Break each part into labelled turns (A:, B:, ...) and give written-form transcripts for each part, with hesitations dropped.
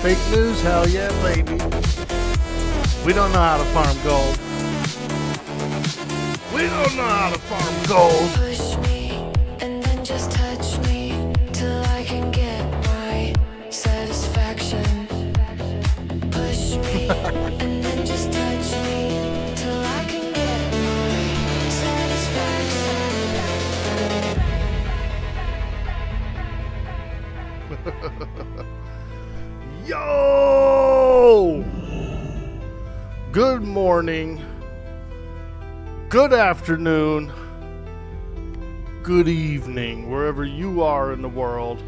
A: Fake news, hell yeah, baby. We don't know how to farm gold. We don't know how to farm gold.
B: Push me and then just touch me till I can get my satisfaction. Push me and then just touch me till I can get my satisfaction.
A: Yo! Good morning. Good afternoon. Good evening, wherever you are in the world.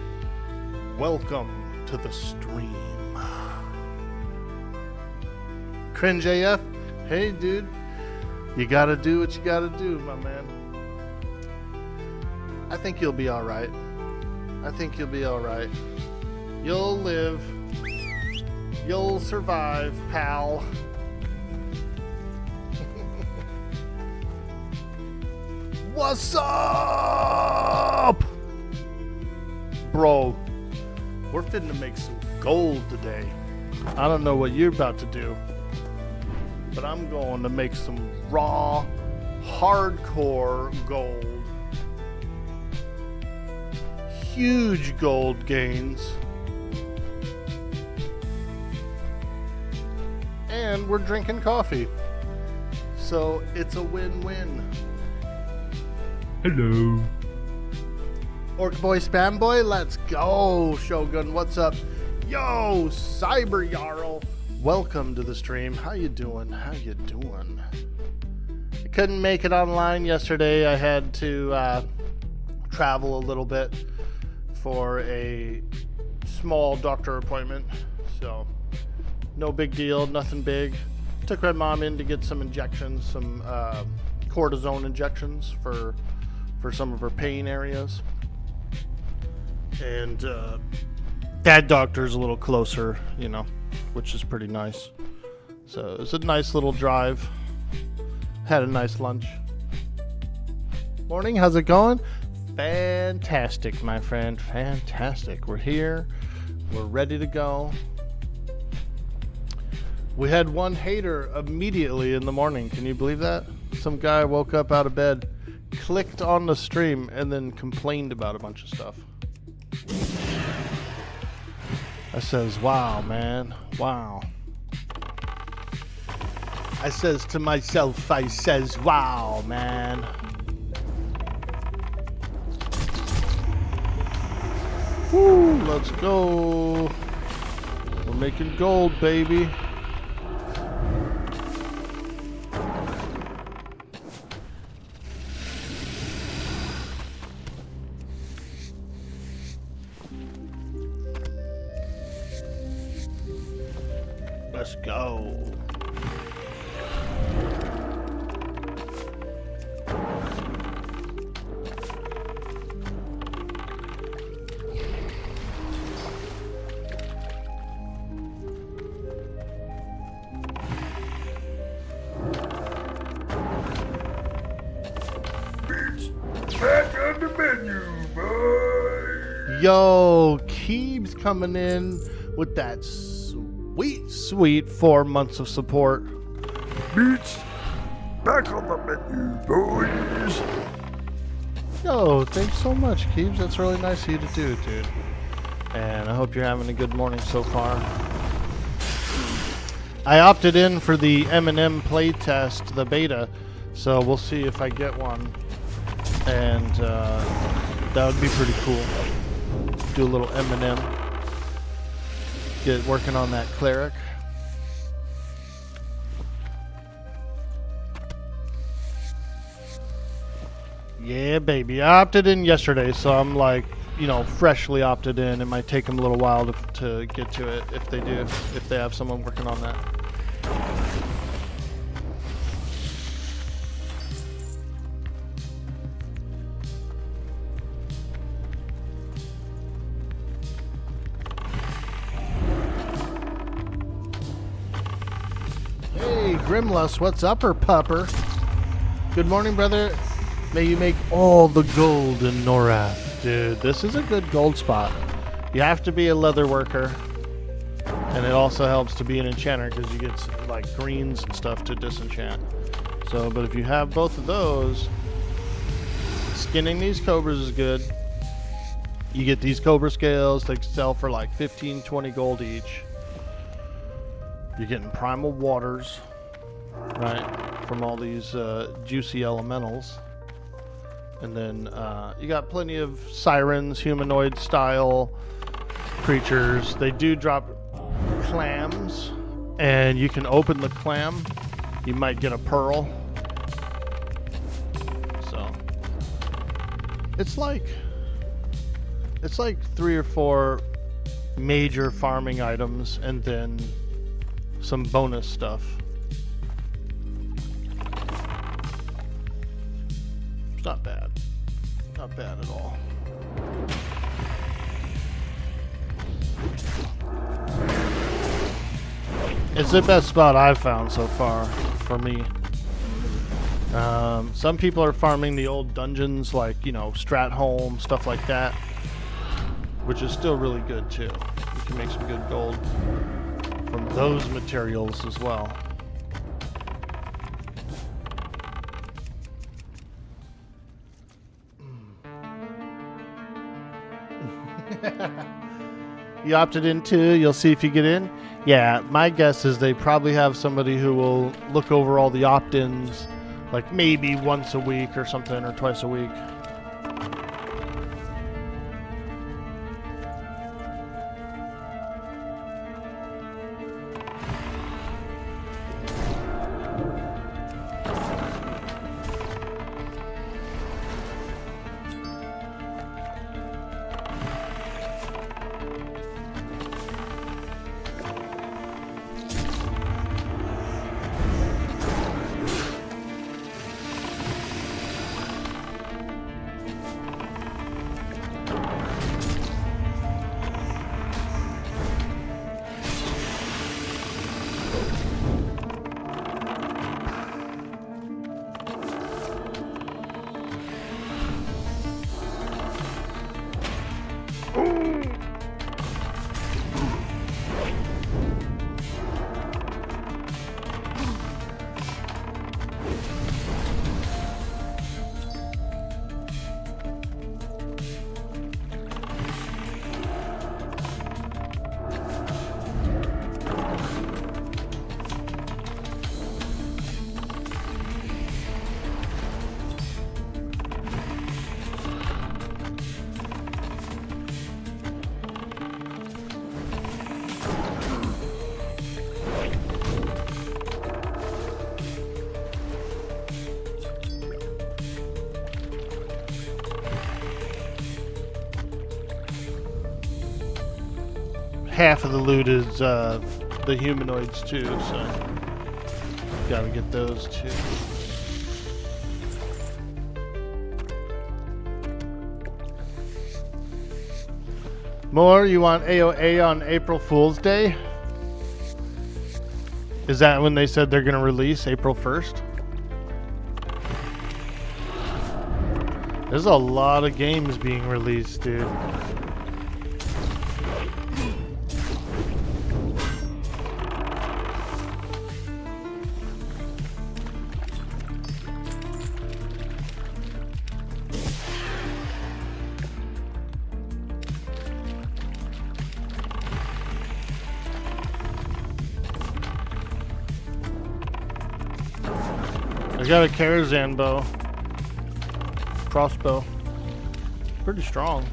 A: Welcome to the stream. Cringe AF? Hey, dude. You gotta do what you gotta do, my man. I think you'll be alright. I think you'll be alright. You'll live. You'll survive, pal. What's up? Bro, we're finna make some gold today. I don't know what you're about to do, but I'm going to make some raw, hardcore gold. huge gold gains. And we're drinking coffee. So it's a win-win.
C: Hello.
A: Orc boy, spam boy, let's go. Shogun, what's up? Yo, Cyber Jarl. Welcome to the stream. How you doing? How you doing? I couldn't make it online yesterday. I had to travel a little bit for a small doctor appointment. So, no big deal, nothing big. Took my mom in to get some injections, some cortisone injections for some of her pain areas. And that doctor's a little closer, you know, which is pretty nice. So it was a nice little drive. Had a nice lunch. Morning, how's it going? Fantastic, my friend, fantastic. We're here. We're ready to go. We had one hater immediately in the morning. Can you believe that? Some guy woke up out of bed, clicked on the stream, and then complained about a bunch of stuff. I says, wow, man, wow. I says to myself, I says, wow, man. Woo, let's go. We're making gold, baby. Let's go.
C: Back on the menu, boy.
A: Yo, Keeb's coming in with that sweet 4 months of support.
C: Beats. Back on the menu, boys.
A: Yo, thanks so much, Keebs. That's really nice of you to do, dude. And I hope you're having a good morning so far. I opted in for the M&M playtest, the beta, so we'll see if I get one. And that would be pretty cool. Do a little M&M. Get working on that Cleric. Yeah, baby. I opted in yesterday, so I'm like, you know, freshly opted in. It might take them a little while to get to it if they do, if they have someone working on that. Grimlust, what's up, or pupper? Good morning, brother. May you make all the gold in Norath. Dude, this is a good gold spot. You have to be a leather worker. And it also helps to be an enchanter because you get like greens and stuff to disenchant. So, but if you have both of those, skinning these cobras is good. You get these cobra scales. They sell for like 15, 20 gold each. You're getting primal waters. Right, from all these juicy elementals. And then you got plenty of sirens, humanoid style creatures. They do drop clams, and you can open the clam. You might get a pearl. So it's like 3 or 4 major farming items and then some bonus stuff. Not bad. Not bad at all. It's the best spot I've found so far for me. Some people are farming the old dungeons like, you know, Stratholme, stuff like that, which is still really good too. You can make some good gold from those materials as well. You opted in too. You'll see if you get in. Yeah, my guess is they probably have somebody who will look over all the opt-ins, like maybe once a week or something, or twice a week. Half of the loot is the humanoids too, so gotta get those too. More, you want AOA on April Fool's Day? Is that when they said they're gonna release April 1st? There's a lot of games being released, dude. I got a Karazhan bow. Crossbow. Pretty strong.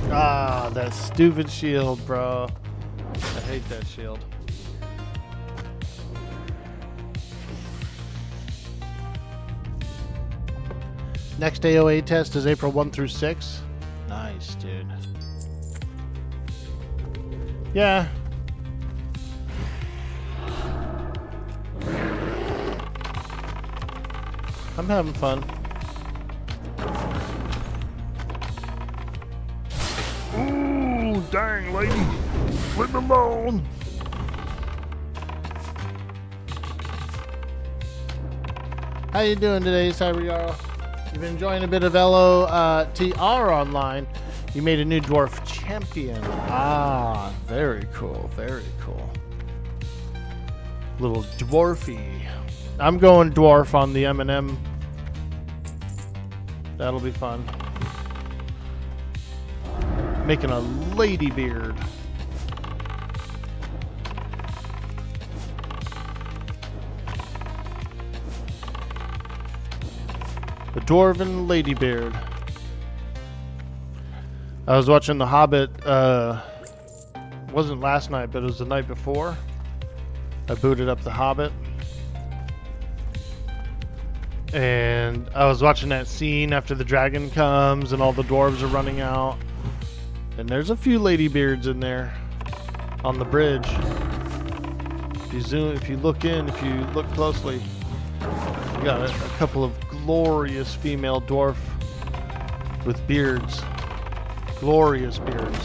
A: Ah, that stupid shield, bro. I hate that shield. Next AOA test is April 1 through 6. Nice, dude. Yeah. I'm having fun.
C: Ooh, dang, lady. Leave me alone.
A: How you doing today, Cyber Yarl? You've been enjoying a bit of LOTR online. You made a new Dwarf champion. Ah, very cool, very cool. Little Dwarfy. I'm going Dwarf on the M&M. That'll be fun. Making a lady beard. Dwarven Ladybeard. I was watching The Hobbit, wasn't last night, but it was the night before. I booted up The Hobbit. And I was watching that scene after the dragon comes and all the dwarves are running out. And there's a few ladybeards in there on the bridge. If you zoom, if you look in, if you look closely, you got a couple of glorious female dwarf with beards. Glorious beards.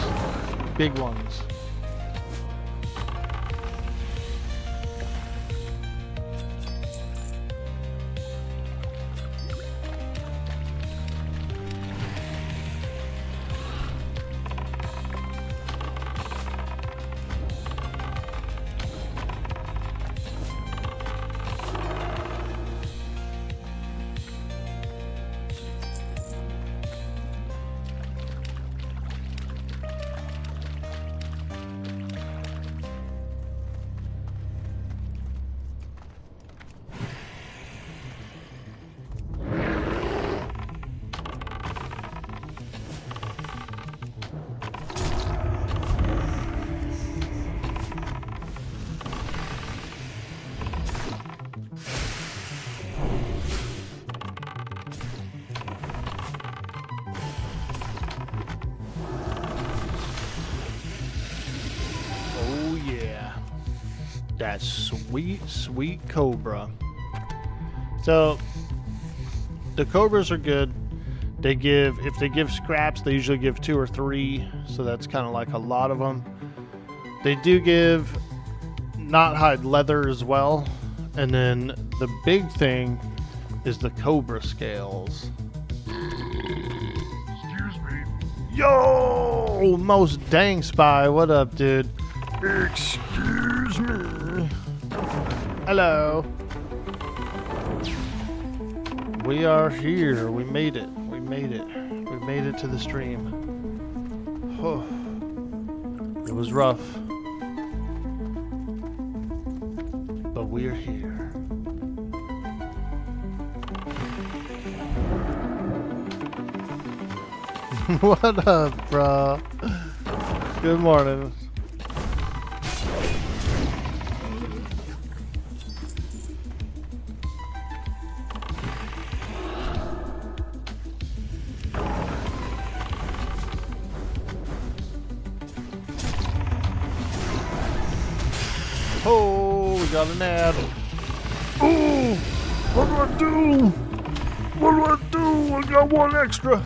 A: Big ones. That sweet, sweet cobra. So the cobras are good. They give, if they give scraps, they usually give 2 or 3. So that's kind of like a lot of them. They do give knot hide leather as well. And then the big thing is the cobra scales.
C: Excuse me.
A: Yo, most dang spy. What up, dude?
C: Excuse me.
A: Hello. We are here. We made it. We made it. We made it to the stream. Oh, it was rough. But we're here. What up, bro? Good morning. Oh, we got an ad.
C: Oh, what do I do? What do I do? I got 1 extra.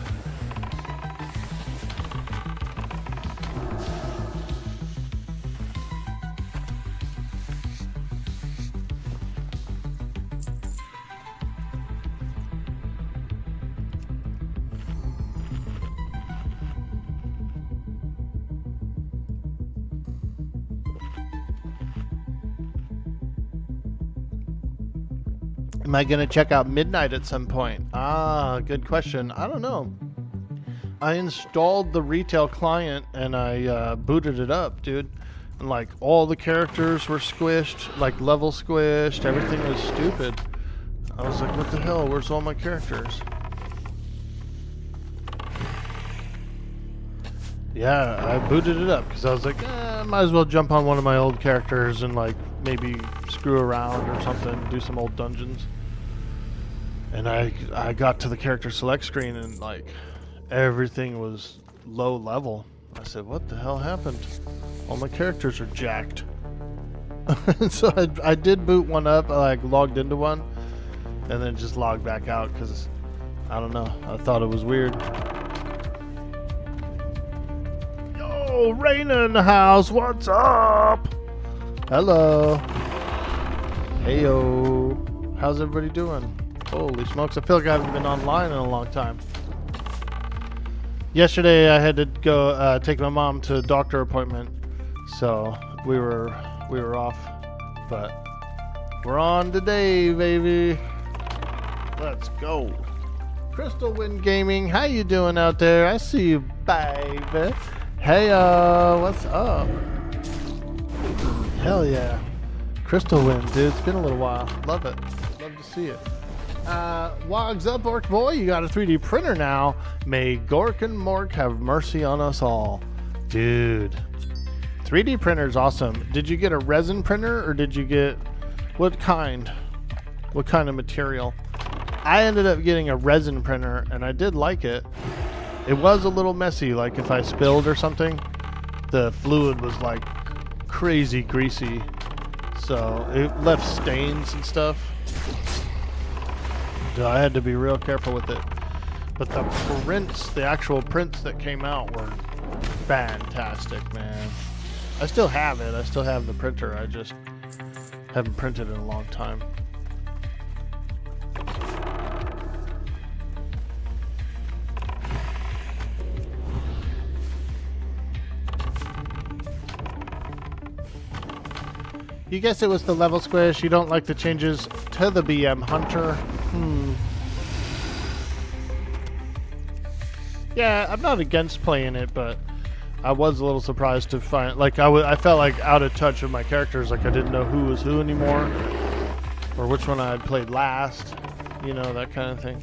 A: Am I going to check out Midnight at some point? Ah, good question. I don't know. I installed the retail client and I booted it up, dude. And like all the characters were squished, like level squished. Everything was stupid. I was like, what the hell? Where's all my characters? Yeah, I booted it up because I was like, might as well jump on one of my old characters and like maybe screw around or something, do some old dungeons. And I got to the character select screen and like everything was low level. I said, what the hell happened? All my characters are jacked. So I did boot one up. I like logged into one and then just logged back out because I don't know. I thought it was weird. Yo, Raina in the house. What's up? Hello. Heyo. How's everybody doing? Holy smokes, I feel like I haven't been online in a long time. Yesterday I had to go take my mom to a doctor appointment, so we were off, but we're on today, baby. Let's go. Crystal Wind Gaming, how you doing out there? I see you, baby. Hey, what's up? Hell yeah. Crystal Wind, dude, it's been a little while. Love it. Love to see it. Wogs up, Orc Boy. You got a 3D printer now. May Gork and Mork have mercy on us all. Dude. 3D printer's awesome. Did you get a resin printer or did you get... What kind? What kind of material? I ended up getting a resin printer and I did like it. It was a little messy, like if I spilled or something, the fluid was like crazy greasy. So it left stains and stuff. So I had to be real careful with it. But the prints, the actual prints that came out were fantastic, man. I still have it. I still have the printer. I just haven't printed in a long time. You guess it was the level squish. You don't like the changes to the BM Hunter. Yeah, I'm not against playing it, but I was a little surprised to find, like, I felt like out of touch with my characters, like I didn't know who was who anymore, or which one I had played last, you know, that kind of thing.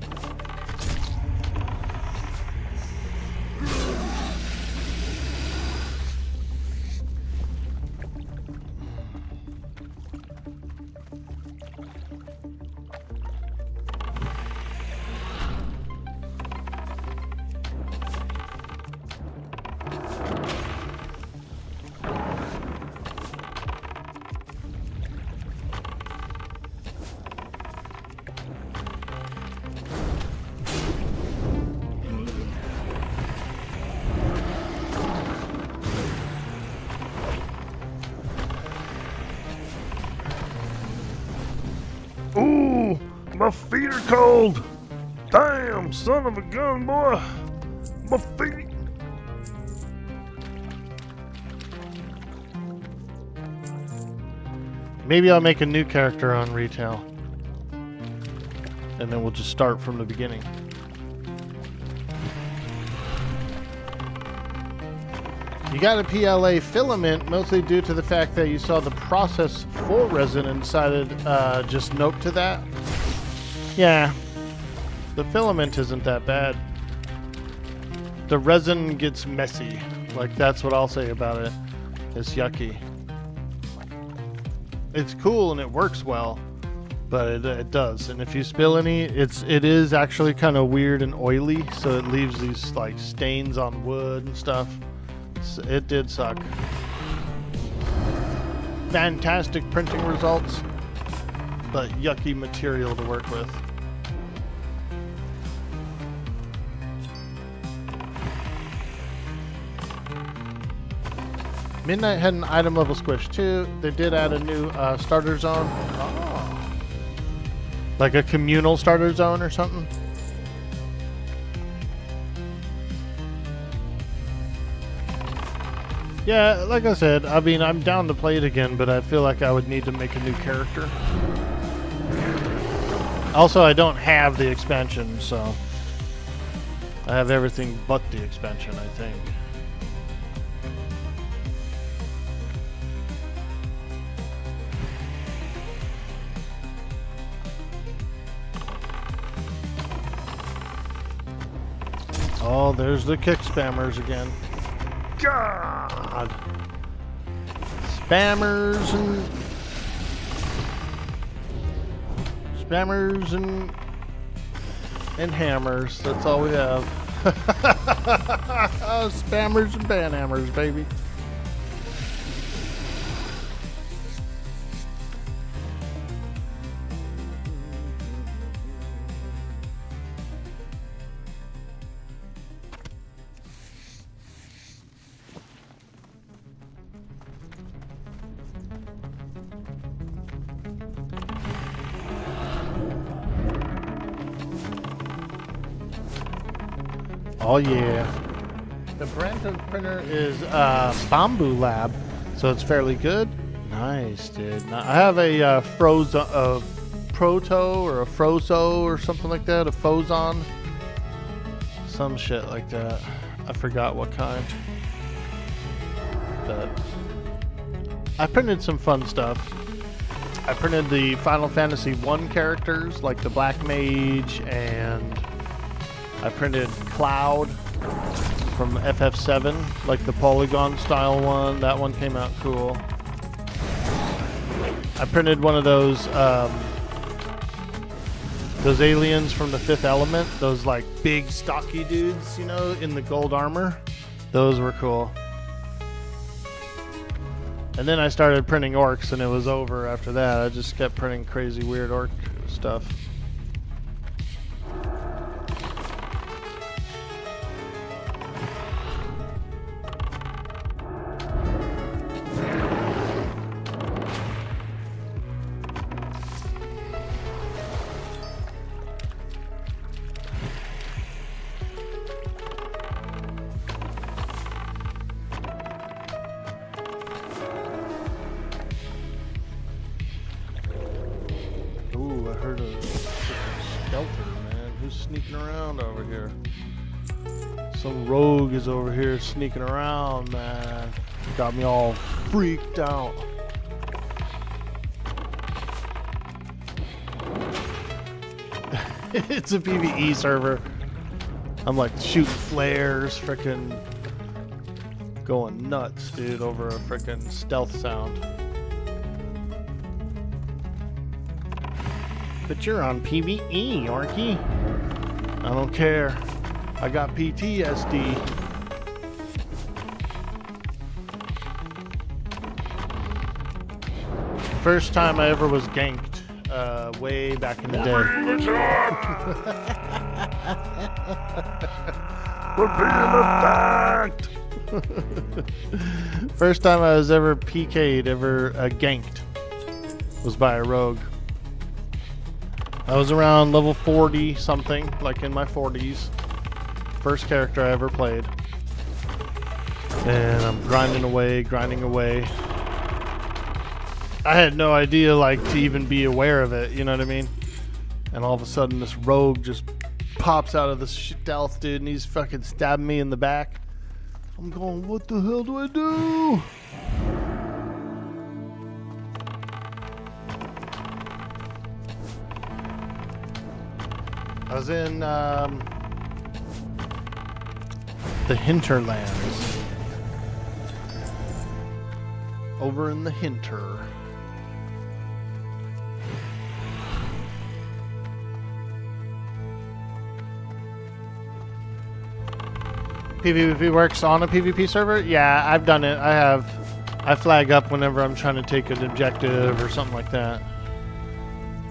C: Ooh, my feet are cold. Damn, son of a gun, boy. My feet.
A: Maybe I'll make a new character on retail. And then we'll just start from the beginning. You got a PLA filament mostly due to the fact that you saw the process for resin and decided just nope to that. Yeah, the filament isn't that bad. The resin gets messy. Like, that's what I'll say about it. It's yucky. It's cool and it works well, but it does. And if you spill any, it is actually kind of weird and oily, so it leaves these like stains on wood and stuff. It did suck. Fantastic printing results, but yucky material to work with. Midnight had an item level squish too. They did add a new starter zone. Oh. Like a communal starter zone or something. Yeah, like I said, I mean, I'm down to play it again, but I feel like I would need to make a new character. Also, I don't have the expansion, so I have everything but the expansion, I think. Oh, there's the kick spammers again. God! Spammers and hammers. That's all we have. Spammers and banhammers, baby. Oh yeah. The brand of printer is Bamboo Lab, so it's fairly good. Nice, dude. Now, I have a Proto or a Frozo or something like that, a Fozon. Some shit like that. I forgot what kind. But I printed some fun stuff. I printed the Final Fantasy 1 characters, like the Black Mage, and I printed Cloud from FF7, like the polygon style one. That one came out cool. I printed one of those aliens from the Fifth Element, those like big stocky dudes, you know, in the gold armor. Those were cool. And then I started printing orcs, and it was over after that. I just kept printing crazy weird orc stuff. Ooh, I heard a skelter, man. Who's sneaking around over here? Some rogue is over here sneaking around, man. Got me all freaked out. It's a PvE server. I'm like shooting flares, frickin' going nuts, dude, over a frickin' stealth sound. But you're on PvE, Orky. I don't care. I got PTSD. First time I ever was ganked, way back in the day.
C: We're being attacked!
A: First time I was ever PK'd, ever ganked, was by a rogue. I was around level 40 something, like in my 40s. First character I ever played. And I'm grinding away. I had no idea, like, to even be aware of it, you know what I mean? And all of a sudden this rogue just pops out of the stealth, dude, and he's fucking stabbing me in the back. I'm going, what the hell do I do? I was in the hinterlands. Over in the hinter. PvP works on a PvP server? Yeah, I've done it. I flag up whenever I'm trying to take an objective or something like that.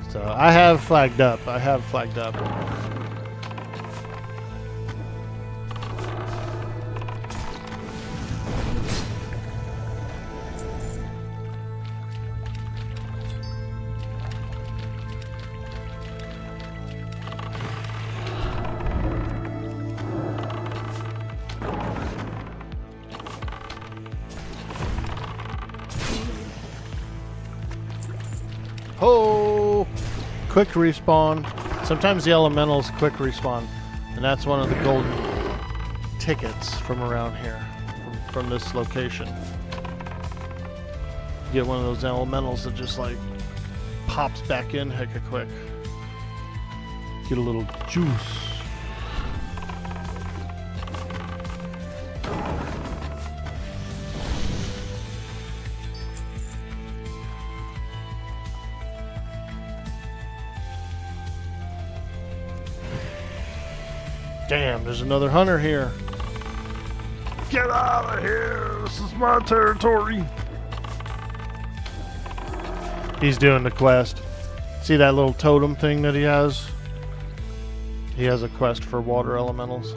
A: So I have flagged up. Oh, quick respawn. Sometimes the elementals quick respawn, and that's one of the golden tickets from around here, from this location. Get one of those elementals that just like pops back in hecka quick. Get a little juice. Damn, there's another hunter here.
C: Get out of here! This is my territory!
A: He's doing the quest. See that little totem thing that he has? He has a quest for water elementals.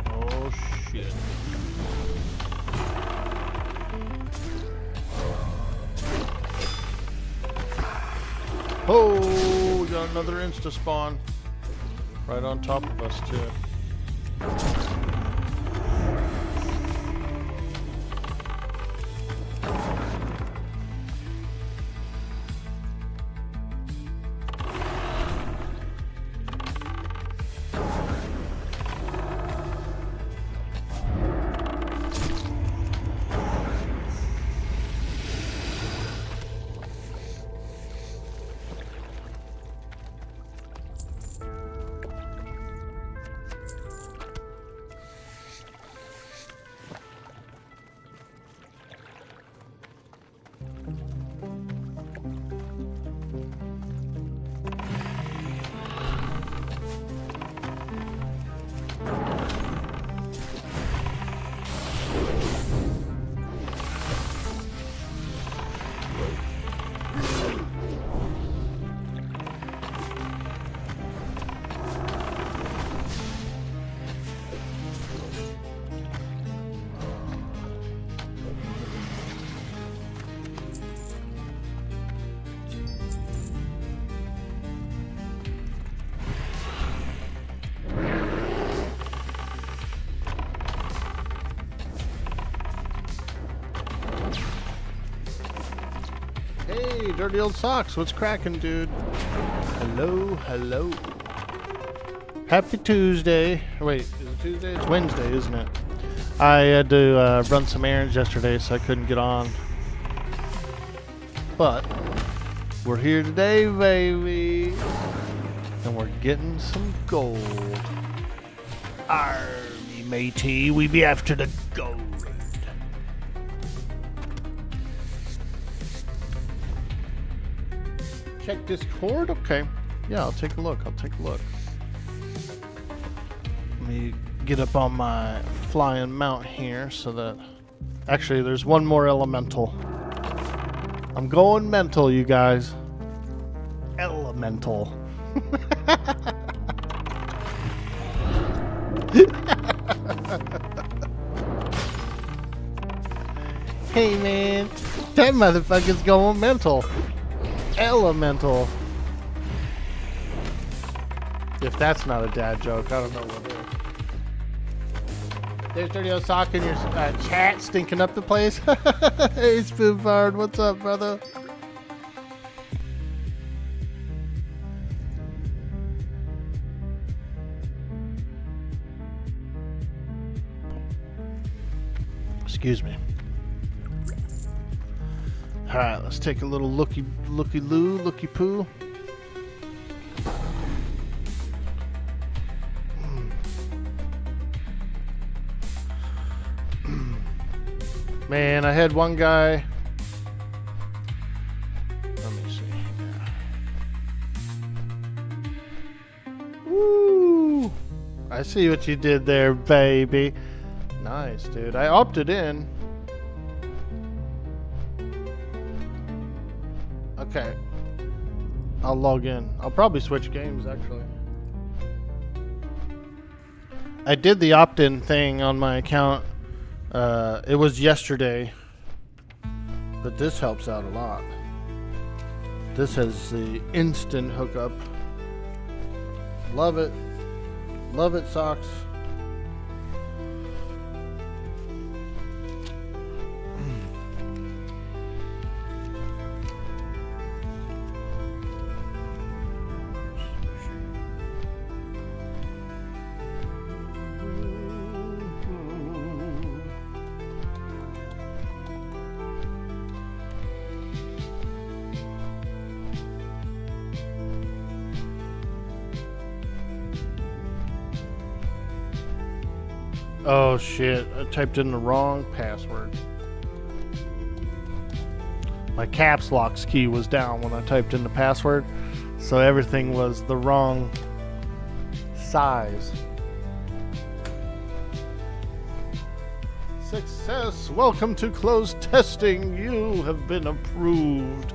A: Oh shit. Oh, we got another insta spawn. Right on top of us, too. Hey, Dirty Old Socks, what's cracking, dude? Hello, hello. Happy Tuesday. Wait, is it Tuesday? It's Wednesday, isn't it? I had to run some errands yesterday, so I couldn't get on. But we're here today, baby. And we're getting some gold. Army matey, we be after the gold. Check Discord? Okay. Yeah, I'll take a look. Let me get up on my flying mount here so that... Actually, there's one more elemental. I'm going mental, you guys. Elemental. Hey, man. That motherfucker's going mental. Elemental. If that's not a dad joke, I don't know what is. There's Dirty Old Sock in your chat stinking up the place. Hey, Spoonfard, what's up, brother? Excuse me. Alright, let's take a little looky poo. Man, I had one guy. Let me see. Woo! I see what you did there, baby. Nice, dude. I opted in. Okay. I'll log in. I'll probably switch games, actually. I did the opt-in thing on my account. It was yesterday. But this helps out a lot. This has the instant hookup. Love it. Love it, Socks. Oh shit, I typed in the wrong password. My caps lock key was down when I typed in the password, so everything was the wrong size. Success! Welcome to closed testing. You have been approved.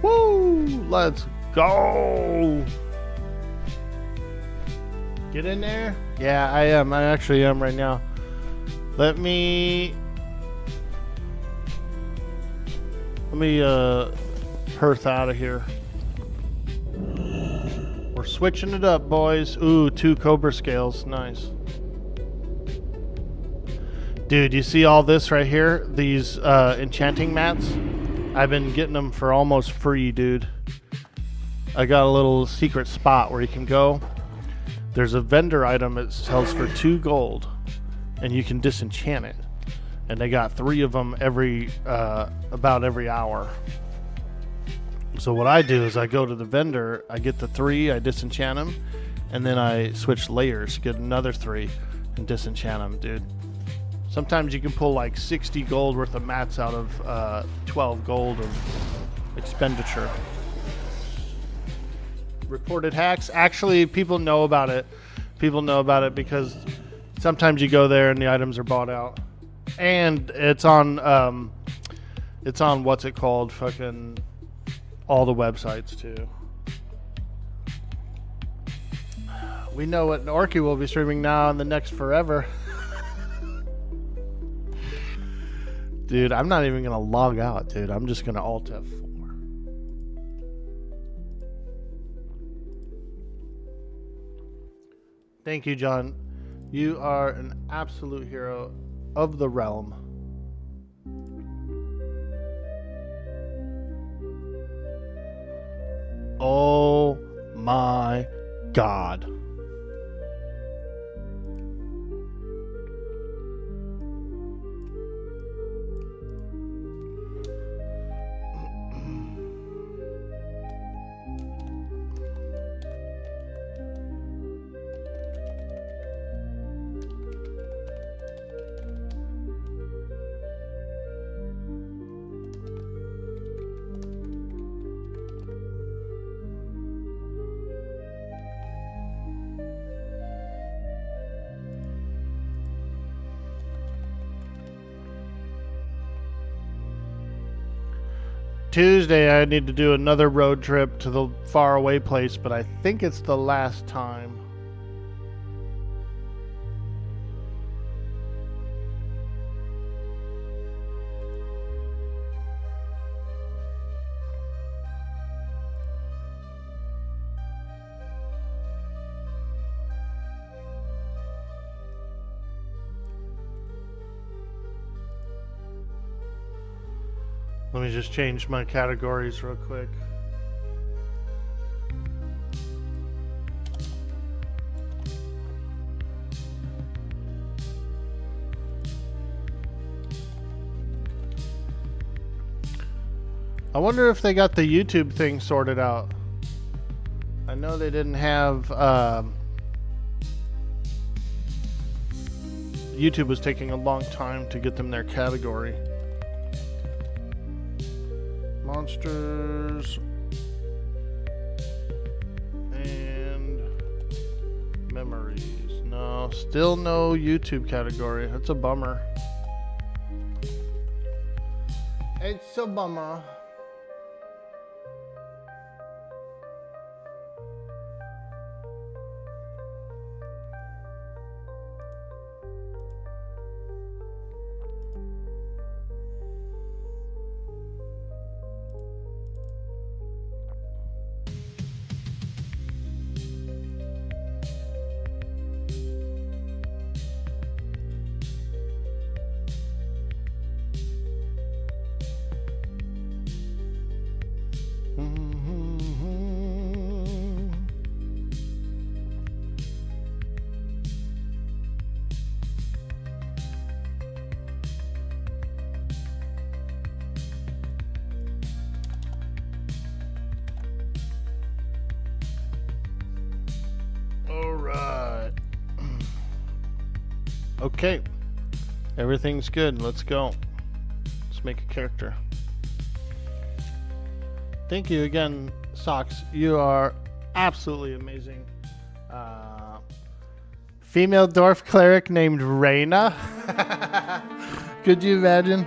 A: Woo! Let's go! Get in there? Yeah, I am. I actually am right now. Let me hearth out of here. We're switching it up, boys. Ooh, 2 Cobra scales. Nice. Dude, you see all this right here? These enchanting mats? I've been getting them for almost free, dude. I got a little secret spot where you can go. There's a vendor item that sells for 2 gold, and you can disenchant it. And they got 3 of them about every hour. So what I do is I go to the vendor, I get the 3, I disenchant them, and then I switch layers, get another 3, and disenchant them, dude. Sometimes you can pull like 60 gold worth of mats out of 12 gold of expenditure. Reported hacks. Actually, people know about it. People know about it because sometimes you go there and the items are bought out. And it's on what's it called? Fucking all the websites too. We know what Orky will be streaming now and the next forever. Dude, I'm not even gonna log out, dude. I'm just gonna Alt F4. Thank you, John. You are an absolute hero of the realm. Oh my god. Tuesday, I need to do another road trip to the faraway place, but I think it's the last time. Let me just change my categories real quick. I wonder if they got the YouTube thing sorted out. I know they didn't have... YouTube was taking a long time to get them their category. Monsters and memories. No, still no YouTube category. That's a bummer. It's a bummer. Okay, everything's good. Let's go. Let's make a character. Thank you again, Socks. You are absolutely amazing. Female dwarf cleric named Reyna. Could you imagine?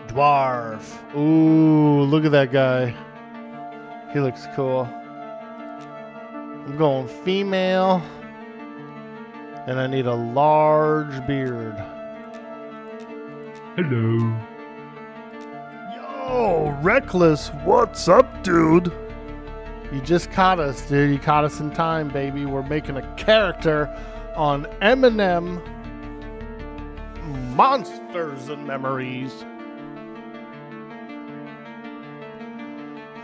A: Dwarf. Ooh, look at that guy. He looks cool. I'm going female, and I need a large beard.
C: Hello.
A: Yo, Reckless, what's up, dude? You just caught us, dude. You caught us in time, baby. We're making a character on Eminem Monsters and Memories.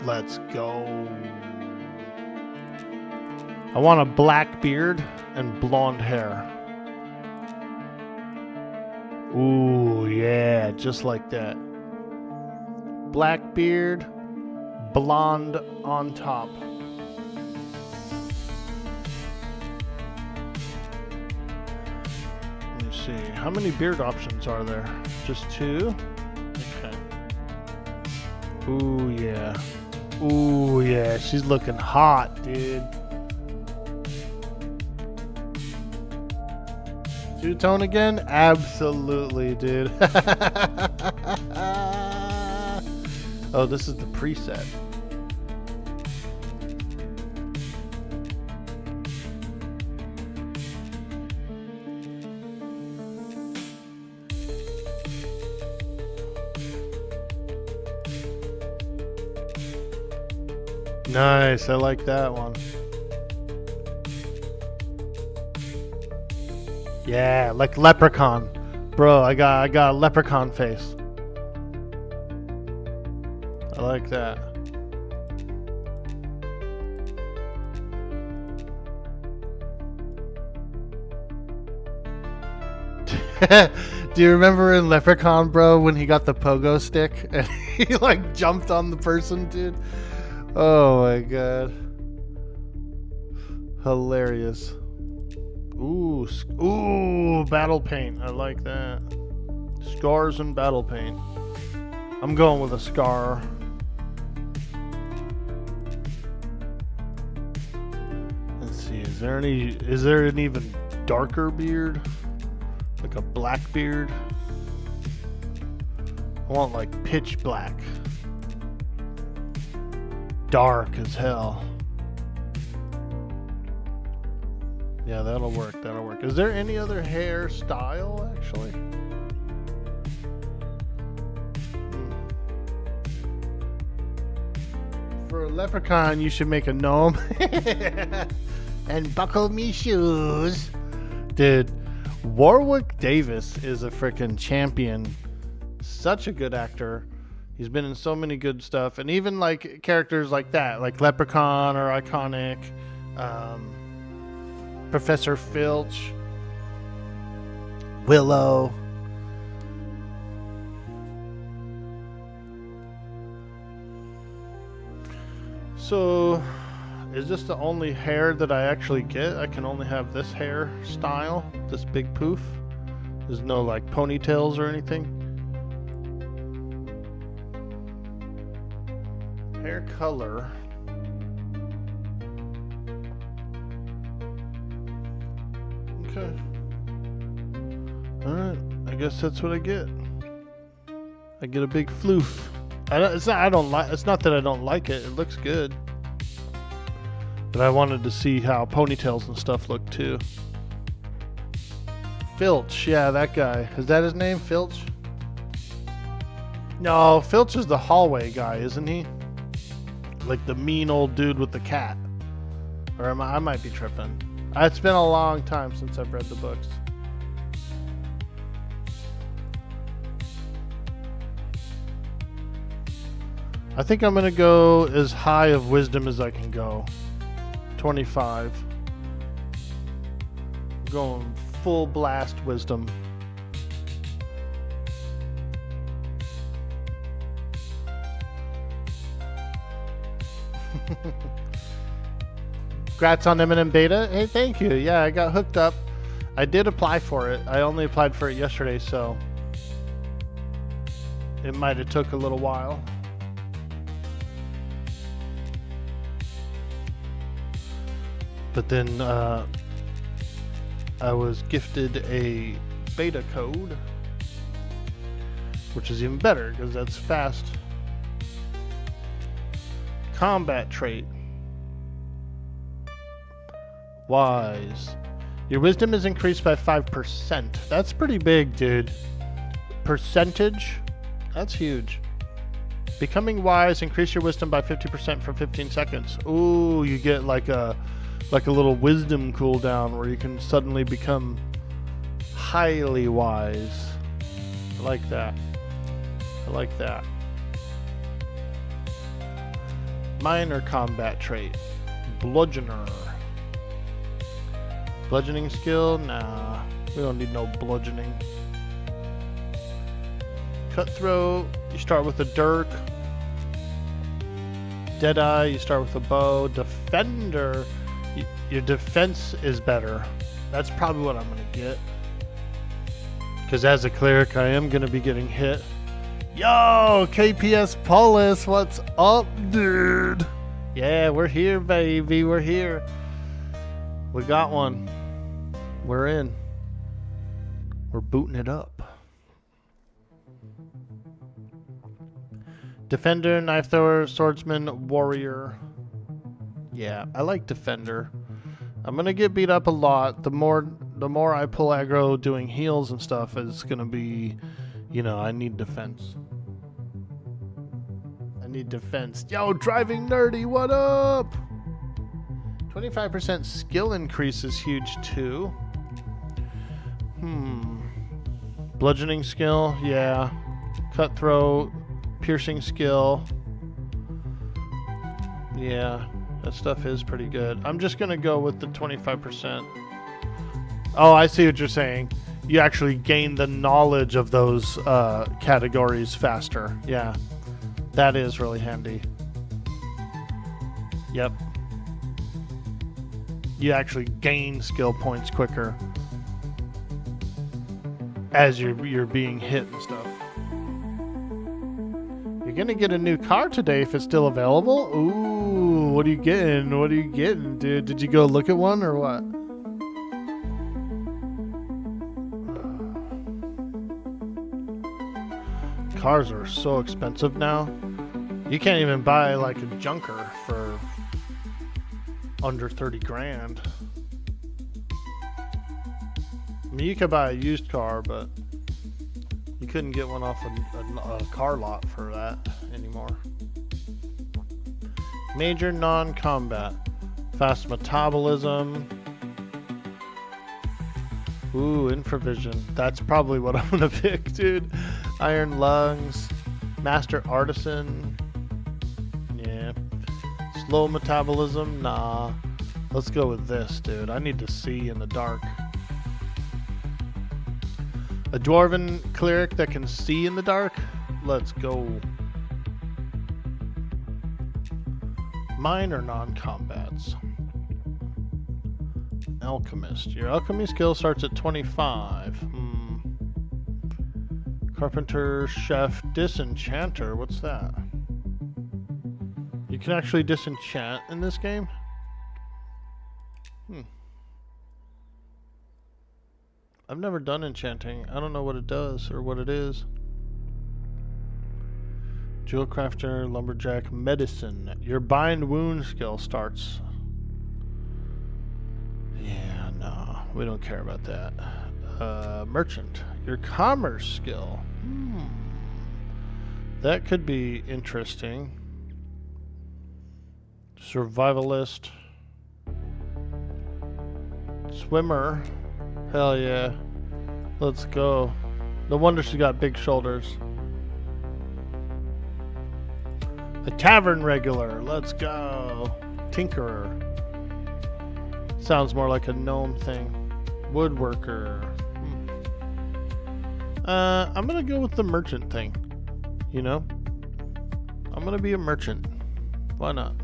A: Let's go. I want a black beard and blonde hair. Ooh, yeah, just like that. Black beard, blonde on top. Let me see. How many beard options are there? Just 2? Okay. Ooh, yeah. Ooh, yeah, she's looking hot, dude. Two-tone again? Absolutely, dude. Oh, this is the preset. Nice, I like that one. Yeah, like leprechaun. Bro, I got a leprechaun face. I like that. Do you remember in Leprechaun, bro, when he got the pogo stick and he like jumped on the person, dude? Oh my god. Hilarious. Ooh, ooh, battle paint. I like that. Scars and battle paint. I'm going with a scar. Let's see. Is there an even darker beard? Like a black beard? I want like pitch black. Dark as hell. Yeah, that'll work. That'll work. Is there any other hairstyle actually? For a leprechaun, you should make a gnome and buckle me shoes. Dude, Warwick Davis is a freaking champion. Such a good actor. He's been in so many good stuff, and even like characters like that, like Leprechaun or Iconic, Professor Filch, Willow. So, is this the only hair that I actually get? I can only have this hair style, this big poof. There's no like ponytails or anything. Hair color. Okay. Alright, I guess that's what I get. I get a big floof. It's not that I don't like it. It looks good. But I wanted to see how ponytails and stuff look too. Filch, yeah, that guy. Is that his name, Filch? No, Filch is the hallway guy, isn't he? Like the mean old dude with the cat. Or I might be tripping. It's been a long time since I've read the books. I think I'm gonna go as high of wisdom as I can go. 25. Going full blast wisdom. Congrats on M&M Beta. Hey, thank you. Yeah, I got hooked up. I did apply for it. I only applied for it yesterday, so it might have took a little while. But then I was gifted a beta code, which is even better because that's fast. Combat trait. Wise. Your wisdom is increased by 5%. That's pretty big, dude. Percentage? That's huge. Becoming wise, increase your wisdom by 50% for 15 seconds. Ooh, you get like a little wisdom cooldown where you can suddenly become highly wise. I like that. I like that. Minor combat trait. Bludgeoner. Bludgeoning skill? Nah. We don't need no bludgeoning. Cutthroat. You start with a dirk. Deadeye. You start with a bow. Defender. Your defense is better. That's probably what I'm going to get. Because as a cleric, I am going to be getting hit. Yo, KPS Paulus, what's up, dude? Yeah, we're here, baby. We're here. We got one. We're in. We're booting it up. Defender, knife thrower, swordsman, warrior. Yeah, I like defender. I'm gonna get beat up a lot. The more I pull aggro doing heals and stuff, it's gonna be, you know, I need defense. I need defense. Yo, driving nerdy, what up? 25% skill increase is huge too. Bludgeoning skill, yeah. Cutthroat, piercing skill. Yeah, that stuff is pretty good. I'm just gonna go with the 25%. Oh, I see what you're saying. You actually gain the knowledge of those categories faster. Yeah, that is really handy. Yep. You actually gain skill points quicker as you're being hit and stuff. You're gonna get a new car today if it's still available. Ooh, what are you getting? What are you getting, dude? Did you go look at one or what? Cars are so expensive now. You can't even buy like a junker for under 30 grand. I mean, you could buy a used car, but you couldn't get one off a car lot for that anymore. Major non-combat. Fast metabolism. Ooh, infravision. That's probably what I'm gonna pick, dude. Iron lungs. Master artisan. Yeah. Slow metabolism. Nah. Let's go with this, dude. I need to see in the dark. A dwarven cleric that can see in the dark? Let's go. Minor non-combats. Alchemist. Your alchemy skill starts at 25. Carpenter, chef, disenchanter. What's that? You can actually disenchant in this game? I've never done enchanting. I don't know what it does or what it is. Jewel crafter, lumberjack, medicine. Your bind wound skill starts. Yeah, no, we don't care about that. Merchant. Your commerce skill. That could be interesting. Survivalist. Swimmer. Hell yeah. Let's go. No wonder she got big shoulders. A tavern regular. Let's go. Tinkerer. Sounds more like a gnome thing. Woodworker. I'm gonna go with the merchant thing. You know? I'm gonna be a merchant. Why not?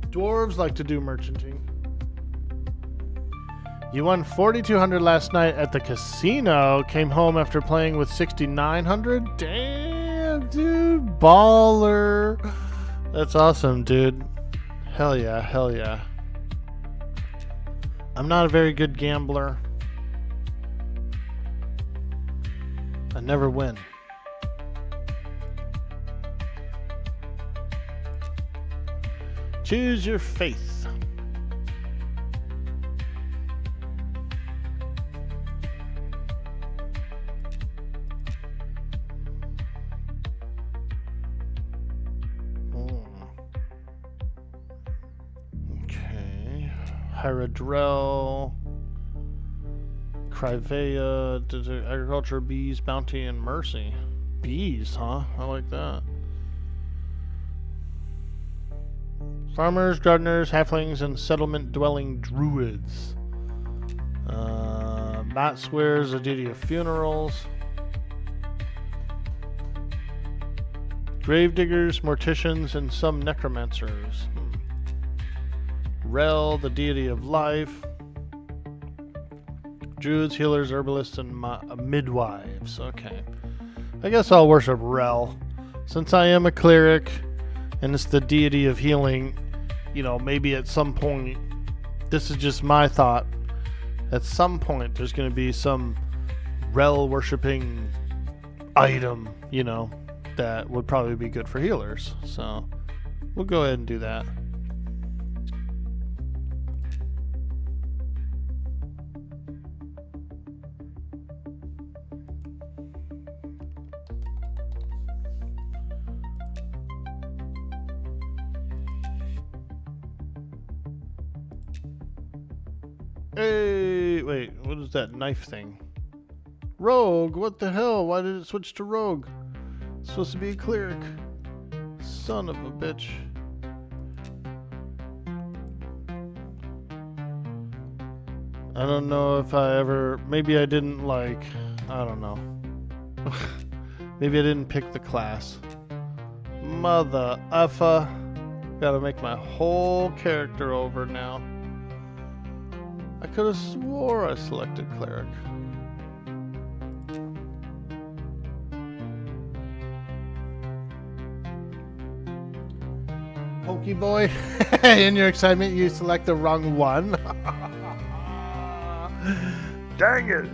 A: Dwarves like to do merchanting. You won 4,200 last night at the casino. Came home after playing with 6,900. Damn, dude. Baller. That's awesome, dude. Hell yeah, hell yeah. I'm not a very good gambler. I never win. Choose your faith. Hyradrel, Crivea, Agriculture, Bees, Bounty, and Mercy. Bees, huh? I like that. Farmers, gardeners, halflings, and settlement-dwelling druids. Matt swears a deity of funerals. Gravediggers, morticians, and some necromancers. Rel, the deity of life. Druids, healers, herbalists, and midwives. Okay. I guess I'll worship Rel. Since I am a cleric, and it's the deity of healing, you know, maybe at some point, this is just my thought, at some point there's going to be some Rel worshipping item, you know, that would probably be good for healers. So, we'll go ahead and do that. Hey, wait, what is that knife thing? Rogue, what the hell? Why did it switch to rogue? It's supposed to be a cleric. Son of a bitch. I don't know if I ever... Maybe I didn't like... I don't know. Maybe I didn't pick the class. Mother effa. Gotta make my whole character over now. I could have swore I selected Cleric. Pokeboy, in your excitement, you select the wrong one.
C: Dang it!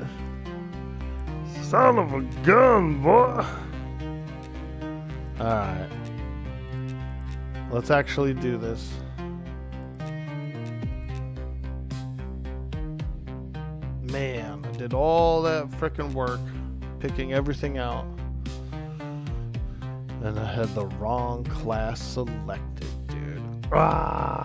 C: Son of a gun, boy!
A: Alright. Let's actually do this. Man, I did all that frickin' work picking everything out. And I had the wrong class selected, dude. Ah!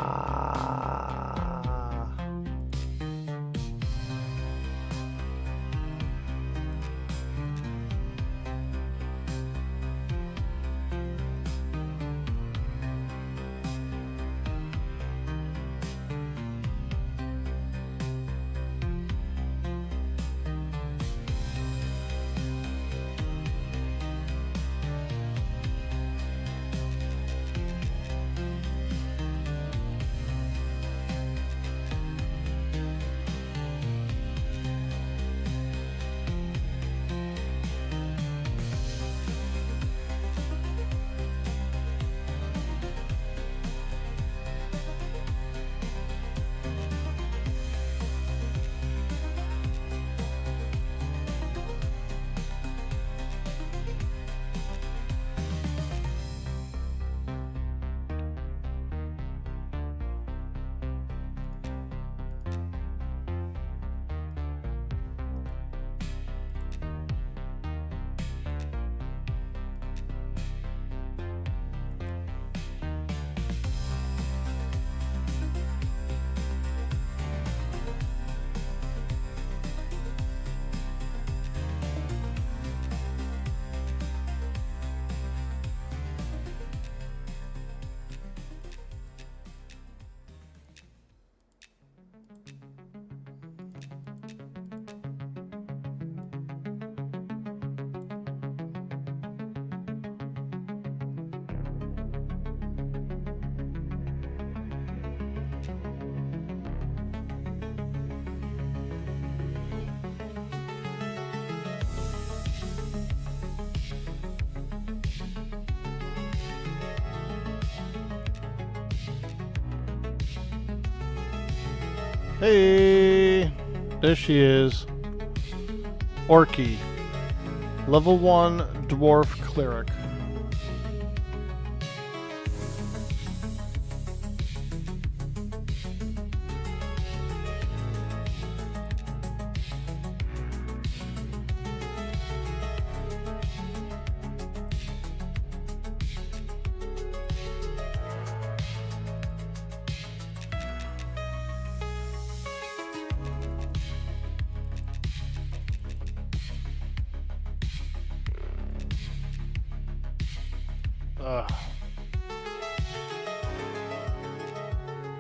A: Hey, there she is. Orky, level 1 Dwarf Cleric.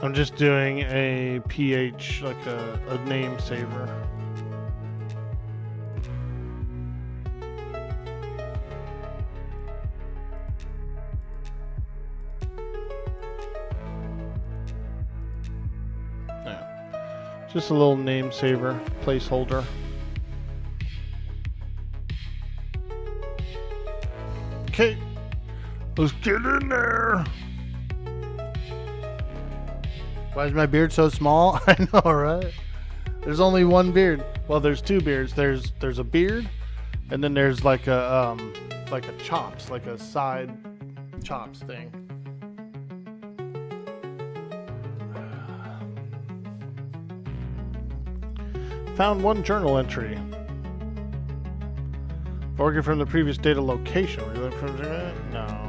A: I'm just doing a PH, like a name saver. Yeah. Just a little name saver, placeholder. Okay, let's get in there. Why is my beard so small? I know, right? There's only one beard. Well, there's two beards. There's a beard, and then there's like a chops, like a side chops thing. Found one journal entry. Forget from the previous data location. No.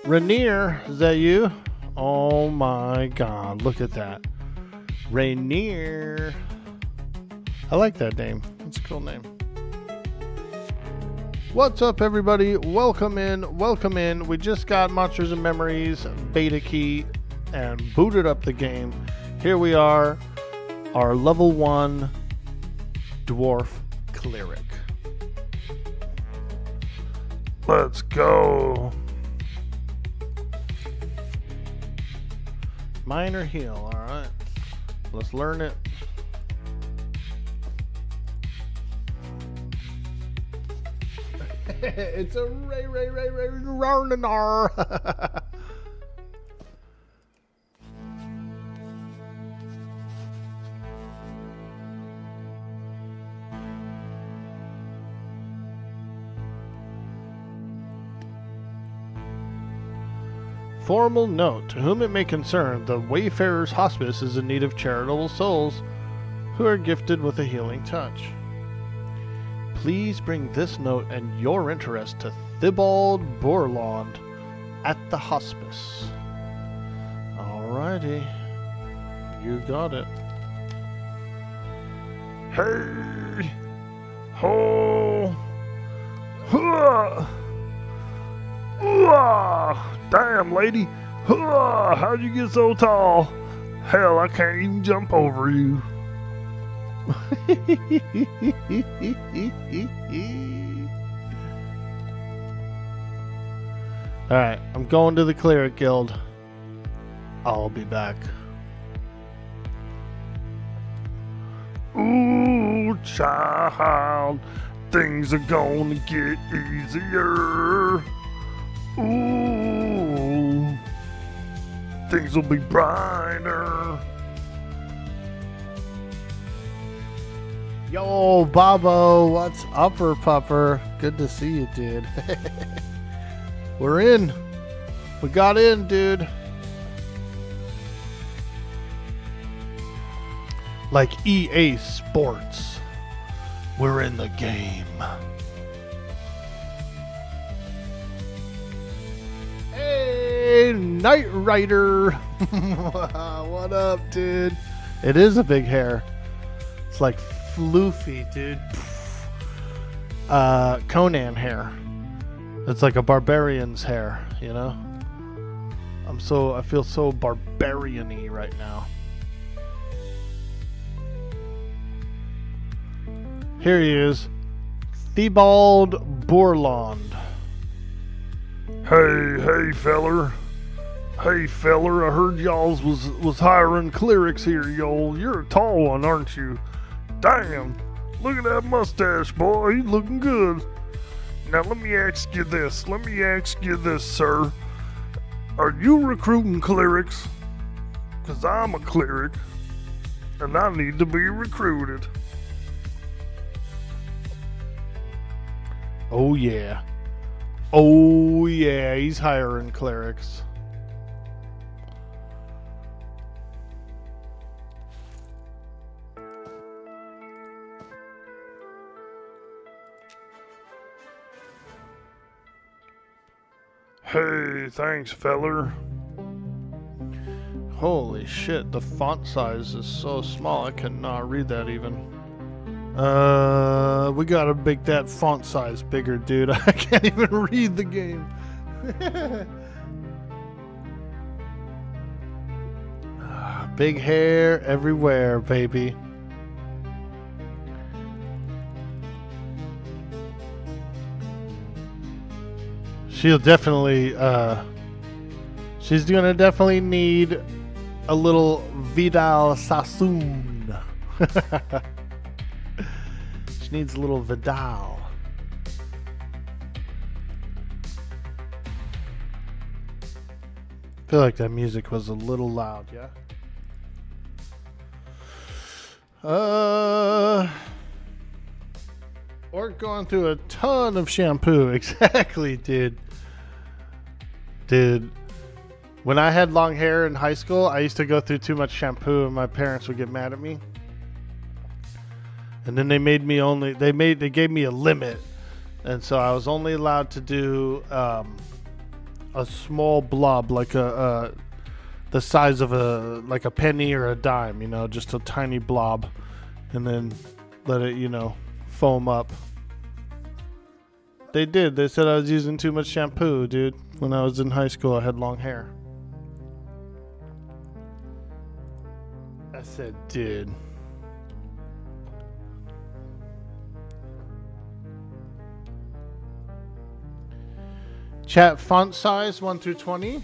A: Rainier, is that you? Oh my god, look at that. Rainier. I like that name. That's a cool name. What's up, everybody? Welcome in. Welcome in. We just got Monsters and Memories beta key and booted up the game. Here we are, our level 1 Dwarf Cleric.
C: Let's go.
A: Minor heal, alright. Let's learn it. It's a Ray Rarnanar. Formal note. To whom it may concern, the Wayfarer's Hospice is in need of charitable souls who are gifted with a healing touch. Please bring this note and your interest to Thibault Borland at the hospice. Alrighty. You got it.
C: Hey! Ho! Huh! Damn, lady! Huh! How'd you get so tall? Hell, I can't even jump over you.
A: Alright, I'm going to the Cleric Guild. I'll be back.
C: Ooh, child, things are gonna get easier. Ooh, things will be brighter.
A: Yo, Bobo, what's upper pupper? Good to see you, dude. We're in. We got in, dude. Like EA Sports. We're in the game. Hey, Knight Rider. What up, dude? It is a big hair. It's like floofy, dude. Conan hair. It's like a barbarian's hair, you know? I feel so barbarian-y right now. Here he is. Thibault Borland.
C: Hey, feller. Hey, feller, I heard y'alls was hiring clerics here, y'all. You're a tall one, aren't you? Damn, look at that mustache, boy. He's looking good. Now, let me ask you this, sir. Are you recruiting clerics? Because I'm a cleric, and I need to be recruited.
A: Oh, yeah. Oh, yeah, he's hiring clerics.
C: Hey, thanks, feller.
A: Holy shit, the font size is so small I cannot read that even. We gotta make that font size bigger, dude. I can't even read the game. Big hair everywhere, baby. She'll definitely, she's gonna definitely need a little Vidal Sassoon. She needs a little Vidal. I feel like that music was a little loud, yeah? Or going through a ton of shampoo. Exactly, dude. Dude, when I had long hair in high school, I used to go through too much shampoo and my parents would get mad at me. And then they made me they gave me a limit. And so I was only allowed to do a small blob, like the size of like a penny or a dime, you know, just a tiny blob, and then let it, you know, foam up. They did. They said I was using too much shampoo, dude. When I was in high school, I had long hair. I said, dude. Chat font size 1 through 20.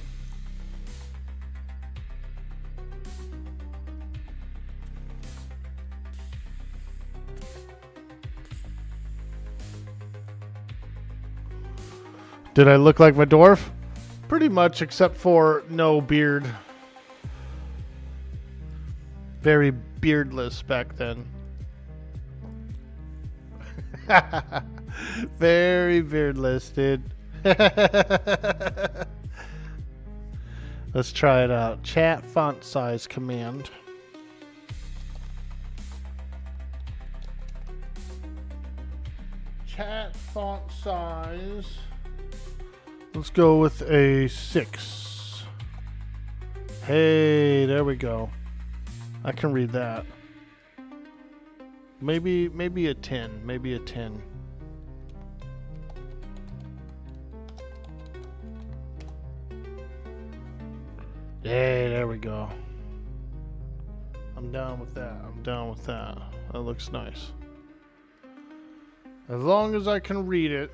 A: Did I look like my dwarf? Pretty much, except for no beard. Very beardless back then. Very beardless, dude. Let's try it out. Chat font size command. Chat font size. Let's go with a 6. Hey, there we go. I can read that. Maybe a 10. Maybe a 10. Hey, there we go. I'm down with that. I'm down with that. That looks nice. As long as I can read it.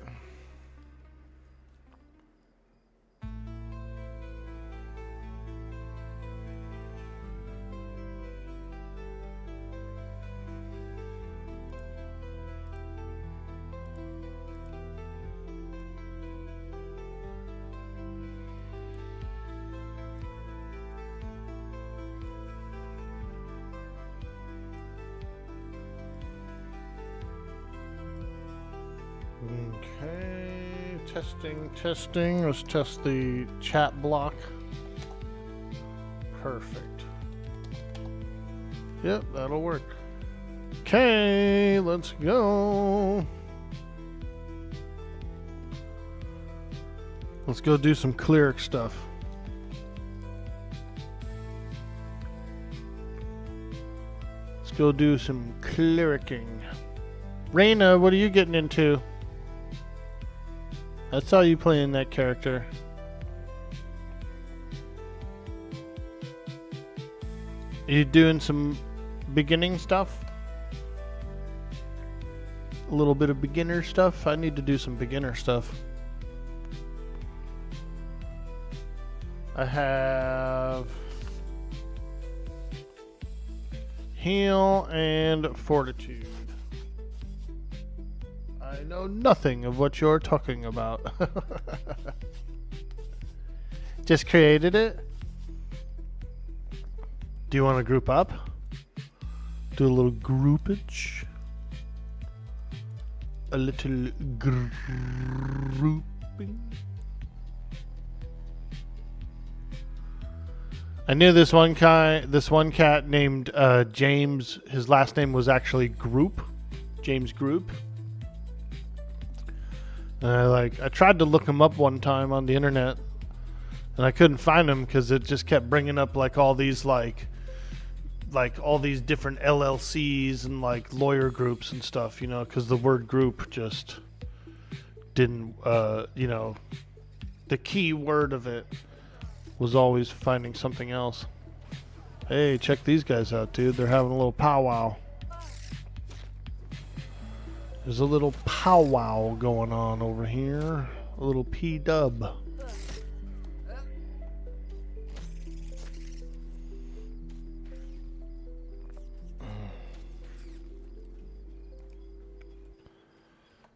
A: Okay, testing. Let's test the chat block. Perfect. Yep, that'll work. Okay, let's go. Let's go do some cleric stuff. Let's go do some clericing. Raina, what are you getting into? I saw you playing that character. Are you doing some beginning stuff? A little bit of beginner stuff? I need to do some beginner stuff. I have heal and fortitude. I know nothing of what you're talking about. Just created it. Do you want to group up? Do a little groupage. A little grouping. I knew this one cat named James. His last name was actually Group. James Group. And I tried to look him up one time on the internet, and I couldn't find him because it just kept bringing up all these all these different LLCs and lawyer groups and stuff, because the word group just didn't, the key word of it was always finding something else. Hey, check these guys out, dude. They're having a little powwow. There's a little powwow going on over here. A little P-dub.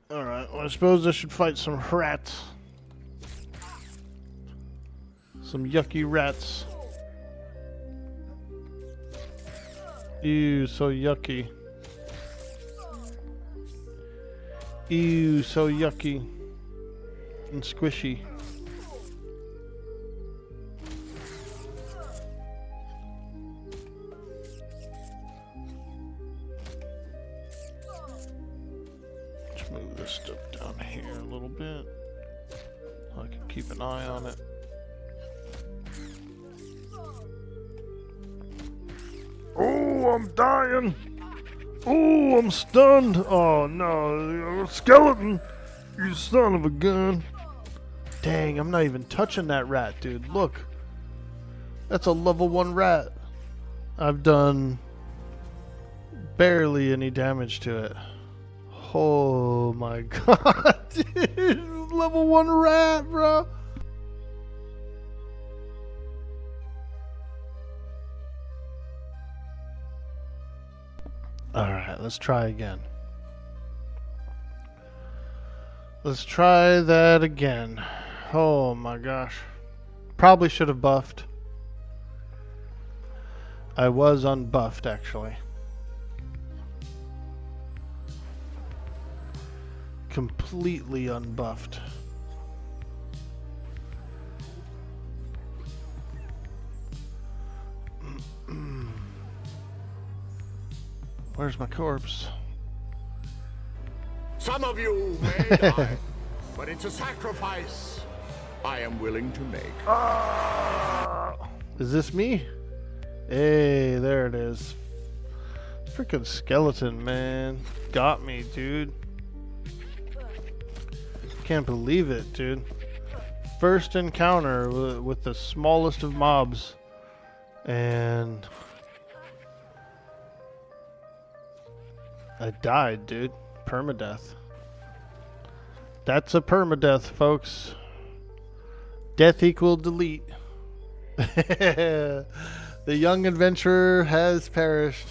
A: Alright, well, I suppose I should fight some rats. Some yucky rats. Ew, so yucky. Ew, so yucky and squishy. Let's move this stuff down here a little bit so I can keep an eye on it.
C: Oh, I'm dying. Oh, I'm stunned. Oh, no. Skeleton. You son of a gun.
A: Dang, I'm not even touching that rat, dude. Look. That's a level 1 rat. I've done barely any damage to it. Oh my god, dude. Level 1 rat, bro. Alright, let's try again. Let's try that again. Oh my gosh. Probably should have buffed. I was unbuffed, actually. Completely unbuffed. Where's my corpse?
D: Some of you may die, but it's a sacrifice I am willing to make.
A: Is this me? Hey, there it is. Freaking skeleton, man. Got me, dude. Can't believe it, dude. First encounter with the smallest of mobs. And I died, dude. Permadeath. That's a permadeath, folks. Death equal delete. The young adventurer has perished.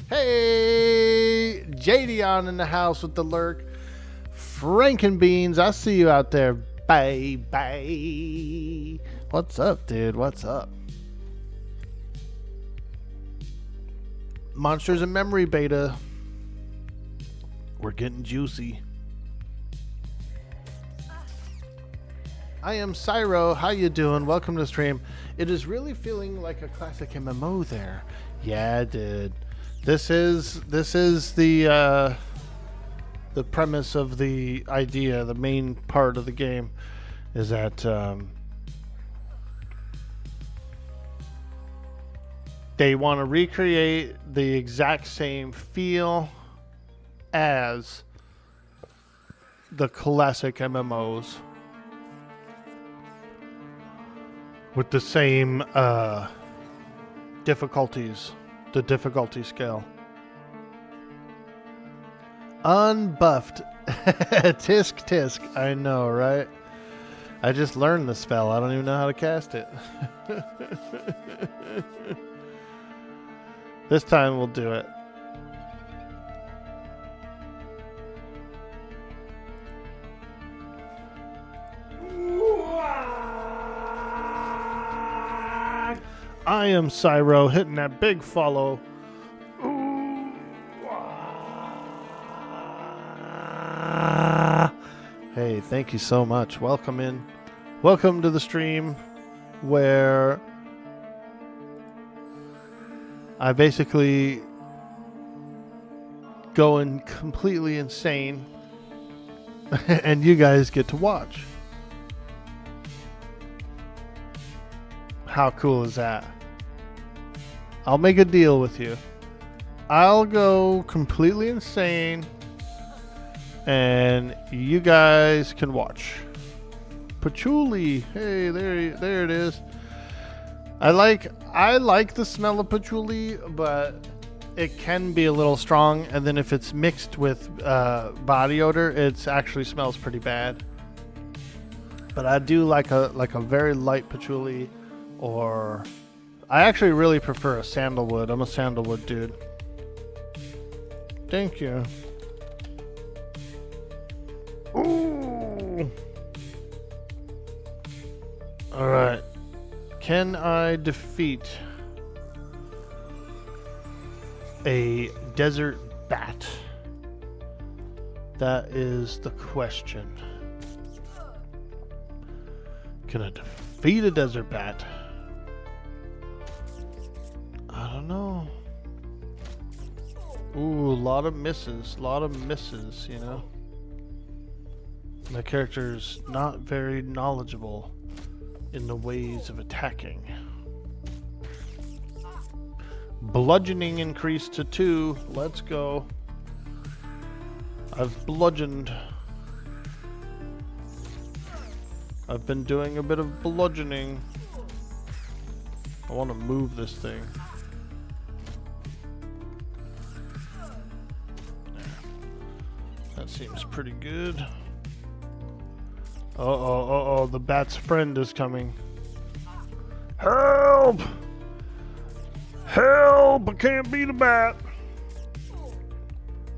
A: Hey, Jadion in the house with the lurk. Frankenbeans, I see you out there. Bye, bye. What's up, dude? What's up? Monsters in Memory beta. We're getting juicy. I am Cyro. How you doing? Welcome to the stream. It is really feeling like a classic MMO there. Yeah, dude. This is the premise of the idea. The main part of the game is that they want to recreate the exact same feel as the classic MMOs with the same difficulties, the difficulty scale. Unbuffed. Tisk tisk. I know, right? I just learned the spell. I don't even know how to cast it. This time we'll do it. I am Cyro, hitting that big follow. Hey, thank you so much. Welcome in. Welcome to the stream where I basically go completely insane and you guys get to watch. How cool is that? I'll make a deal with you. I'll go completely insane and you guys can watch. Patchouli. Hey, there it is. I like the smell of patchouli, but it can be a little strong, and then if it's mixed with body odor, it actually smells pretty bad. But I do like a very light patchouli, or I actually really prefer a sandalwood. I'm a sandalwood dude. Thank you. Ooh. All right. Can I defeat a desert bat? That is the question. Can I defeat a desert bat? I don't know. Ooh, a lot of misses, you know? My character's not very knowledgeable in the ways of attacking. Bludgeoning increased to 2. Let's go. I've bludgeoned. I've been doing a bit of bludgeoning. I want to move this thing. That seems pretty good. Uh-oh, the bat's friend is coming.
C: Help! Help! I can't beat a bat.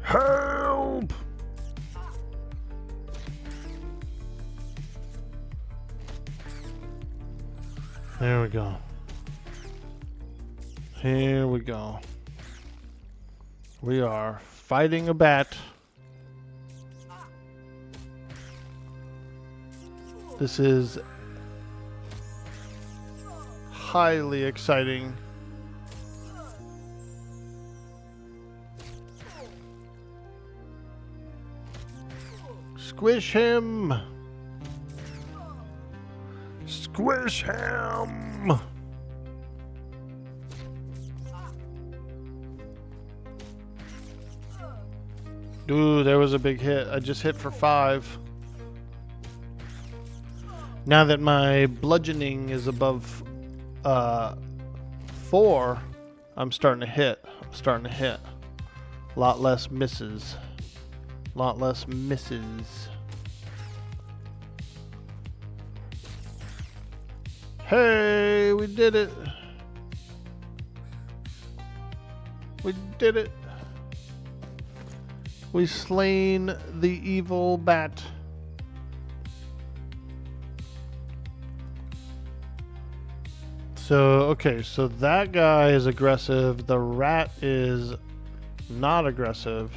C: Help!
A: There we go. Here we go. We are fighting a bat. This is highly exciting. Squish him!
C: Squish him!
A: Ooh, there was a big hit. I just hit for 5. Now that my bludgeoning is above 4, I'm starting to hit. A lot less misses. Hey, we did it. We slain the evil bat. So, okay, so that guy is aggressive. The rat is not aggressive.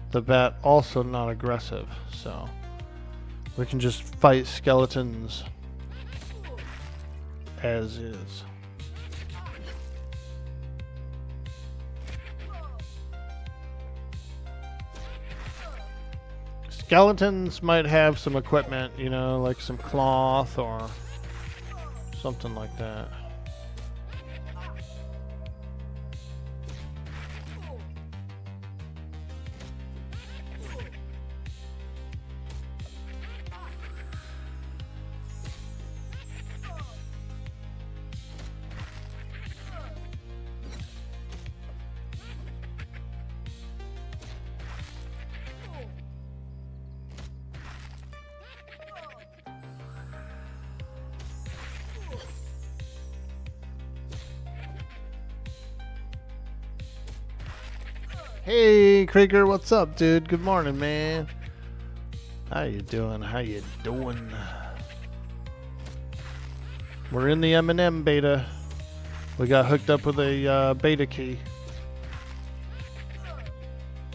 A: The bat also not aggressive. So, we can just fight skeletons as is. Skeletons might have some equipment, you know, like some cloth or something like that. Hey, Krieger, what's up, dude? Good morning, man. How you doing? We're in the M&M beta. We got hooked up with a beta key.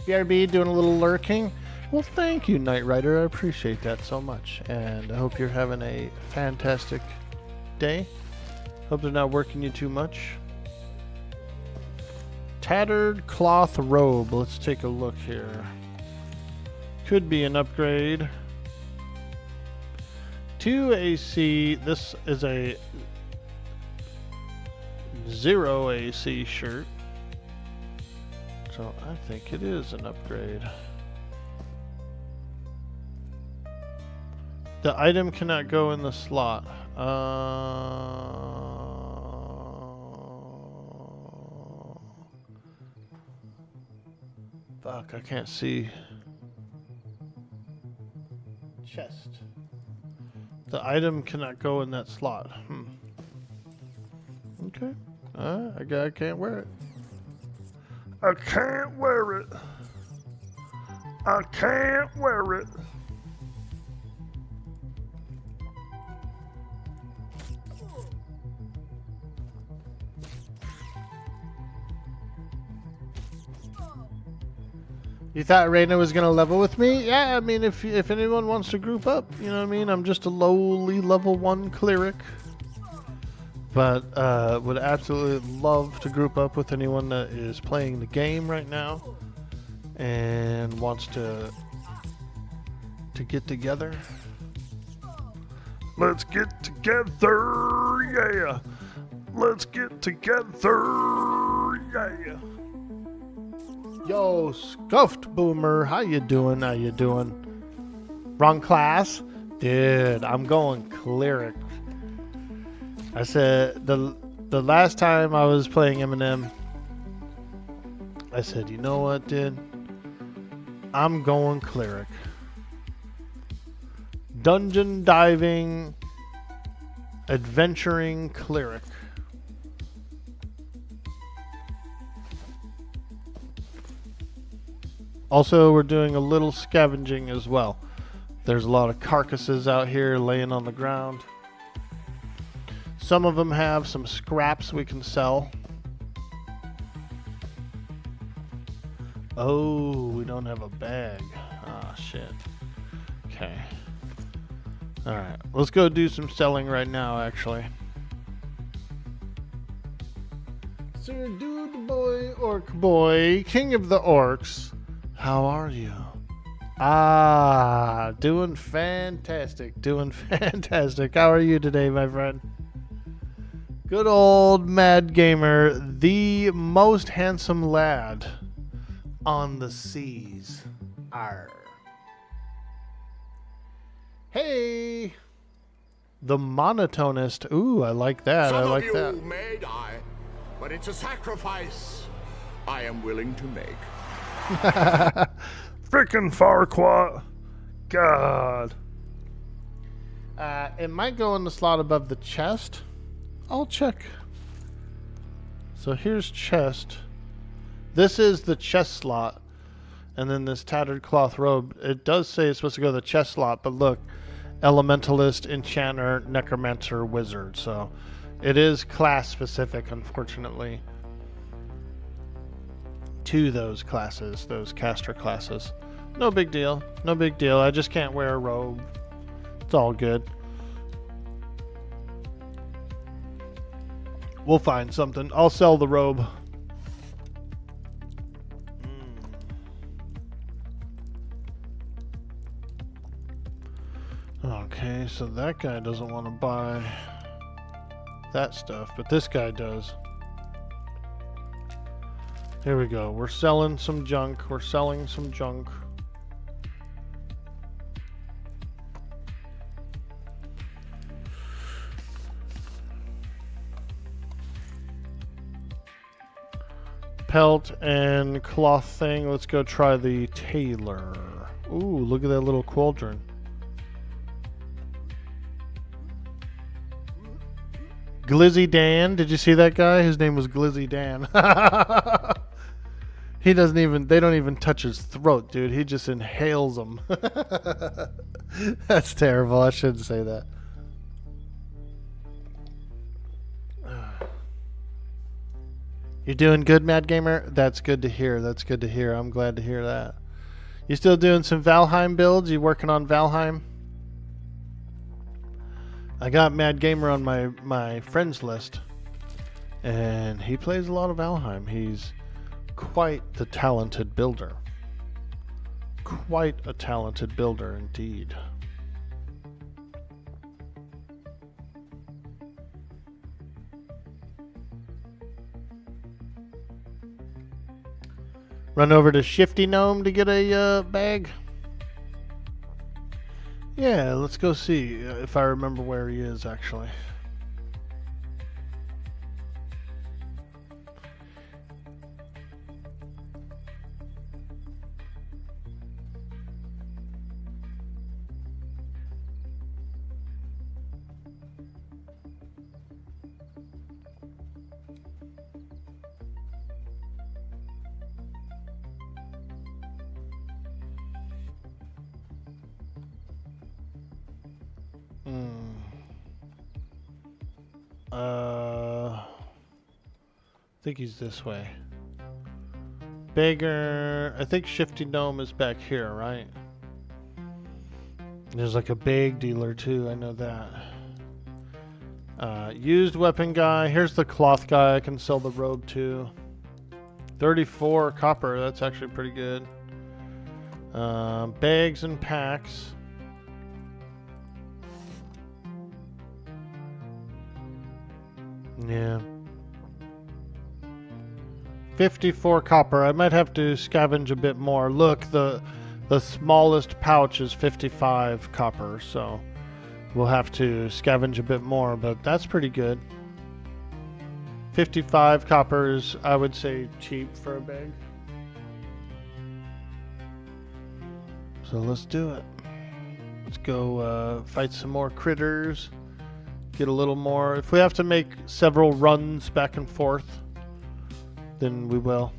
A: BRB doing a little lurking. Well, thank you, Knight Rider. I appreciate that so much. And I hope you're having a fantastic day. Hope they're not working you too much. Tattered cloth robe. Let's take a look here. Could be an upgrade. 2 AC. This is a 0 AC shirt. So I think it is an upgrade. The item cannot go in the slot. Fuck, I can't see. Chest. The item cannot go in that slot. Okay. I can't wear it.
C: I can't wear it. I can't wear it.
A: You thought Reina was gonna level with me? Yeah, I mean, if anyone wants to group up, you know what I mean? I'm just a lowly level 1 cleric. But would absolutely love to group up with anyone that is playing the game right now and wants to get together.
C: Let's get together, yeah. Let's get together, yeah.
A: Yo, Scuffed Boomer, how you doing? Wrong class? Dude, I'm going Cleric. I said, the last time I was playing M&M, I said, you know what, dude? I'm going Cleric. Dungeon diving, adventuring Cleric. Also, we're doing a little scavenging as well. There's a lot of carcasses out here laying on the ground. Some of them have some scraps we can sell. Oh, we don't have a bag. Ah, shit. Okay. Alright, let's go do some selling right now, actually. Sir Dude Boy, Orc Boy, King of the Orcs. How are you? Ah, doing fantastic. Doing fantastic. How are you today, my friend? Good old Mad Gamer, the most handsome lad on the seas. Arr. Hey! The monotonist. Ooh, I like that.
D: Some
A: I like
D: of
A: that.
D: you may die, but it's a sacrifice I am willing to make.
C: Frickin' Farquaad. God.
A: It might go in the slot above the chest. I'll check. So here's chest. This is the chest slot. And then this tattered cloth robe. It does say it's supposed to go to the chest slot, but look. Elementalist, Enchanter, Necromancer, Wizard. So it is class specific, unfortunately. To those classes, those caster classes. No big deal. No big deal. I just can't wear a robe. It's all good. We'll find something. I'll sell the robe. Okay, so that guy doesn't want to buy that stuff, but this guy does. Here we go. We're selling some junk. We're selling some junk. Pelt and cloth thing. Let's go try the tailor. Ooh, look at that little cauldron. Glizzy Dan. Did you see that guy? His name was Glizzy Dan. He doesn't even, they don't even touch his throat, dude. He just inhales them. That's terrible. I shouldn't say that. You doing good, Mad Gamer? That's good to hear. That's good to hear. I'm glad to hear that. You still doing some Valheim builds? You working on Valheim? I got Mad Gamer on my friends list. And he plays a lot of Valheim. He's quite the talented builder. Quite a talented builder indeed. Run over to Shifty Gnome to get a bag. Yeah, let's go see if I remember where he is actually. I think he's this way. Beggar. I think Shifty Gnome is back here, right? There's like a big dealer too. I know that. Used weapon guy. Here's the cloth guy. I can sell the robe to. 34 copper. That's actually pretty good. Bags and packs. Yeah. 54 copper. I might have to scavenge a bit more. Look, the smallest pouch is 55 copper, so we'll have to scavenge a bit more, but that's pretty good. 55 copper is, I would say, cheap for a bag. So let's do it. Let's go fight some more critters. Get a little more. If we have to make several runs back and forth, then we will.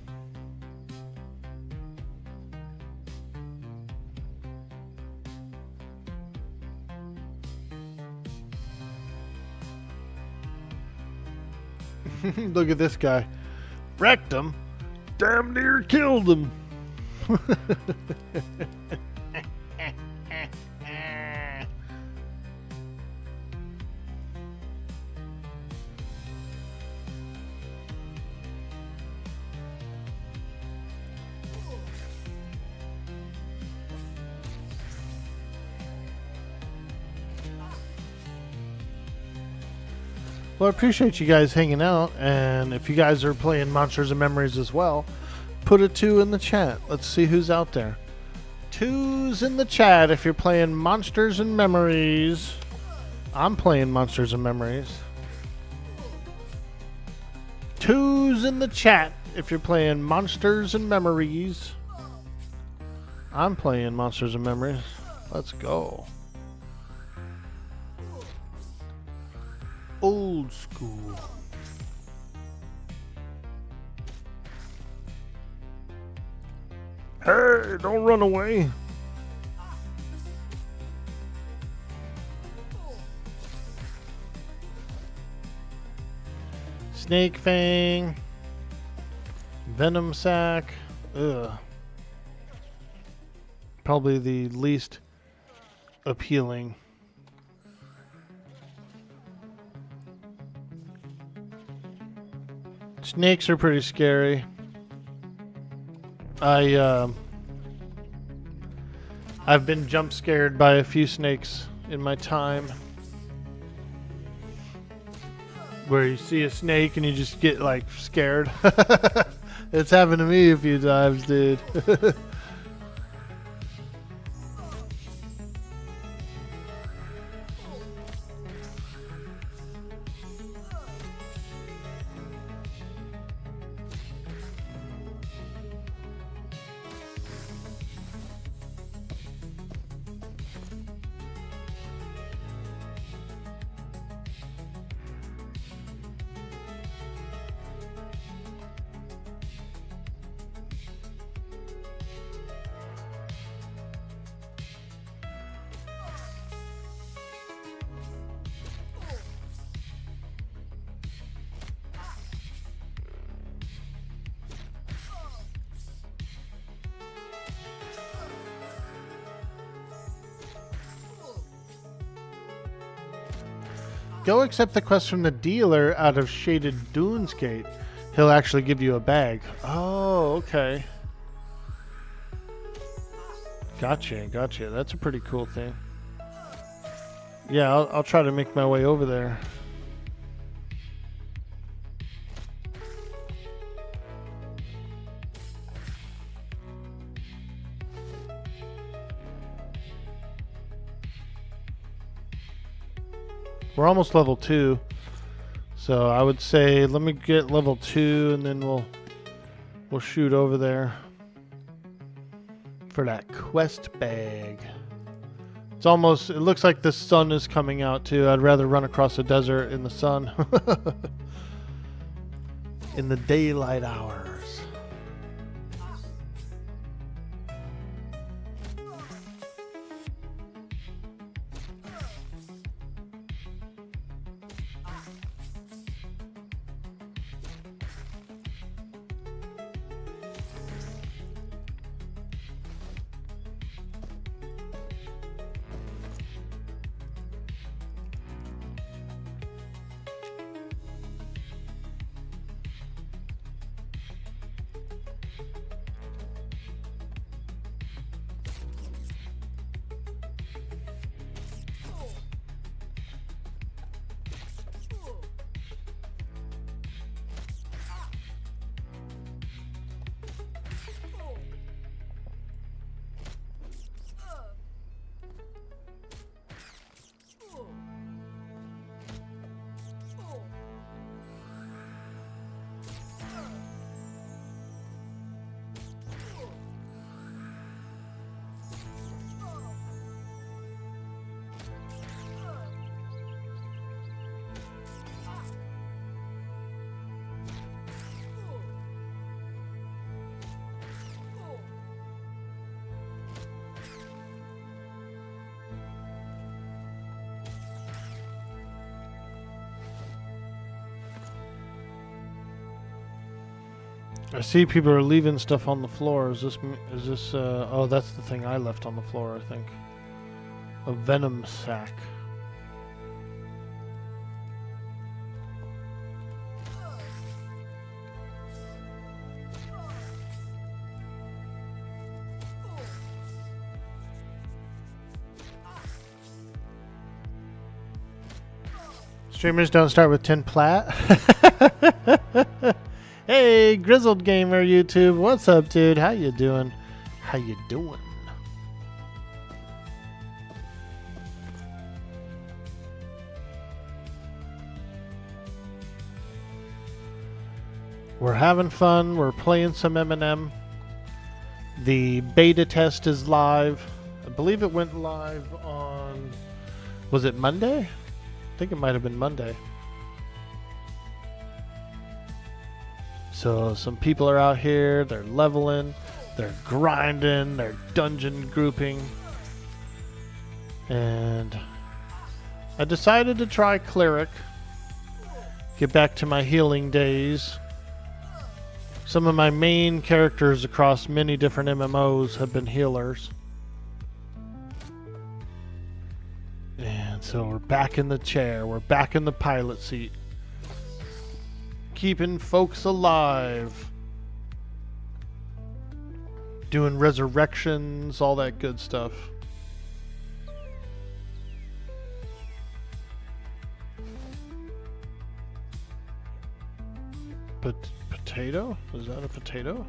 A: Look at this guy. Wrecked him.
C: Damn near killed him.
A: Well, I appreciate you guys hanging out, and if you guys are playing Monsters and Memories as well, put a 2 in the chat. Let's see who's out there. 2s in the chat if you're playing Monsters and Memories. I'm playing Monsters and Memories. 2s in the chat if you're playing Monsters and Memories. I'm playing Monsters and Memories. Let's go. Old school.
C: Hey, don't run away.
A: Snake Fang. Venom Sack. Ugh. Probably the least appealing. Snakes are pretty scary. I've been jump scared by a few snakes in my time. Where you see a snake and you just get like scared. It's happened to me a few times, dude. Go accept the quest from the dealer out of Shaded Dunes Gate. He'll actually give you a bag. Oh, okay. Gotcha, gotcha. That's a pretty cool thing. Yeah, I'll try to make my way over there. We're almost level 2. So I would say let me get level 2 and then we'll shoot over there for that quest bag. It looks like the sun is coming out too. I'd rather run across the desert in the sun. In the daylight hours. I see people are leaving stuff on the floor. Is this? Oh, that's the thing I left on the floor, I think. A venom sac. Streamers don't start with 10 plat. Hey, Grizzled Gamer YouTube, what's up, dude? How you doing? How you doing? We're having fun. We're playing some M&M. The beta test is live. I believe it went live on... Was it Monday? I think it might have been Monday. So some people are out here. They're leveling. They're grinding. They're dungeon grouping. And I decided to try Cleric. Get back to my healing days. Some of my main characters across many different MMOs have been healers. And so we're back in the chair. We're back in the pilot seat. Keeping folks alive. Doing resurrections, all that good stuff. But potato? Is that a potato?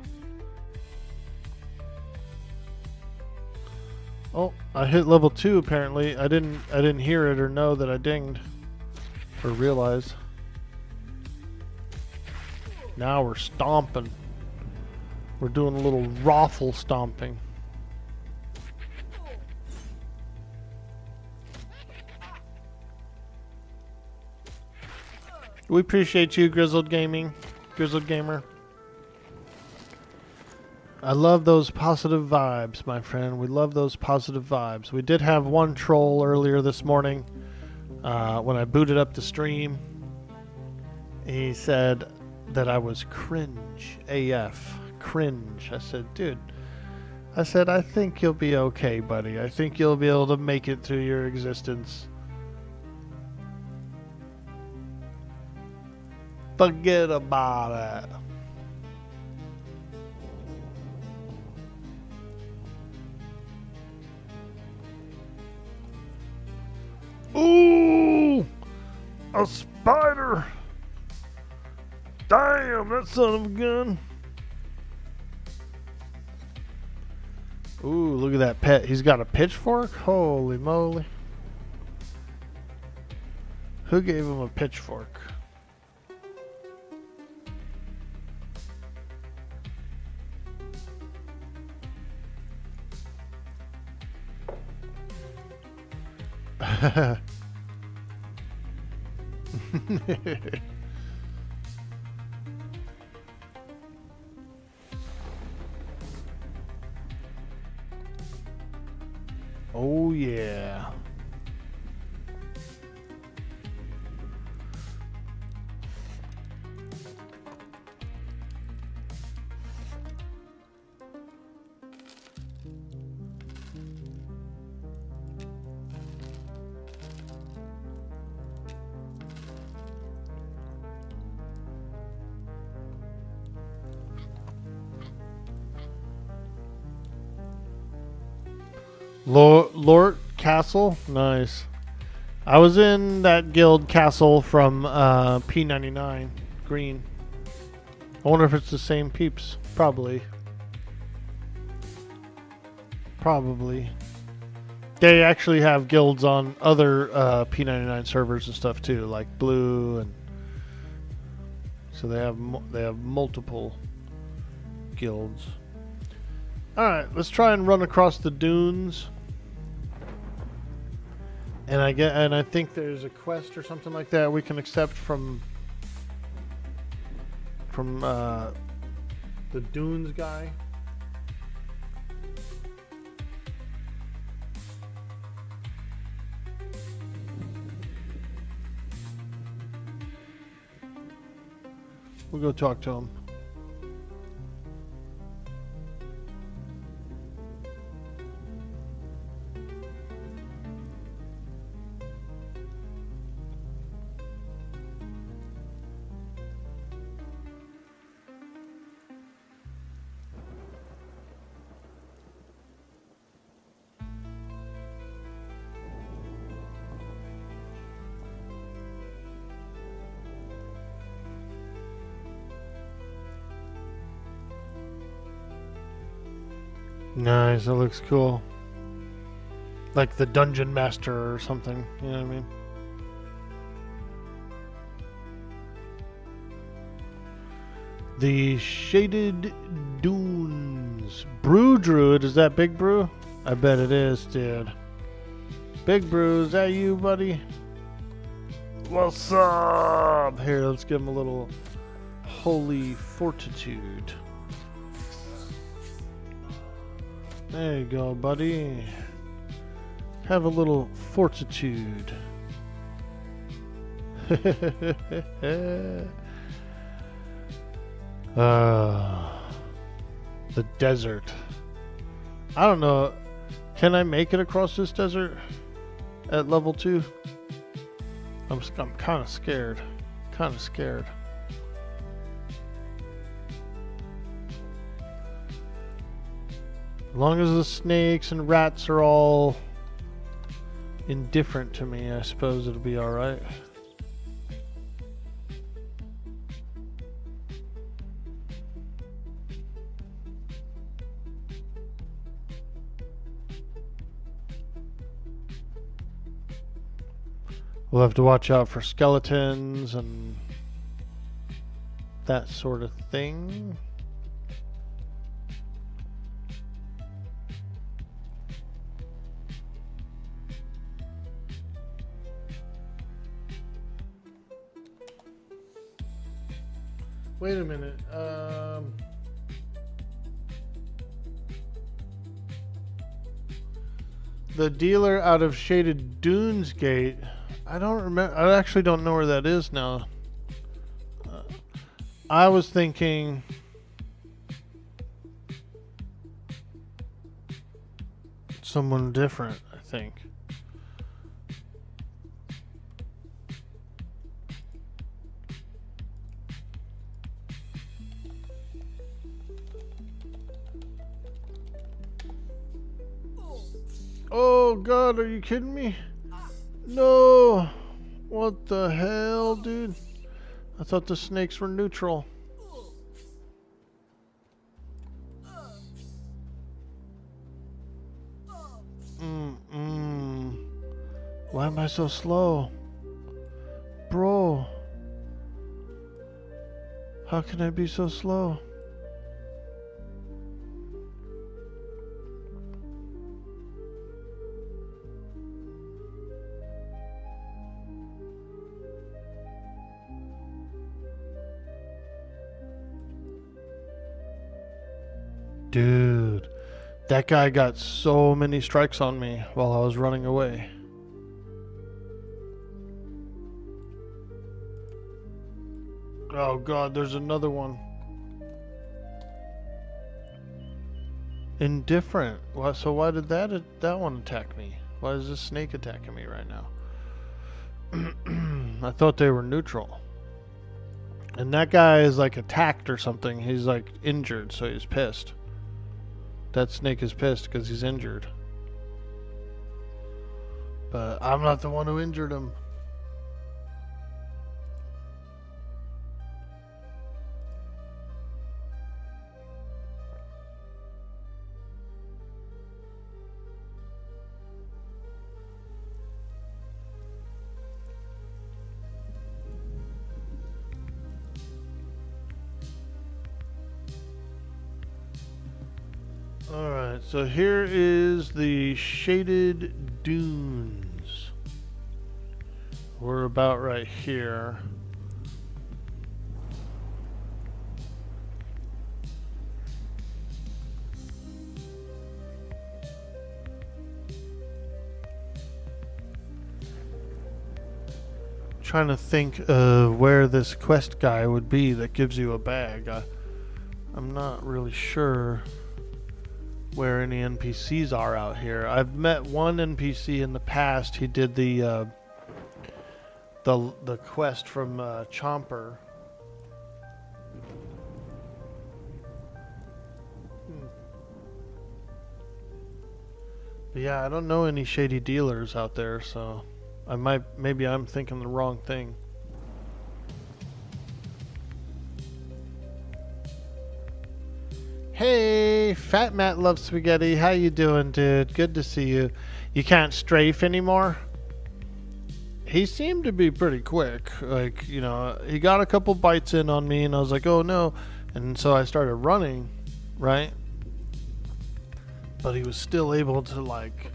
A: Oh, I hit level 2 apparently. I didn't hear it or know that I dinged. Or realize. Now we're stomping. We're doing a little raffle stomping. We appreciate you, Grizzled Gamer. I love those positive vibes, my friend. We love those positive vibes. We did have one troll earlier this morning when I booted up the stream. He said that I was cringe AF. Cringe. I said, dude, I think you'll be okay, buddy. I think you'll be able to make it through your existence. Forget about it.
C: Ooh! A spider! Damn, that son of a gun.
A: Ooh, look at that pet. He's got a pitchfork? Holy moly. Who gave him a pitchfork? Oh yeah. Lord Castle? Nice. I was in that guild castle from P99 Green. I wonder if it's the same peeps. Probably. Probably. They actually have guilds on other P99 servers and stuff too, like Blue, and so they have multiple guilds. All right, let's try and run across the dunes. And I think there's a quest or something like that we can accept from the dunes guy. We'll go talk to him. Nice, that looks cool. Like the Dungeon Master or something, you know what I mean? The Shaded Dunes. Brew Druid, is that Big Brew? I bet it is, dude. Big Brew, is that you, buddy? What's up? Here, let's give him a little holy fortitude. There you go, buddy. Have a little fortitude. The desert. I don't know. Can I make it across this desert at level 2? I'm kind of scared. Kind of scared. As long as the snakes and rats are all indifferent to me, I suppose it'll be alright. We'll have to watch out for skeletons and that sort of thing. Wait a minute. The dealer out of Shaded Dunes Gate. I don't remember. I actually don't know where that is now. I was thinking someone different, I think. Oh God, are you kidding me? No! What the hell, dude? I thought the snakes were neutral. Why am I so slow? Bro. How can I be so slow? Dude, that guy got so many strikes on me while I was running away. Oh God, there's another one. Indifferent. So why did that one attack me? Why is this snake attacking me right now? I thought they were neutral. And that guy is like attacked or something. He's like injured, so he's pissed. That snake is pissed because he's injured. But I'm not the one who injured him. Alright, so here is the Shaded Dunes. We're about right here. Trying to think of where this quest guy would be that gives you a bag. I'm not really sure where any NPCs are out here. I've met one NPC in the past. He did the quest from Chomper. But yeah, I don't know any shady dealers out there, so maybe I'm thinking the wrong thing. Hey, Fat Matt loves spaghetti. How you doing, dude? Good to see you. You can't strafe anymore? He seemed to be pretty quick. Like, you know, he got a couple bites in on me and I was like, oh no. And so I started running, right? But he was still able to like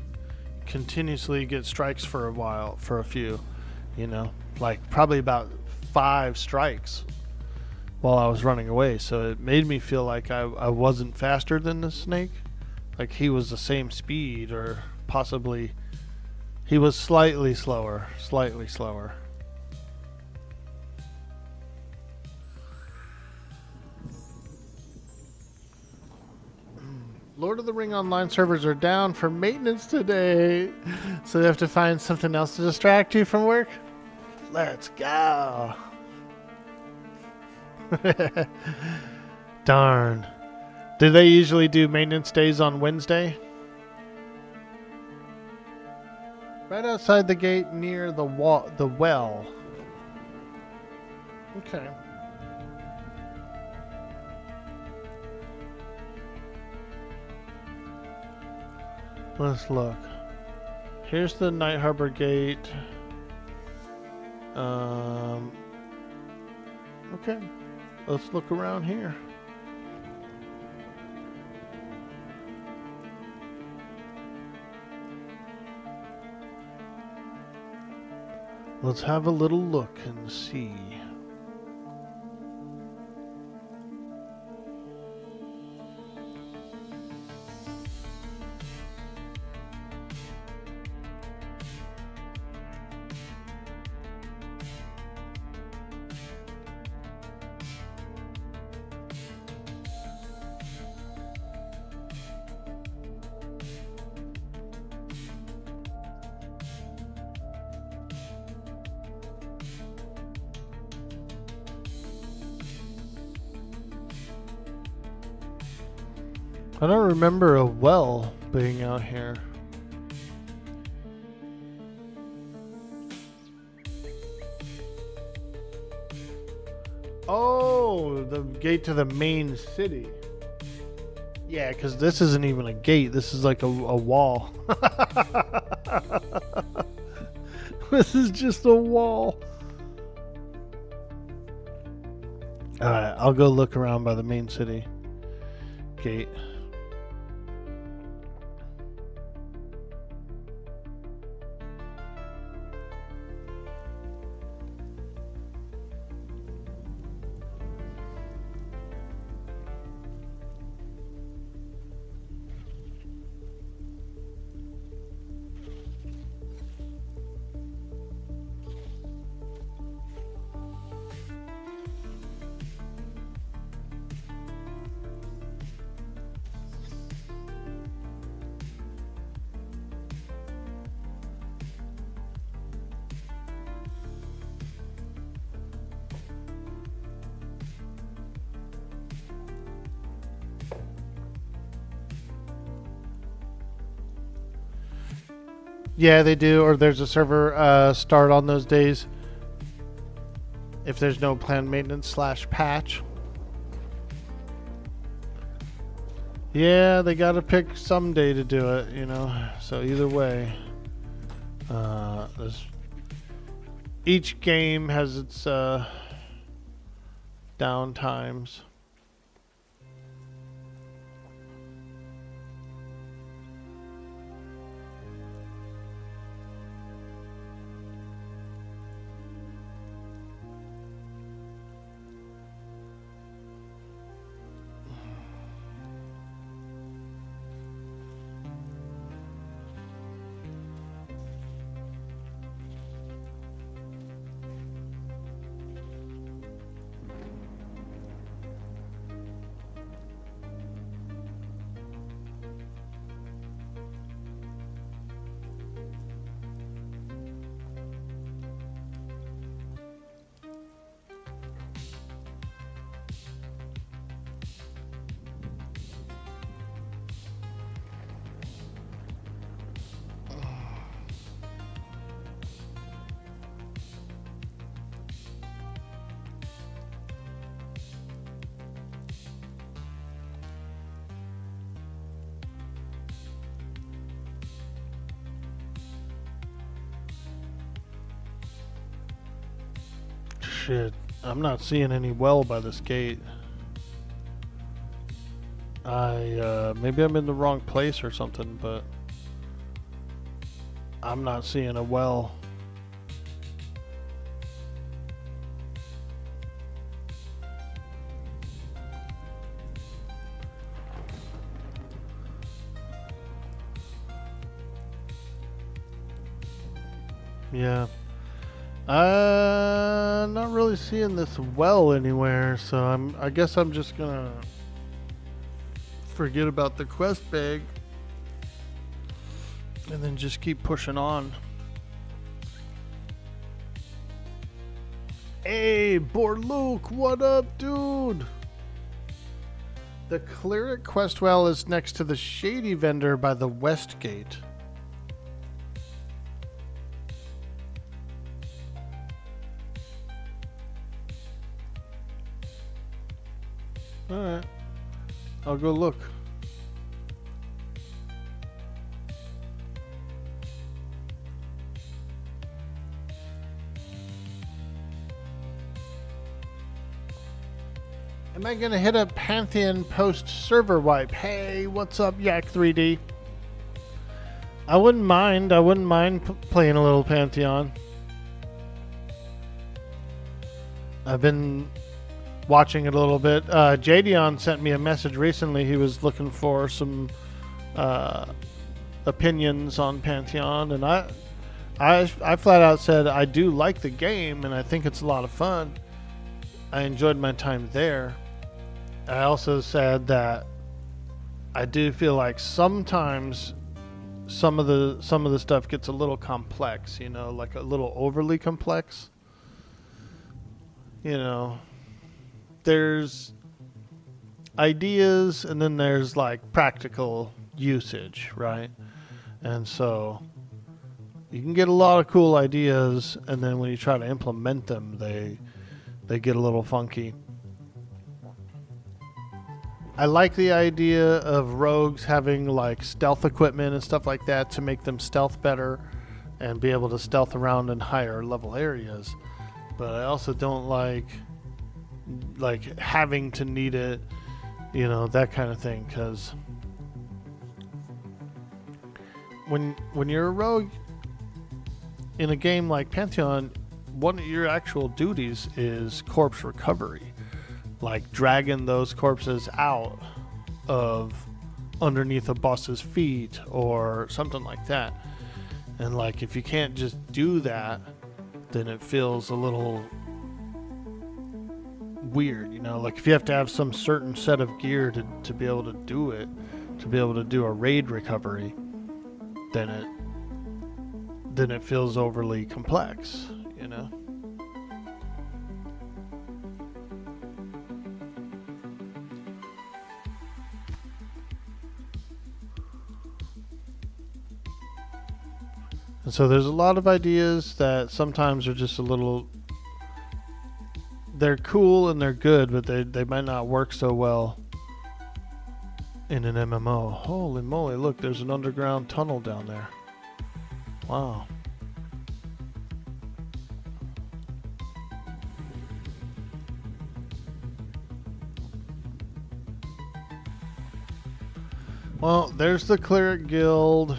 A: continuously get strikes for a few, you know, like probably about 5 strikes while I was running away. So it made me feel like I wasn't faster than the snake. Like he was the same speed, or possibly he was slightly slower. Lord of the Ring online servers are down for maintenance today, so you have to find something else to distract you from work. Let's go. Darn. Do they usually do maintenance days on Wednesday? Right outside the gate near the well. Okay. Let's look. Here's the Night Harbor gate. Okay. Let's look around here. Let's have a little look and see. I don't remember a well being out here. Oh, the gate to the main city. Yeah, because this isn't even a gate. This is like a wall. This is just a wall. Alright, I'll go look around by the main city gate. Yeah, they do, or there's a server start on those days if there's no planned maintenance / patch. Yeah, they gotta pick some day to do it, you know, so either way. Each game has its down times. Shit, I'm not seeing any well by this gate. Maybe I'm in the wrong place or something, but I'm not seeing a well. Yeah. Not really seeing this well anywhere, so I guess I'm just gonna forget about the quest bag and then just keep pushing on. Hey, Borluke, what up, dude? The Cleric quest well is next to the Shady Vendor by the West Gate. Alright. I'll go look. Am I gonna hit up Pantheon post server wipe? Hey, what's up, Yak3D? I wouldn't mind. Playing a little Pantheon. I've been watching it a little bit. Jadion sent me a message recently. He was looking for some opinions on Pantheon, and I flat out said I do like the game, and I think it's a lot of fun. I enjoyed my time there. I also said that I do feel like sometimes some of the stuff gets a little complex, you know, like a little overly complex. You know, there's ideas and then there's like practical usage, right? And so you can get a lot of cool ideas, and then when you try to implement them, they get a little funky. I like the idea of rogues having like stealth equipment and stuff like that to make them stealth better and be able to stealth around in higher level areas. But I also don't like having to need it, you know, that kind of thing, because when you're a rogue in a game like Pantheon, one of your actual duties is corpse recovery. Like dragging those corpses out of underneath a boss's feet or something like that. And like if you can't just do that, then it feels a little weird, you know? Like if you have to have some certain set of gear to be able to do it, to be able to do a raid recovery, then it feels overly complex, you know? And so there's a lot of ideas that sometimes are just a little, they're cool and they're good, but they might not work so well in an MMO. Holy moly, look, there's an underground tunnel down there. Wow. Well, there's the Cleric Guild.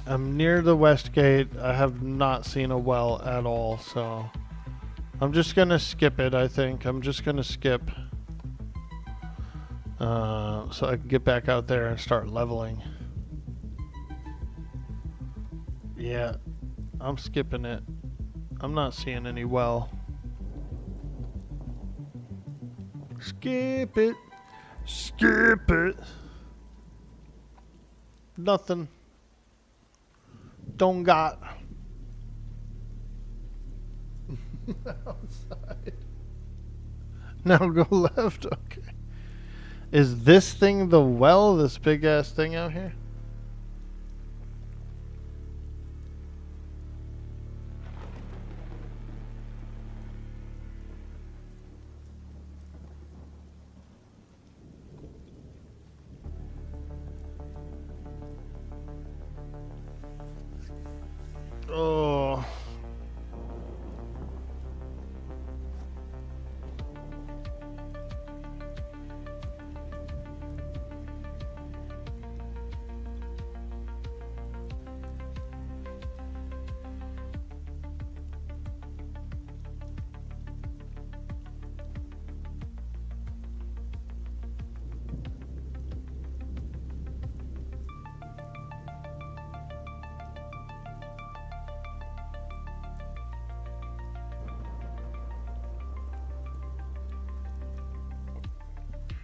A: I'm near the West Gate. I have not seen a well at all, so I'm just gonna skip it, I think. I'm just gonna skip so I can get back out there and start leveling. Yeah, I'm skipping it. I'm not seeing any well. Skip it.
C: Skip it.
A: Nothing. Don't got. Outside. Now go left. Okay. Is this thing the well? This big ass thing out here? Oh.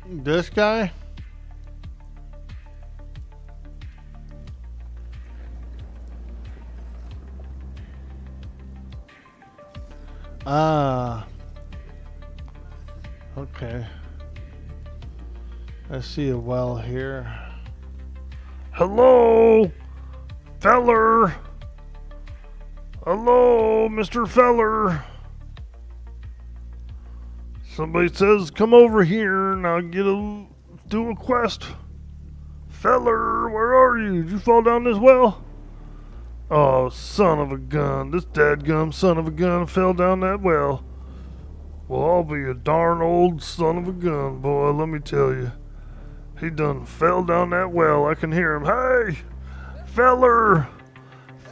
A: This guy? Ah. Okay. I see a well here.
C: Hello, feller. Hello, Mr. Feller. Somebody says, come over here and I'll do a quest. Feller, where are you? Did you fall down this well? Oh, son of a gun. This dadgum son of a gun fell down that well. Well, I'll be a darn old son of a gun, boy, let me tell you. He done fell down that well. I can hear him. Hey, feller,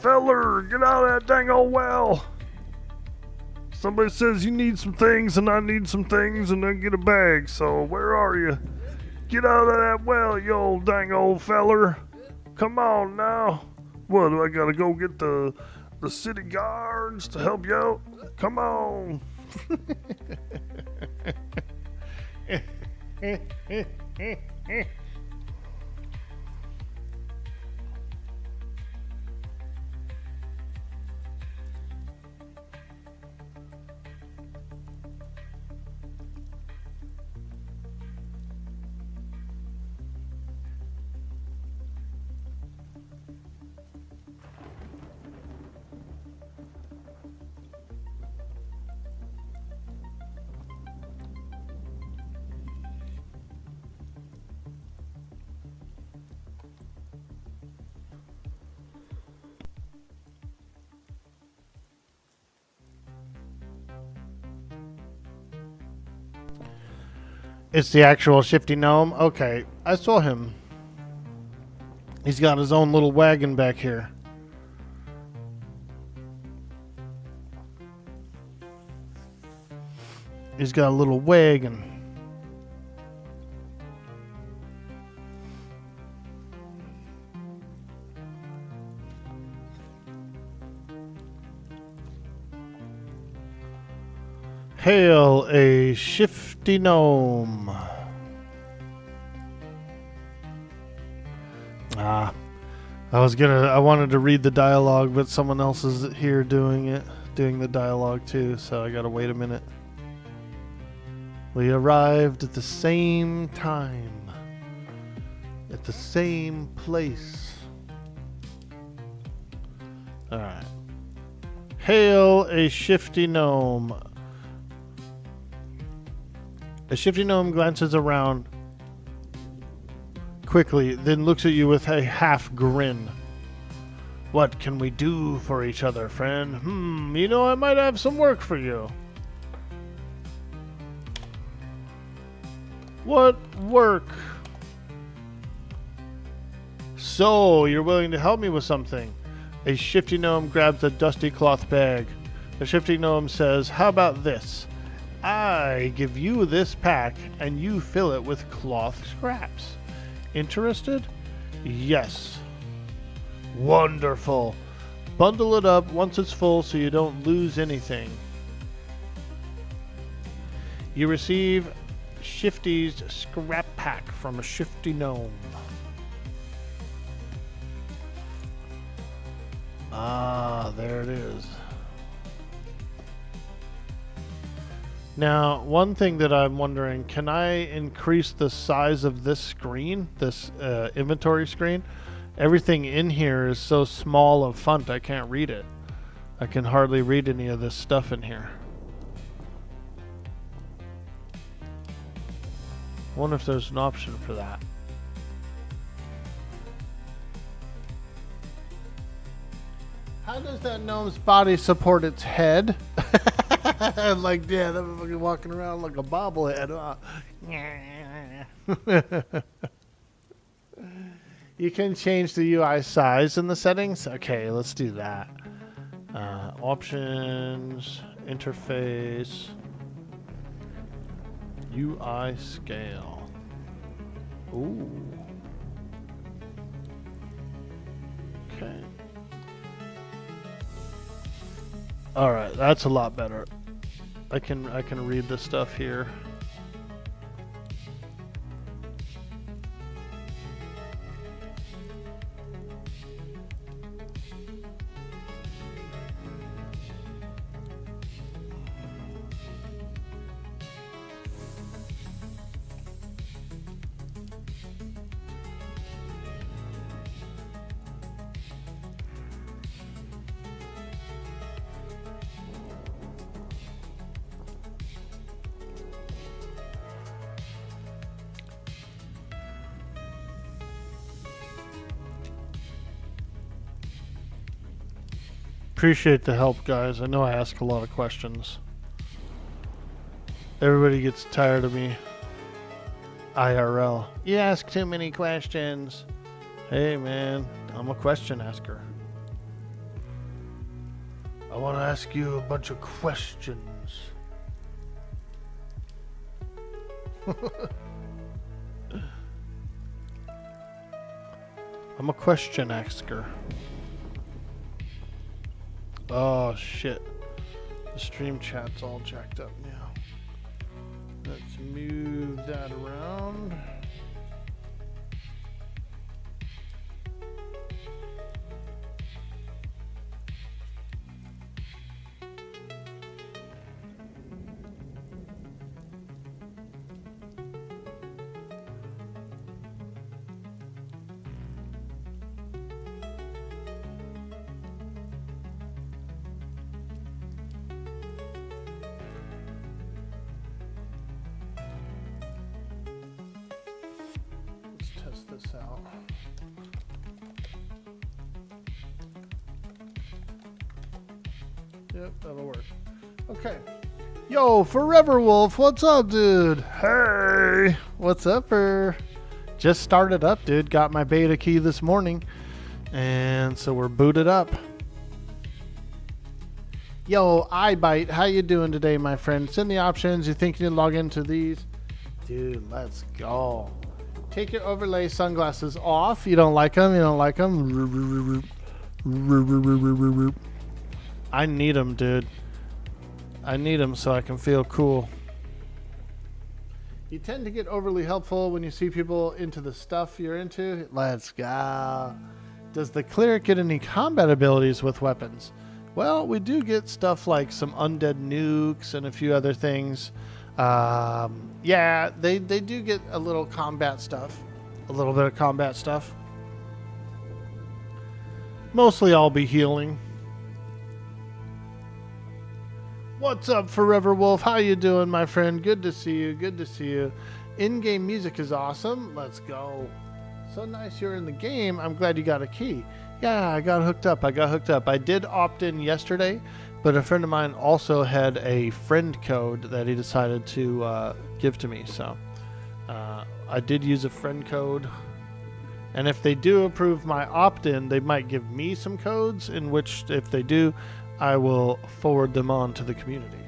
C: get out of that dang old well. Somebody says you need some things and I need some things and then get a bag. So where are you? Get out of that well, you old dang old feller. Come on now. What, do I gotta go get the city guards to help you out? Come on.
A: It's the actual shifty gnome? Okay, I saw him. He's got his own little wagon back here. He's got a little wagon. Hail a shifty gnome. I wanted to read the dialogue, but someone else is here doing the dialogue too, so I gotta wait a minute. We arrived at the same time, at the same place. Alright. Hail a shifty gnome. The shifty gnome glances around quickly, then looks at you with a half grin. What can we do for each other, friend? You know, I might have some work for you. What work? So, you're willing to help me with something. A shifty gnome grabs a dusty cloth bag. The shifty gnome says, how about this? I give you this pack, and you fill it with cloth scraps. Interested? Yes. Wonderful. Bundle it up once it's full so you don't lose anything. You receive Shifty's scrap pack from a shifty gnome. Ah, there it is. Now, one thing that I'm wondering, can I increase the size of this screen, this inventory screen? Everything in here is so small of font, I can't read it. I can hardly read any of this stuff in here. I wonder if there's an option for that. How does that gnome's body support its head? Like, yeah, that was fucking walking around like a bobblehead. You can change the UI size in the settings. Okay, let's do that. Options, interface, UI scale. Ooh. Okay. All right, that's a lot better. I can read the stuff here. appreciate the help, guys. I know I ask a lot of questions. Everybody gets tired of me. IRL. You ask too many questions. Hey, man. I'm a question asker. I want to ask you a bunch of questions. I'm a question asker. Oh shit. The stream chat's all jacked up now. Let's move that around. This out. Yep, that'll work. Okay. Yo, Forever Wolf, what's up, dude? Hey, what's up, Just started up, dude. Got my beta key this morning, and so we're booted up. Yo, iBite, how you doing today, my friend? Send the options. You think you need to log into these? Dude, let's go. Take your overlay sunglasses off. You don't like them? You don't like them? I need them, dude. I need them so I can feel cool. You tend to get overly helpful when you see people into the stuff you're into. Let's go. Does the Cleric get any combat abilities with weapons? Well, we do get stuff like some undead nukes and a few other things. Yeah, they do get a little combat stuff. A little bit of combat stuff. Mostly I'll be healing. What's up, Forever Wolf? How you doing, my friend? Good to see you. Good to see you. In-game music is awesome. Let's go. So nice you're in the game. I'm glad you got a key. Yeah, I got hooked up. I did opt in yesterday, but a friend of mine also had a friend code that he decided to give to me. So I did use a friend code. And if they do approve my opt-in, they might give me some codes, in which, if they do, I will forward them on to the community.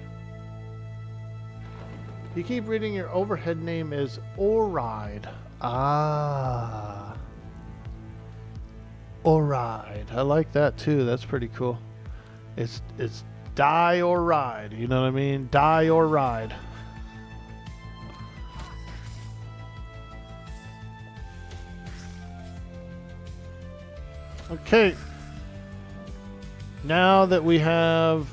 A: You keep reading your overhead name is Oride. Ah. Oride. I like that too. That's pretty cool. It's die or ride. You know what I mean? Die or ride. Okay. Now that we have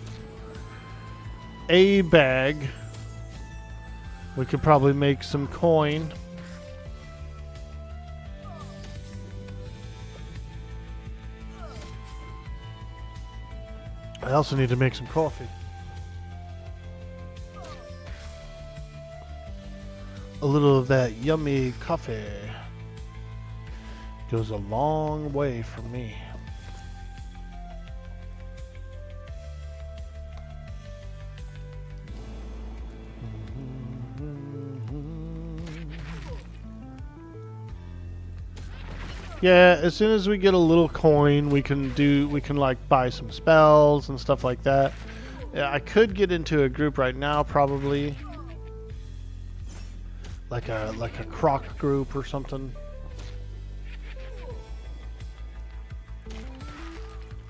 A: a bag, we could probably make some coin. I also need to make some coffee. A little of that yummy coffee goes a long way for me. Yeah, as soon as we get a little coin, we can like buy some spells and stuff like that. Yeah, I could get into a group right now, probably like a croc group or something.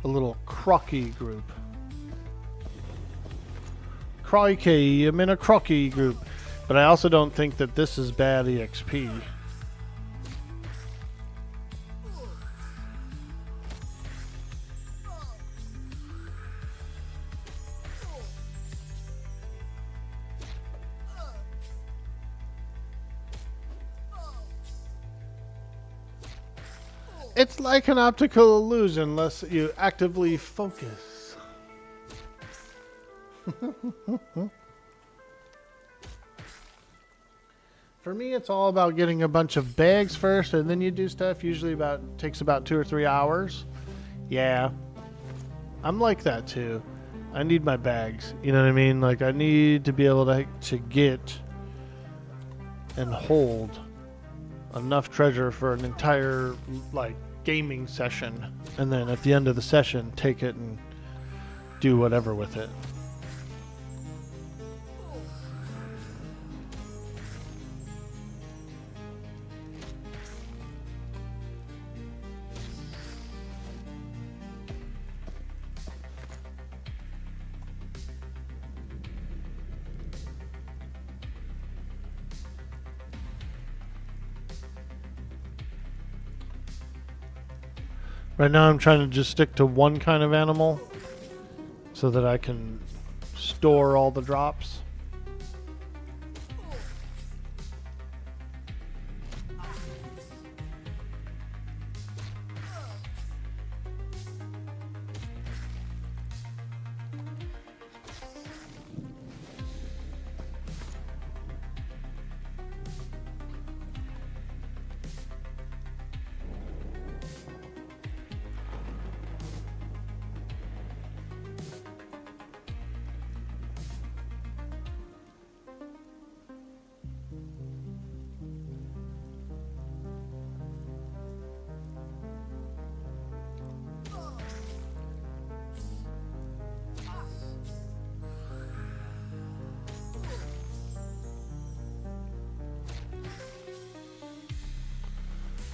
A: A little crocky group. Crikey, I'm in a crocky group, but I also don't think that this is bad EXP. It's like an optical illusion unless you actively focus. For me, it's all about getting a bunch of bags first, and then you do stuff. Usually takes about 2 or 3 hours. Yeah. I'm like that too. I need my bags. You know what I mean? Like I need to be able to get and hold enough treasure for an entire like gaming session, and then at the end of the session take it and do whatever with it. Right now I'm trying to just stick to one kind of animal so that I can store all the drops.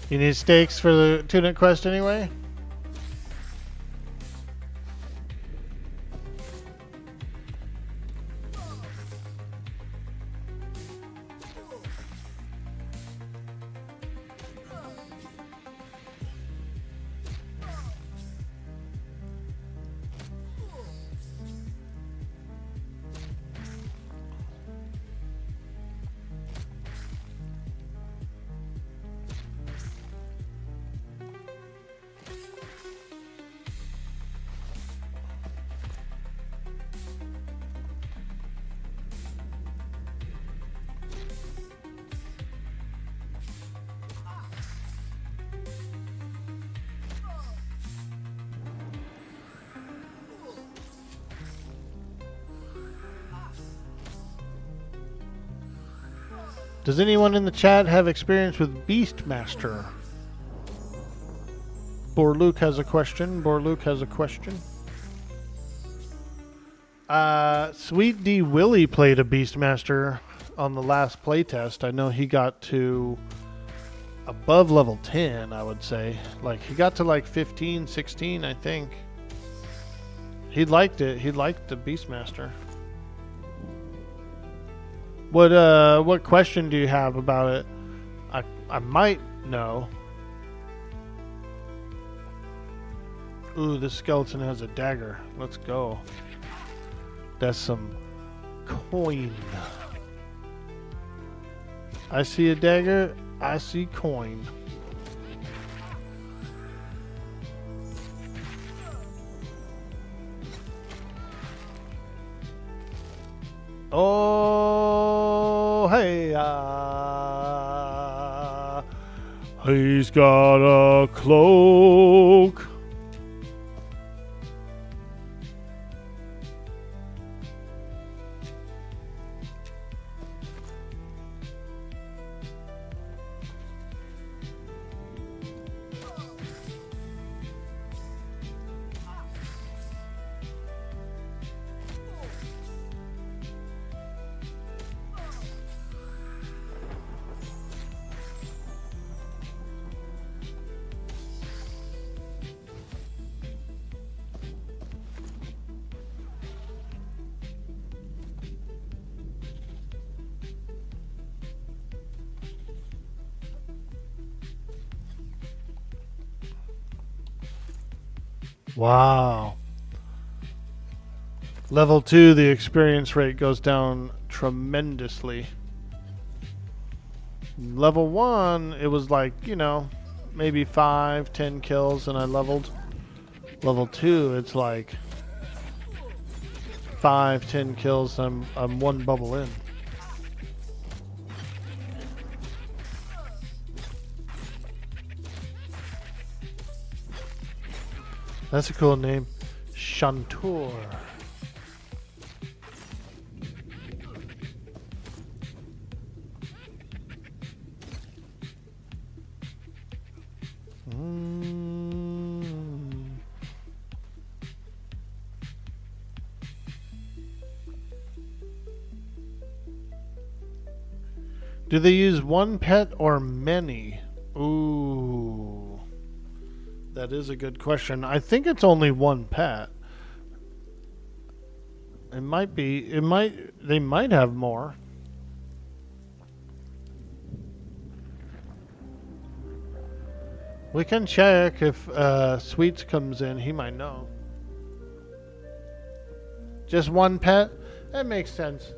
A: You need stakes for the tunic quest anyway? Does anyone in the chat have experience with Beastmaster? Borluke has a question. Borluke has a question. Sweet D Willie played a Beastmaster on the last playtest. I know he got to above level 10, I would say. Like, he got to like 15, 16, I think. He liked it. He liked the Beastmaster. What question do you have about it? I might know. Ooh, this skeleton has a dagger. Let's go. That's some coin. I see a dagger. I see coin. Oh, hey, he's got a cloak. Wow. Level 2, the experience rate goes down tremendously. Level 1, it was like, you know, maybe 5, 10 kills and I leveled. Level 2, it's like 5, 10 kills, I'm one bubble in. That's a cool name. Chantour. Do they use one pet or many? Ooh. That is a good question. I think it's only one pet. They might have more. We can check if Sweets comes in. He might know. Just one pet? That makes sense.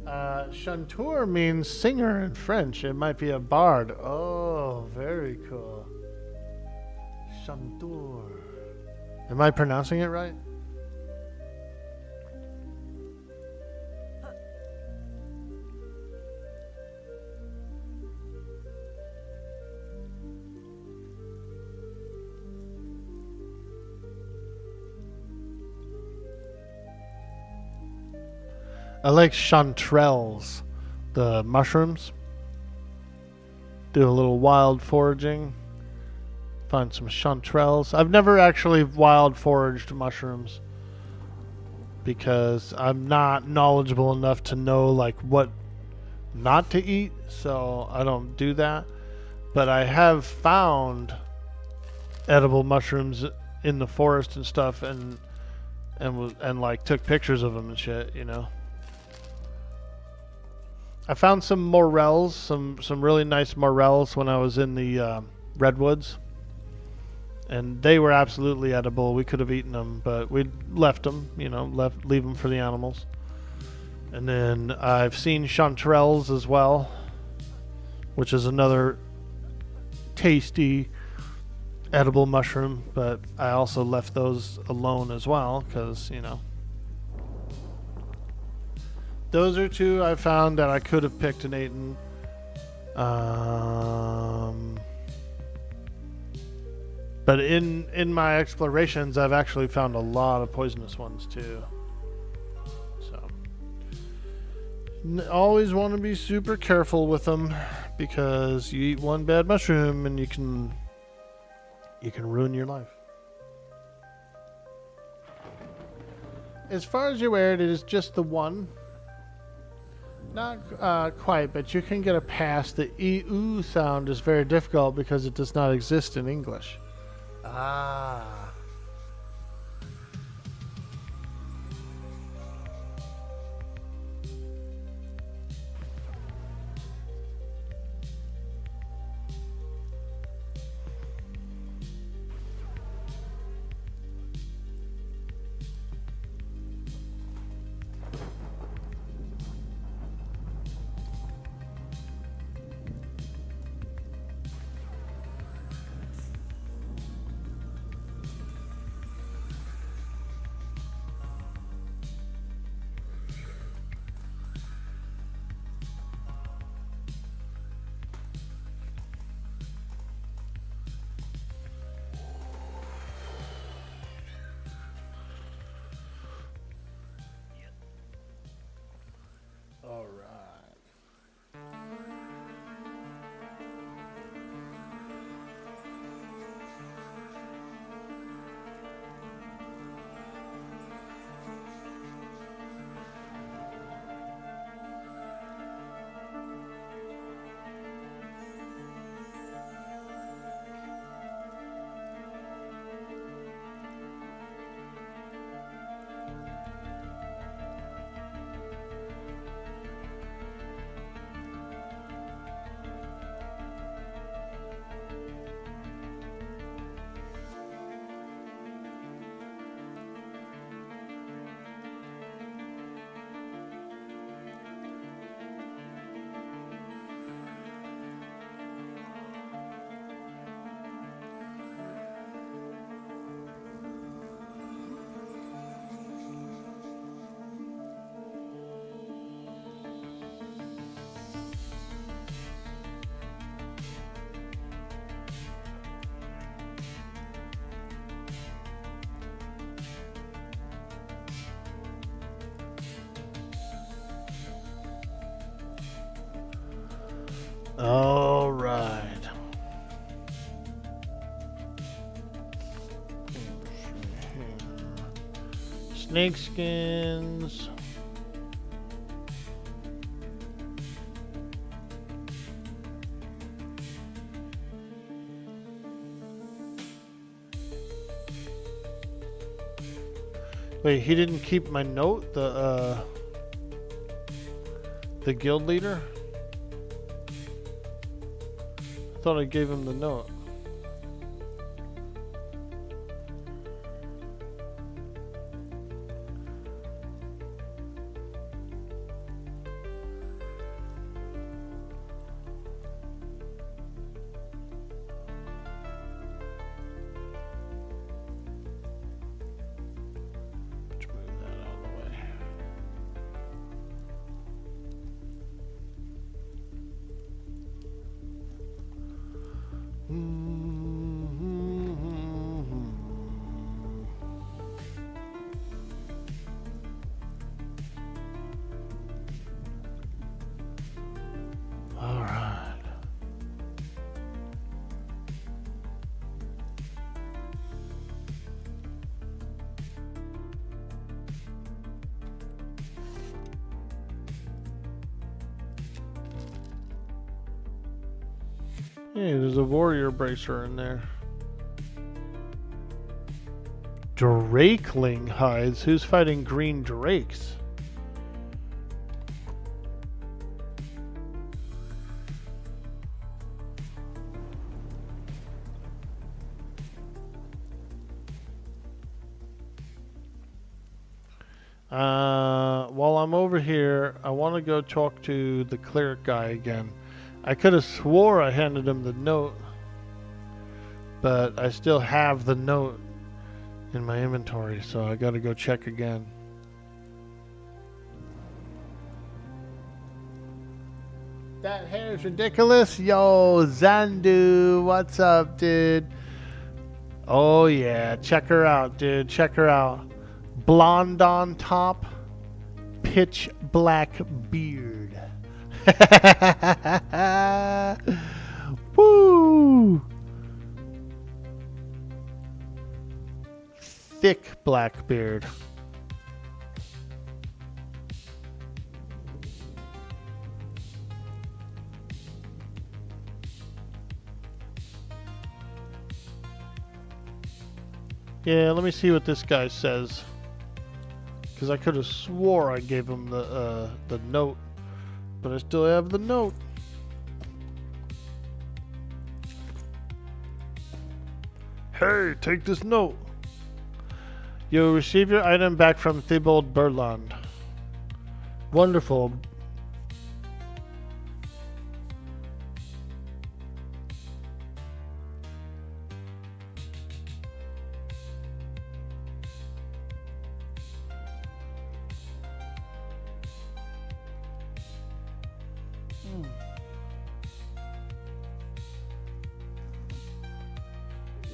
A: Chanteur means singer in French. It might be a bard. Oh, very cool. Chanteur. Am I pronouncing it right? I like chanterelles, the mushrooms. Do a little wild foraging. Find some chanterelles. I've never actually wild foraged mushrooms because I'm not knowledgeable enough to know like what not to eat, so I don't do that. But I have found edible mushrooms in the forest and stuff, and like took pictures of them and shit, you know. I found some morels, some really nice morels when I was in the redwoods, and they were absolutely edible. We could have eaten them, but we left them, you know, leave them for the animals. And then I've seen chanterelles as well, which is another tasty edible mushroom, but I also left those alone as well because, you know, those are two I found that I could have picked and eaten. But in my explorations, I've actually found a lot of poisonous ones too. So always want to be super careful with them because you eat one bad mushroom and you can ruin your life. As far as you're aware, it is just the one. Not quite, but you can get a pass. The E-oo sound is very difficult because it does not exist in English. Ah. All right. Snake skins. Wait, he didn't keep my note? The guild leader? I thought I gave him the note. Let's move that out of the way. All right. Hey, there's a warrior bracer in there. Drakeling hides? Who's fighting green drakes? While I'm over here, I want to go talk to the cleric guy again. I could have swore I handed him the note, but I still have the note in my inventory, so I gotta go check again. That hair's ridiculous. Yo, Zandu, what's up, dude? Oh yeah, check her out, dude. Check her out. Blonde on top, pitch black beard. Woo! Thick black beard. Yeah, let me see what this guy says. Because I could have swore I gave him the note, but I still have the note.
C: Hey, take this note.
A: You receive your item back from Thibault Berland. Wonderful.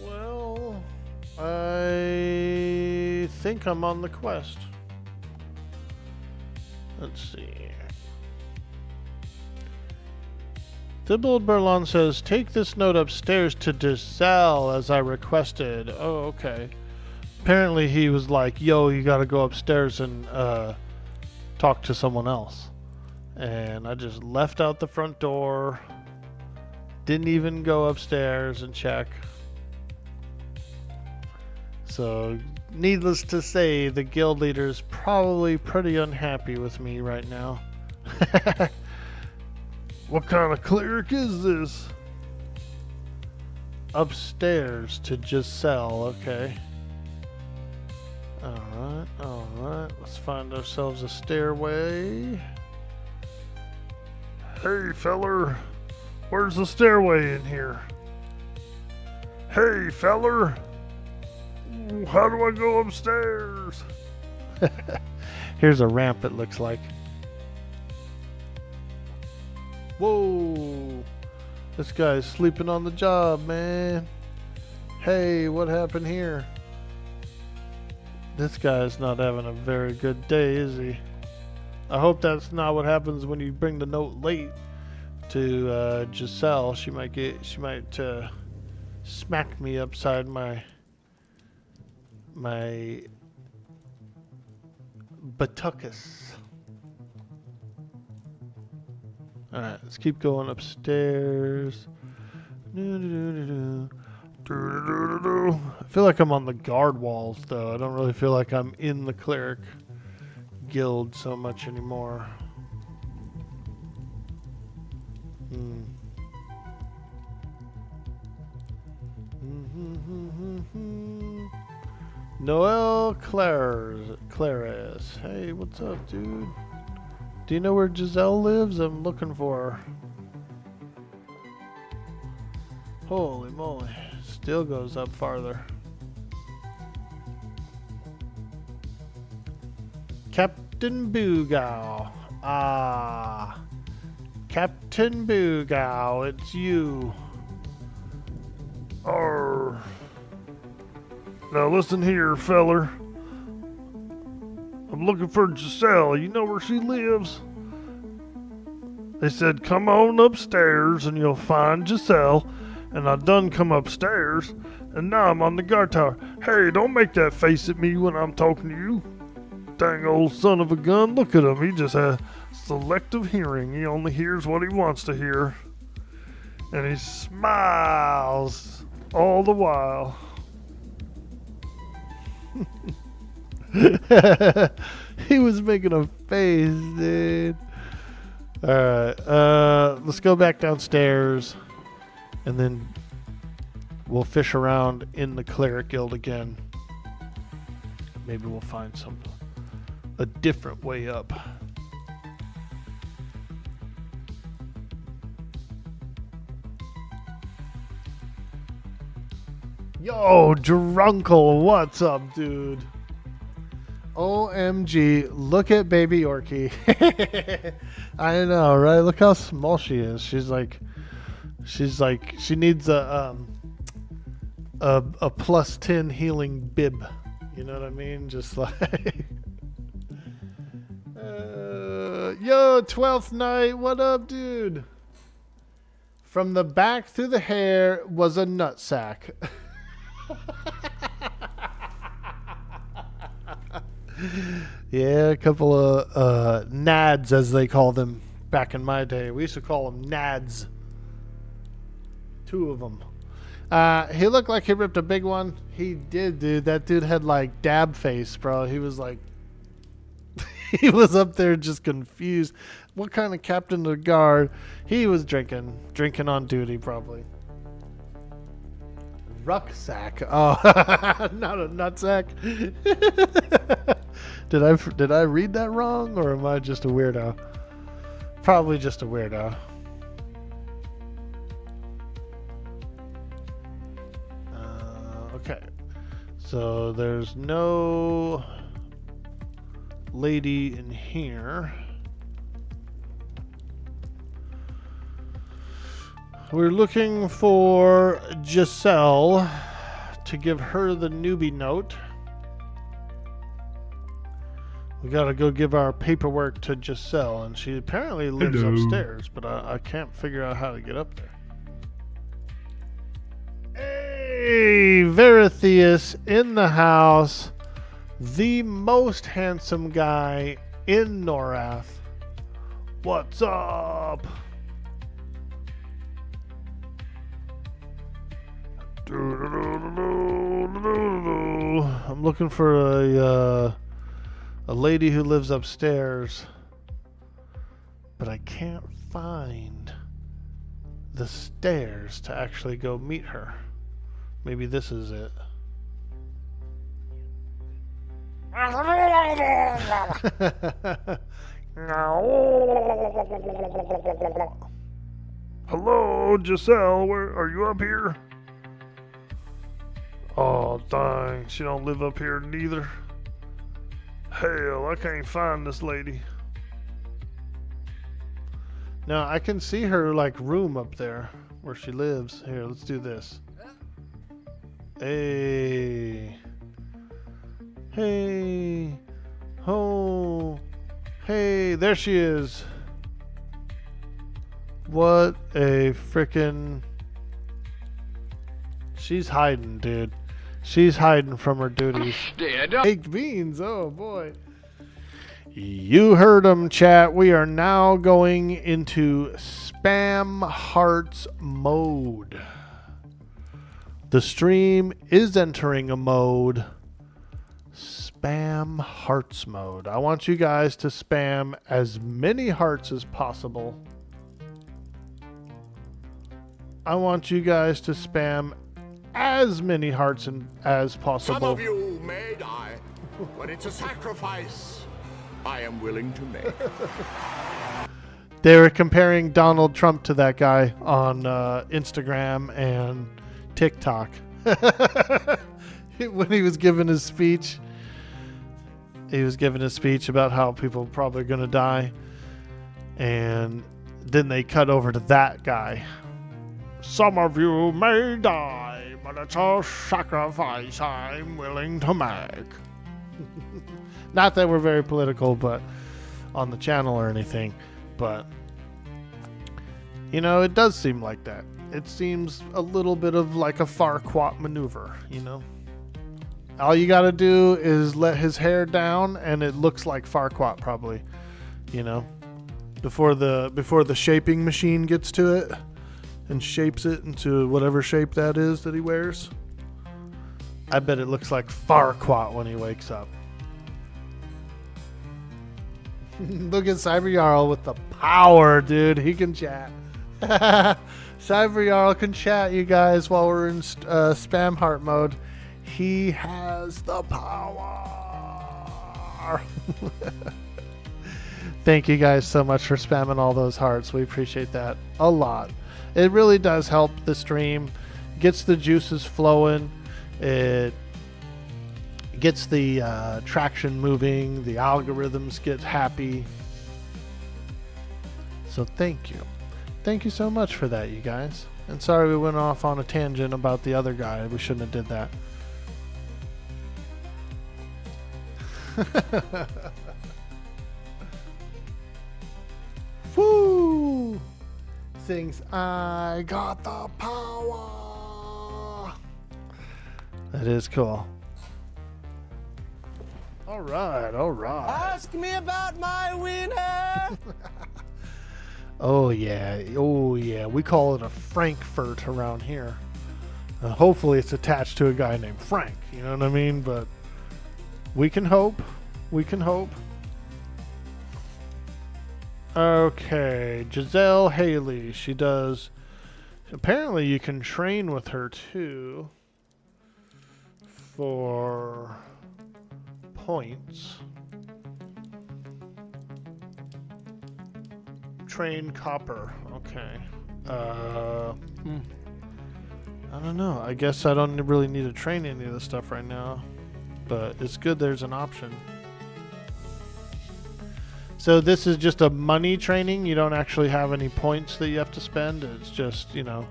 A: Well, I think I'm on the quest. Let's see. Thibault Berland says, take this note upstairs to Giselle as I requested. Oh, okay. Apparently he was like, yo, you gotta go upstairs and talk to someone else. And I just left out the front door. Didn't even go upstairs and check. So, needless to say, the guild leader is probably pretty unhappy with me right now.
C: What kind of cleric is this?
A: Upstairs to Giselle, okay. Alright. Let's find ourselves a stairway.
C: Hey, feller. Where's the stairway in here? Hey, feller. How do I go upstairs?
A: Here's a ramp, it looks like. Whoa! This guy's sleeping on the job, man. Hey, what happened here? This guy's not having a very good day, is he? I hope that's not what happens when you bring the note late. to Giselle. She might smack me upside my buttuckus. All right, let's keep going upstairs. I feel like I'm on the guard walls, though. I don't really feel like I'm in the cleric guild so much anymore. Noel Claris. Hey, what's up, dude? Do you know where Giselle lives? I'm looking for her. Holy moly. Still goes up farther. Captain Boogow. Ah. Captain Boogow, it's you.
C: Arr. Now listen here, feller. I'm looking for Giselle. You know where she lives? They said come on upstairs and you'll find Giselle. And I done come upstairs, and now I'm on the guard tower. Hey, don't make that face at me when I'm talking to you. Dang old son of a gun, look at him. He just has selective hearing. He only hears what he wants to hear. And he smiles all the while.
A: He was making a face, dude. Alright, let's go back downstairs. And then we'll fish around in the Cleric Guild again. Maybe we'll find a different way up. Yo, Drunkle, what's up, dude? OMG, look at baby Orky. I know, right? Look how small she is. She's like, she needs a plus 10 healing bib. You know what I mean? Just like, yo, 12th night, what up, dude? From the back through the hair was a nutsack. Yeah, a couple of nads, as they call them back in my day. We used to call them nads. 2 of them. He looked like he ripped a big one. He did, dude. That dude had like dab face, bro. He was like, he was up there just confused. What kind of captain of the guard? He was drinking on duty, probably. Rucksack. Oh, not a nutsack. Did I read that wrong, or am I just a weirdo? Probably just a weirdo. Okay, so there's no lady in here. We're looking for Giselle to give her the newbie note. We gotta go give our paperwork to Giselle, and she apparently lives upstairs, but I can't figure out how to get up there. Hey, Veritheus in the house, the most handsome guy in Norath. What's up? I'm looking for a lady who lives upstairs, but I can't find the stairs to actually go meet her. Maybe this is it.
C: Hello, Giselle, where are you up here? Oh, dang, she don't live up here neither. Hell, I can't find this lady.
A: Now, I can see her, like, room up there where she lives. Here, let's do this. Hey. Hey. Oh. Hey, there she is. What a frickin'... She's hiding, dude. She's hiding from her duties. Baked beans, oh boy. You heard them, chat. We are now going into Spam Hearts mode. The stream is entering a mode. Spam Hearts mode. I want you guys to spam as many hearts as possible. I want you guys to spam as many hearts as possible.
D: Some of you may die, but it's a sacrifice I am willing to make.
A: They were comparing Donald Trump to that guy on Instagram and TikTok. When he was giving his speech, he was giving a speech about how people are probably going to die. And then they cut over to that guy. Some of you may die, but it's a sacrifice I'm willing to make. Not that we're very political, but on the channel or anything. But, you know, it does seem like that. It seems a little bit of like a Farquaad maneuver, you know? All you gotta do is let his hair down and it looks like Farquaad probably, you know? Before the shaping machine gets to it and shapes it into whatever shape that is that he wears. I bet it looks like Farquaad when he wakes up. Look at Cyber Jarl with the power, dude. He can chat. Cyber Jarl can chat, you guys, while we're in spam heart mode. He has the power. Thank you guys so much for spamming all those hearts. We appreciate that a lot. It really does help the stream. Gets the juices flowing. It gets the traction moving. The algorithms get happy. So thank you. Thank you so much for that, you guys. And sorry we went off on a tangent about the other guy. We shouldn't have did that. Woo! Sings, I got the power. That is cool. All right, all right.
E: Ask me about my wiener.
A: Oh yeah, we call it a Frankfurt around here. Hopefully it's attached to a guy named Frank, you know what I mean? But we can hope. We can hope. Okay, Giselle Haley. She does... Apparently you can train with her too. For points. Train copper. Okay. I don't know. I guess I don't really need to train any of this stuff right now. But it's good there's an option. So this is just a money training. You don't actually have any points that you have to spend. It's just, you know,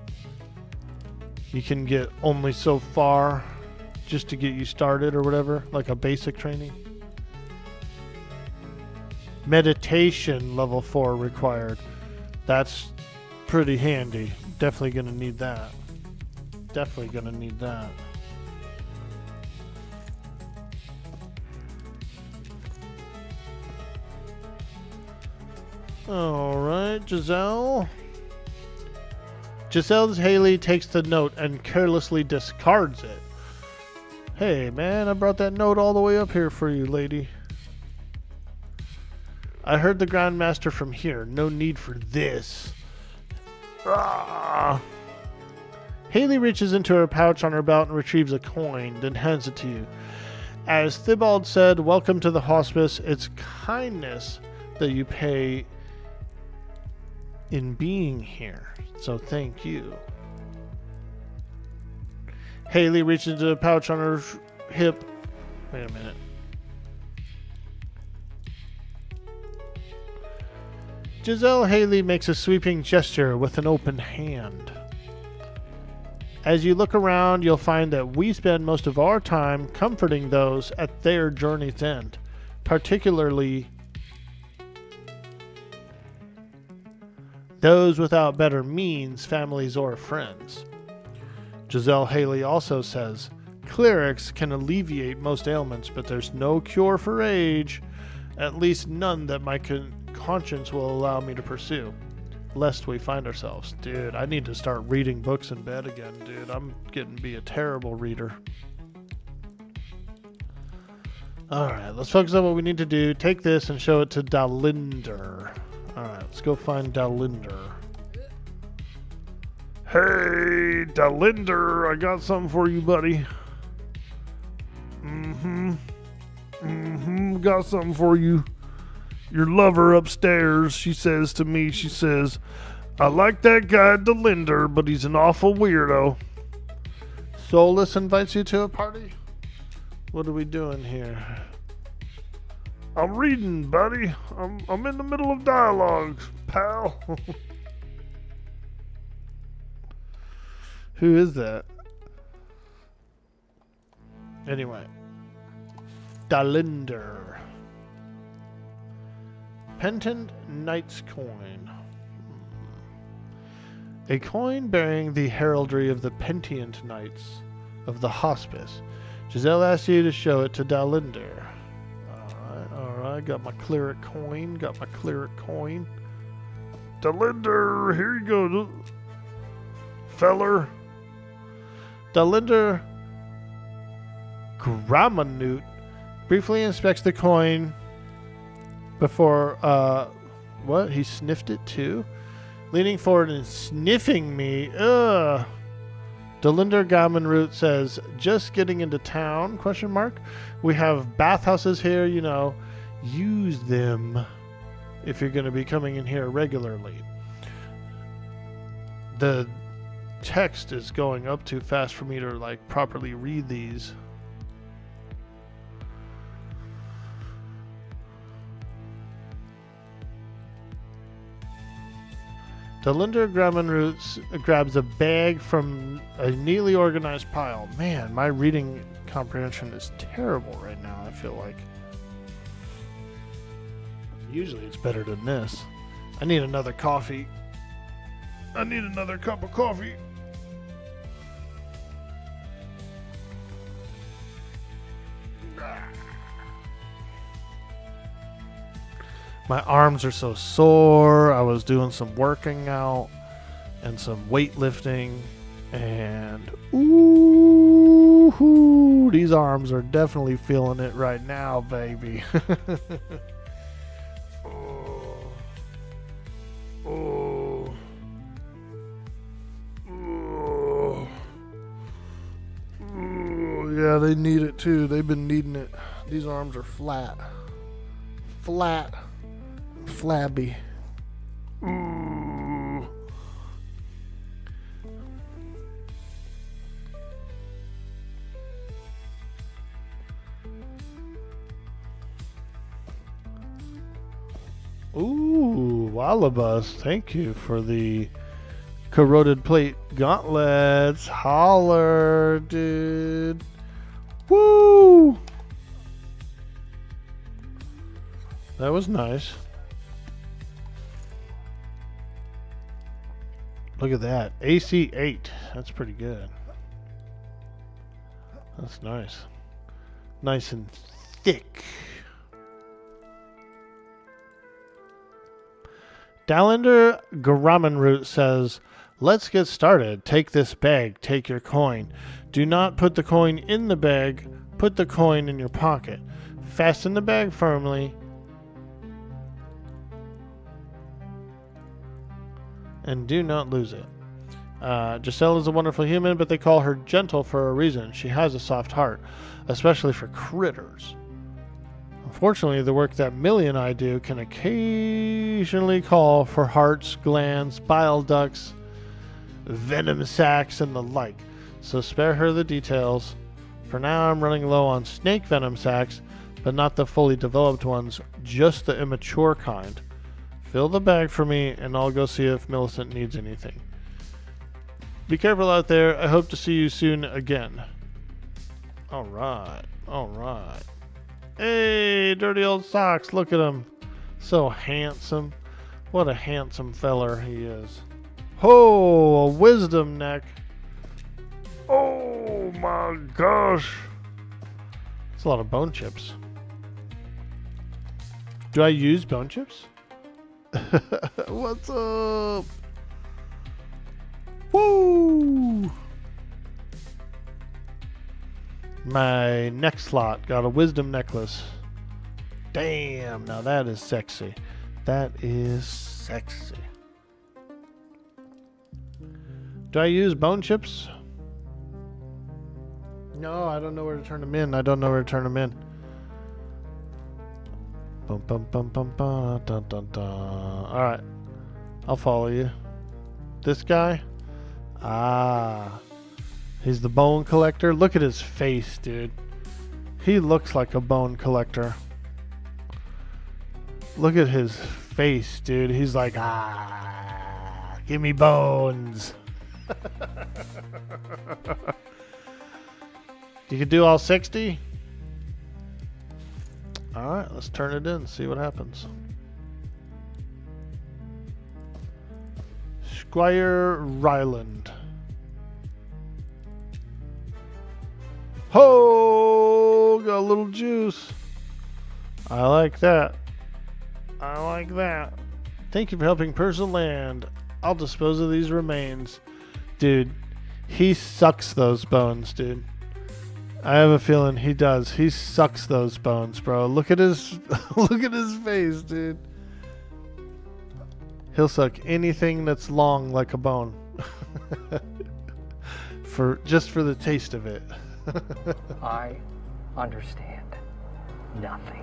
A: you can get only so far just to get you started or whatever, like a basic training. Meditation level 4 required. That's pretty handy. Definitely gonna need that. Definitely gonna need that. Alright, Giselle. Giselle's Haley takes the note and carelessly discards it. Hey man, I brought that note all the way up here for you, lady. I heard the Grandmaster from here. No need for this. Ah. Haley reaches into her pouch on her belt and retrieves a coin, then hands it to you. As Thibault said, welcome to the hospice. It's kindness that you pay in being here. So thank you. Haley reaches into the pouch on her hip. Wait a minute. Giselle Haley makes a sweeping gesture with an open hand. As you look around, you'll find that we spend most of our time comforting those at their journey's end, particularly those without better means, families, or friends. Giselle Haley also says, clerics can alleviate most ailments, but there's no cure for age, at least none that my conscience will allow me to pursue, lest we find ourselves. Dude, I need to start reading books in bed again, dude. I'm getting to be a terrible reader. Alright, let's focus on what we need to do. Take this and show it to Dalinder. Alright, let's go find Dalinder.
C: Hey, Dalinder, I got something for you, buddy. Got something for you. Your lover upstairs, she says to me, she says, I like that guy Dalinder, but he's an awful weirdo.
A: Solus invites you to a party? What are we doing here?
C: I'm reading, buddy. I'm in the middle of dialogue, pal.
A: Who is that? Anyway. Dalinder. Pentant Knight's Coin. A coin bearing the heraldry of the Pentant Knights of the Hospice. Giselle asked you to show it to Dalinder. Alright, got my Cleric coin,
C: Dalinder, here you go, feller.
A: Dalinder Gramanute briefly inspects the coin before, what? He sniffed it too? Leaning forward and sniffing me. Ugh. Dalinder Gramanute says, just getting into town, question mark. We have bathhouses here, you know. Use them if you're going to be coming in here regularly. The text is going up too fast for me to like properly read these. Dalinder Gramanute grabs a bag from a neatly organized pile. Man, my reading comprehension is terrible right now, I feel like. Usually it's better than this. I need another coffee. I need another cup of coffee. My arms are so sore. I was doing some working out and some weightlifting, and ooh, these arms are definitely feeling it right now, baby. Yeah, they need it too. They've been needing it. These arms are flat, flabby. Ooh, Wallabus, thank you for the corroded plate gauntlets. Holler, dude. Woo! That was nice. Look at that. AC 8. That's pretty good. That's nice. Nice and thick. Dalinder Gramanute says, let's get started. Take this bag. Take your coin. Do not put the coin in the bag. Put the coin in your pocket. Fasten the bag firmly. And do not lose it. Giselle is a wonderful human, but they call her gentle for a reason. She has a soft heart, especially for critters. Unfortunately, the work that Millie and I do can occasionally call for hearts, glands, bile ducts, venom sacs, and the like. So spare her the details. For now, I'm running low on snake venom sacs, but not the fully developed ones, just the immature kind. Fill the bag for me, and I'll go see if Millicent needs anything. Be careful out there. I hope to see you soon again. Alright. Hey, dirty old socks. Look at him. So handsome. What a handsome feller he is. Oh, a wisdom neck.
C: Oh my gosh.
A: It's a lot of bone chips. Do I use bone chips? What's up? Woo! My neck slot got a wisdom necklace. Damn, now that is sexy. That is sexy. Do I use bone chips? No, I don't know where to turn them in. I don't know where to turn them in. Bum, bum, bum, bum, bum, dun, dun, dun. Alright. I'll follow you. This guy? Ah. He's the bone collector. Look at his face, dude. He looks like a bone collector. Look at his face, dude. He's like, ah, give me bones. You could do all 60? Alright, let's turn it in, see what happens. Squire Ryland. Ho! Got a little juice. I like that. I like that. Thank you for helping Person Land. I'll dispose of these remains. Dude, he sucks those bones, dude. I have a feeling he does. He sucks those bones, bro. Look at his look at his face, dude. He'll suck anything that's long like a bone. Just for the taste of it.
F: I understand nothing.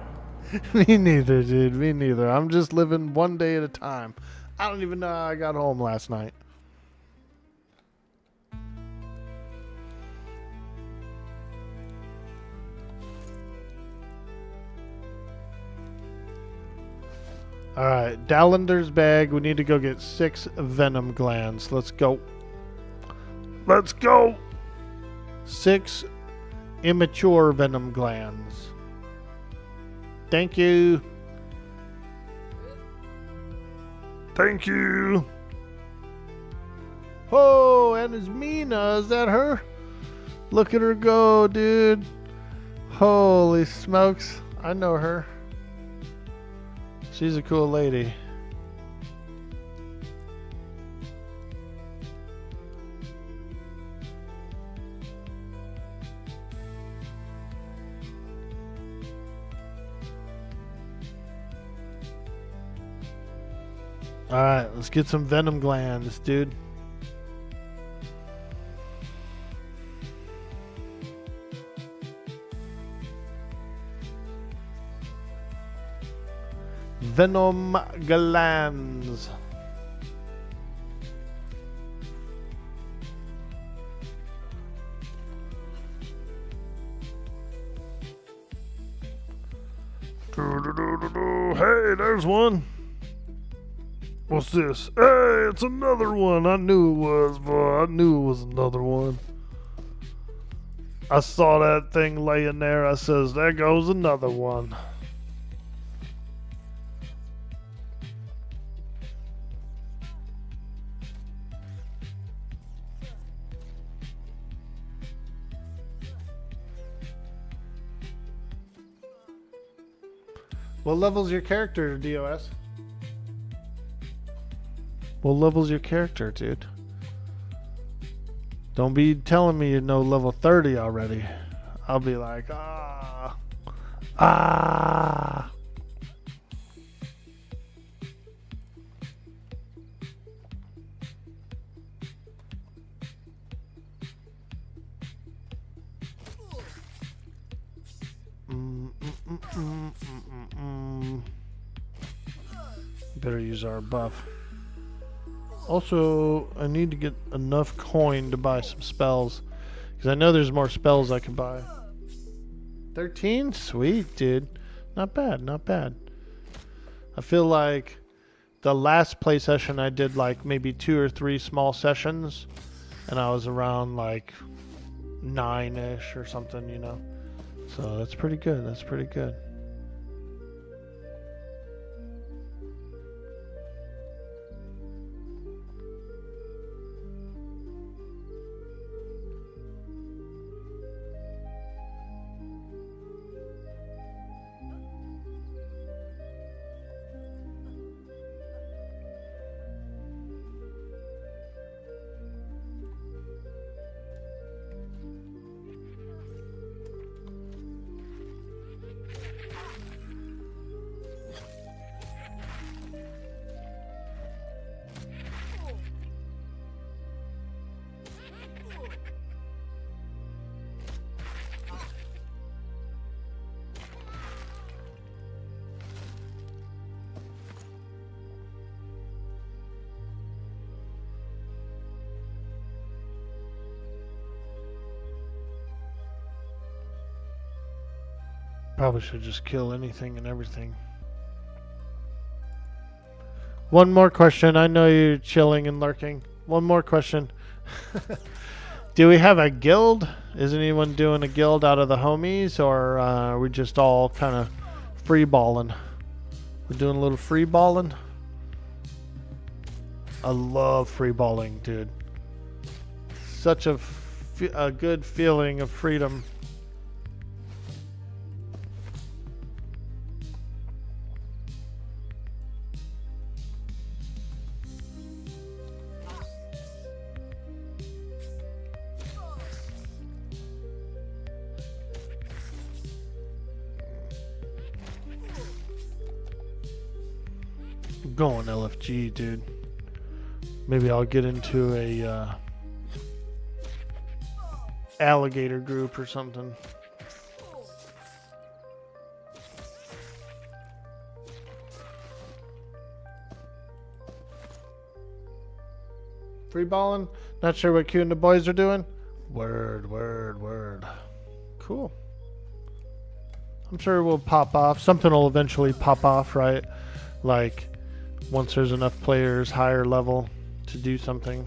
A: Me neither, dude. Me neither. I'm just living one day at a time. I don't even know how I got home last night. Alright, Dallender's bag. We need to go get 6 venom glands. Let's go.
C: Let's go.
A: 6 immature venom glands. Thank you.
C: Thank you.
A: Oh, and it's Mina. Is that her? Look at her go, dude. Holy smokes. I know her. She's a cool lady. Alright, let's get some venom glands, dude. Venom glands.
C: Hey, there's one. What's this? Hey, it's another one. I knew it was, boy. I knew it was another one. I saw that thing laying there. I says, there goes another one.
A: What level's your character, DOS? What level's your character, dude? Don't be telling me you know level 30 already. I'll be like, ah. Ah. Better use our buff. Also, I need to get enough coin to buy some spells. Because I know there's more spells I can buy. 13? Sweet, dude. Not bad, not bad. I feel like the last play session I did like maybe 2 or 3 small sessions. And I was around like 9-ish or something, you know. So that's pretty good, that's pretty good. Probably should just kill anything and everything. One more question. I know you're chilling and lurking. One more question. Do we have a guild? Is anyone doing a guild out of the homies, or are we just all kind of free balling? We're doing a little free balling. I love free balling, dude. Such a good feeling of freedom. I'm going LFG, dude. Maybe I'll get into a alligator group or something. Free balling? Not sure what Q and the boys are doing? Word, word, word. Cool. I'm sure we'll pop off. Something will eventually pop off, right? Like, once there's enough players higher level to do something.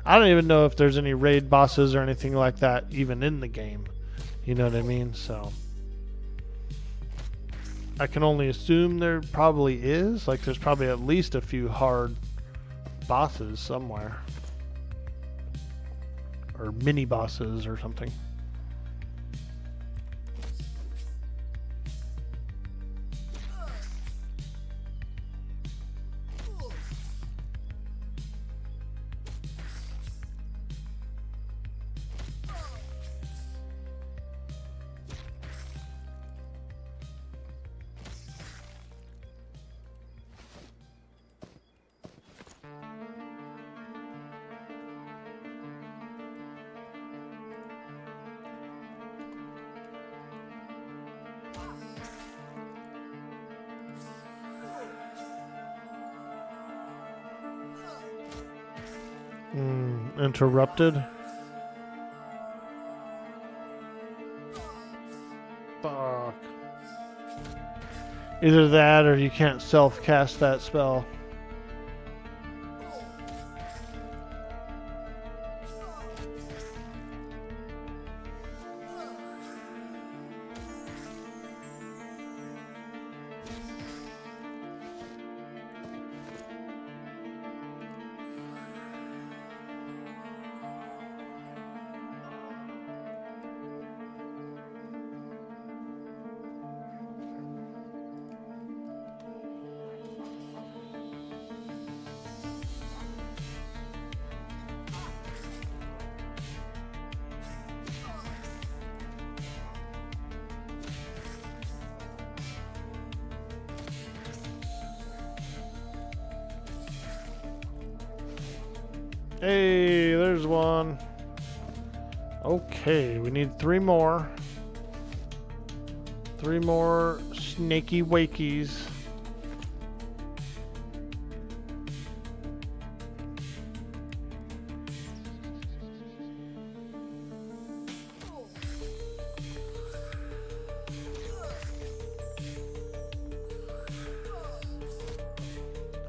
A: I don't even know if there's any raid bosses or anything like that even in the game. You know what I mean? So I can only assume there probably is. Like, there's probably at least a few hard bosses somewhere. Or mini bosses or something. Interrupted. Fuck. Either that or you can't self-cast that spell. Hey, there's one. Okay, we need 3 more. 3 more snaky wakies.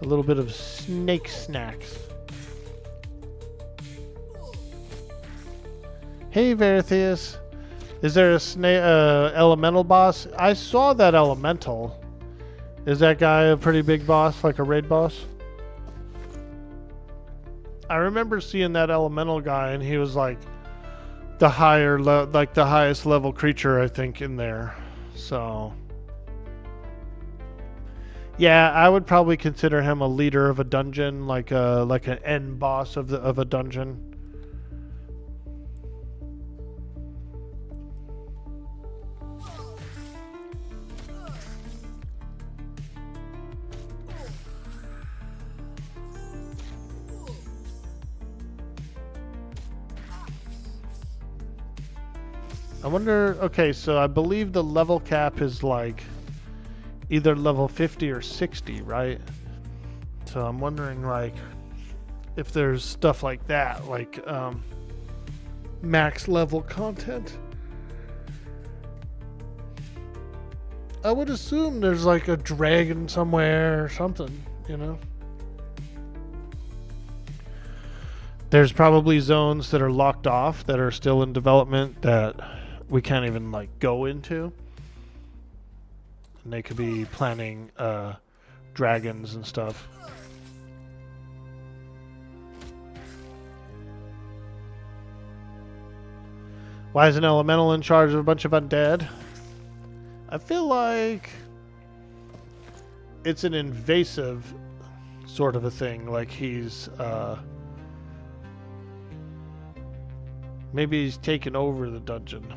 A: A little bit of snake snacks. Hey Veritheus, is there a elemental boss? I saw that elemental. Is that guy a pretty big boss, like a raid boss? I remember seeing that elemental guy, and he was like the the highest level creature, I think, in there. So yeah, I would probably consider him a leader of a dungeon, like an end boss of a dungeon. I wonder, okay, so I believe the level cap is like either level 50 or 60, right? So I'm wondering, like, if there's stuff like that, like max level content. I would assume there's like a dragon somewhere or something, you know? There's probably zones that are locked off that are still in development that we can't even like go into. And they could be planning dragons and stuff. Why is an elemental in charge of a bunch of undead? I feel like it's an invasive sort of a thing. Like he's maybe he's taken over the dungeon.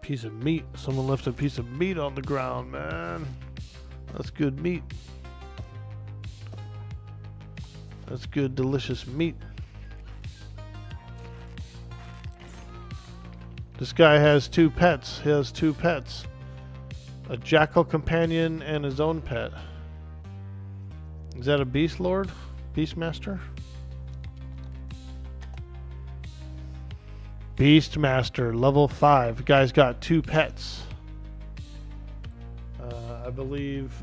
A: Piece of meat. Someone left a piece of meat on the ground, man. That's good meat. That's good, delicious meat. This guy has 2 pets. He has 2 pets. A jackal companion and his own pet. Is that a beast lord? Beastmaster? Beastmaster, level 5. Guy's got 2 pets. I believe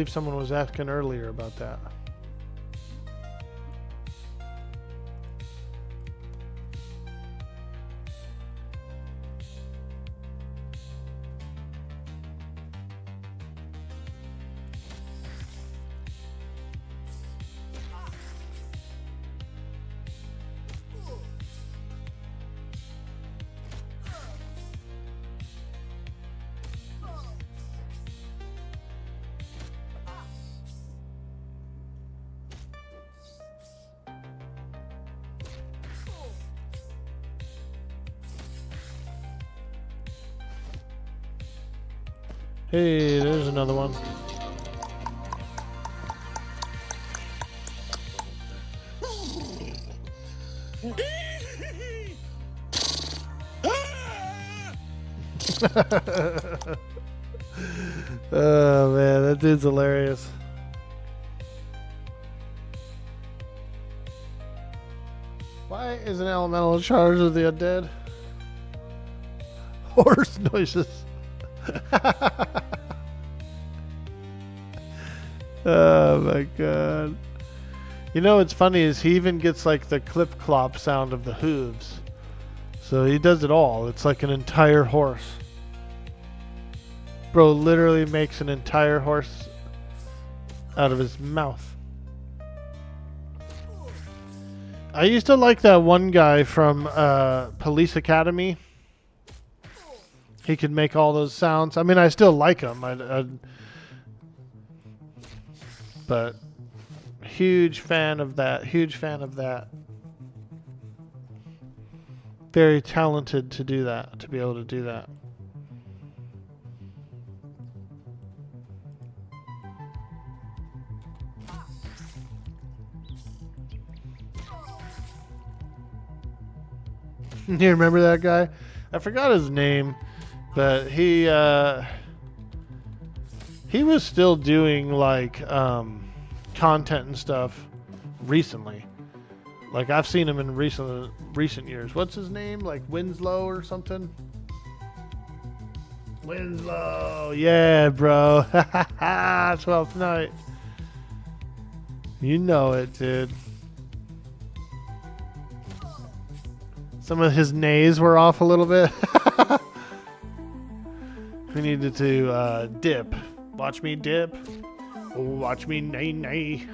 A: someone was asking earlier about that. Hey, there's another one. Oh man, that dude's hilarious. Why is an elemental in charge of the undead? Horse noises. Oh my god. You know what's funny is he even gets like the clip clop sound of the hooves. So he does it all. It's like an entire horse. Bro literally makes an entire horse out of his mouth. I used to like that one guy from Police Academy. He could make all those sounds. I mean, I still like him. But huge fan of that. Huge fan of that. Very talented to do that. To be able to do that. You remember that guy? I forgot his name. But he was still doing like content and stuff recently. Like I've seen him in recent years. What's his name? Like Winslow or something? Winslow, yeah, bro. 12th night. You know it, dude. Some of his nays were off a little bit. We needed to dip. Watch me dip. Oh, watch me nay nay.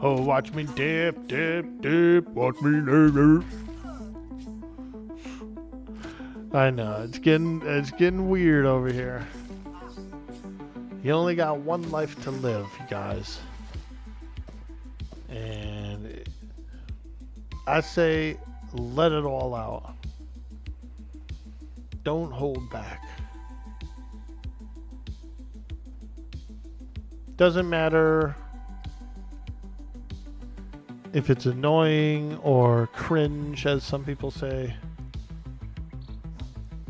A: Oh, watch me dip, dip, dip. Watch me nay nay. I know it's getting weird over here. You only got one life to live, you guys. And I say, let it all out. Don't hold back. Doesn't matter if it's annoying or cringe, as some people say.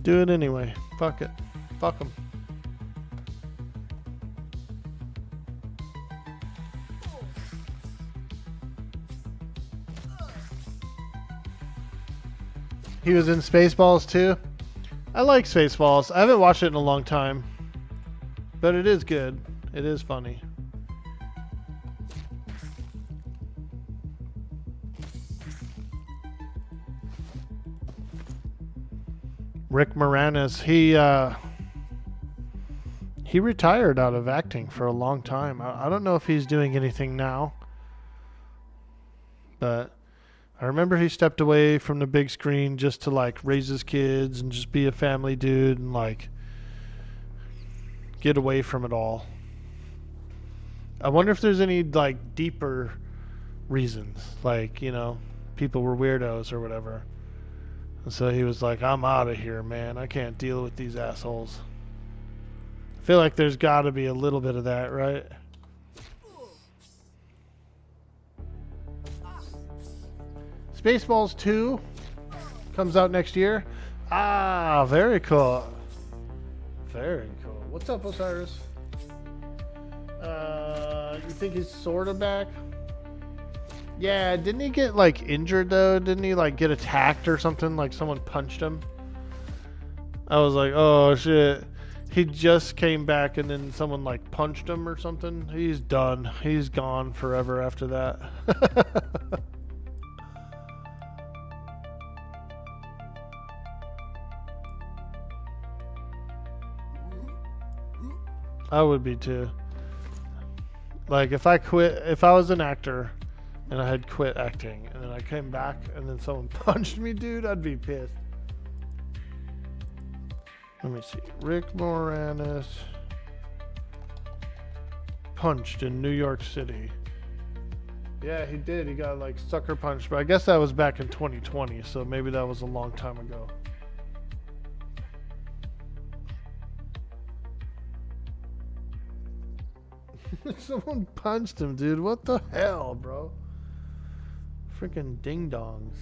A: Do it anyway. Fuck it. Fuck them. He was in Spaceballs too. I like Spaceballs. I haven't watched it in a long time, but it is good. It is funny. Rick Moranis, he retired out of acting for a long time. I don't know if he's doing anything now, but I remember he stepped away from the big screen just to like raise his kids and just be a family dude and like get away from it all. I wonder if there's any like deeper reasons, like, you know, people were weirdos or whatever. And so he was like, I'm out of here, man. I can't deal with these assholes. I feel like there's got to be a little bit of that, right? Spaceballs 2 comes out next year. Ah, very cool. Very cool. What's up, Osiris? You think he's sort of back? Yeah, didn't he get like injured though? Didn't he like get attacked or something? Like someone punched him? I was like, oh shit. He just came back and then someone like punched him or something. He's done. He's gone forever after that. I would be too. Like if I was an actor and I had quit acting and then I came back and then someone punched me, dude, I'd be pissed. Let me see. Rick Moranis punched in New York City. Yeah, he did. He got like sucker punched, but I guess that was back in 2020, so maybe that was a long time ago. Someone punched him, dude. What the hell, bro? Freaking ding-dongs.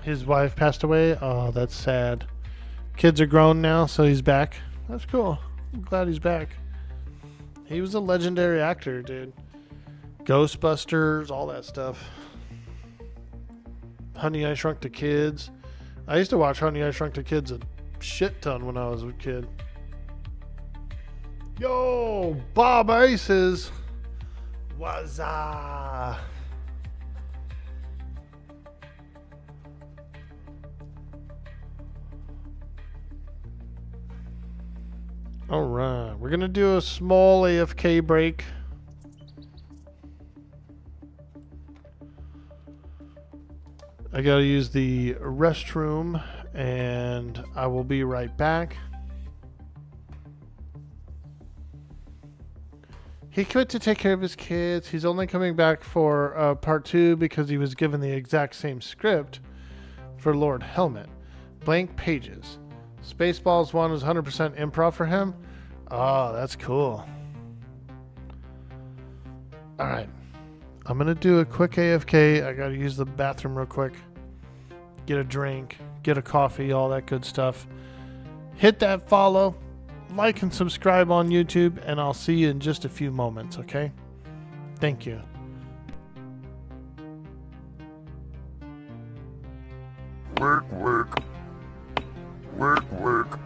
A: His wife passed away? Oh, that's sad. Kids are grown now, so he's back. That's cool. I'm glad he's back. He was a legendary actor, dude. Ghostbusters, all that stuff. Honey, I Shrunk the Kids. I used to watch Honey, I Shrunk the Kids a shit ton when I was a kid. Yo, Bob Aces. Wazza. All right, we're gonna do a small AFK break. I gotta use the restroom and I will be right back. He quit to take care of his kids. He's only coming back for part 2 because he was given the exact same script for Lord Helmet. Blank pages. Spaceballs 1 is 100% improv for him. Oh, that's cool. Alright. I'm going to do a quick AFK. I got to use the bathroom real quick. Get a drink. Get a coffee. All that good stuff. Hit that follow. Like and subscribe on YouTube. And I'll see you in just a few moments, okay? Thank you.
C: Work, work. Work, work.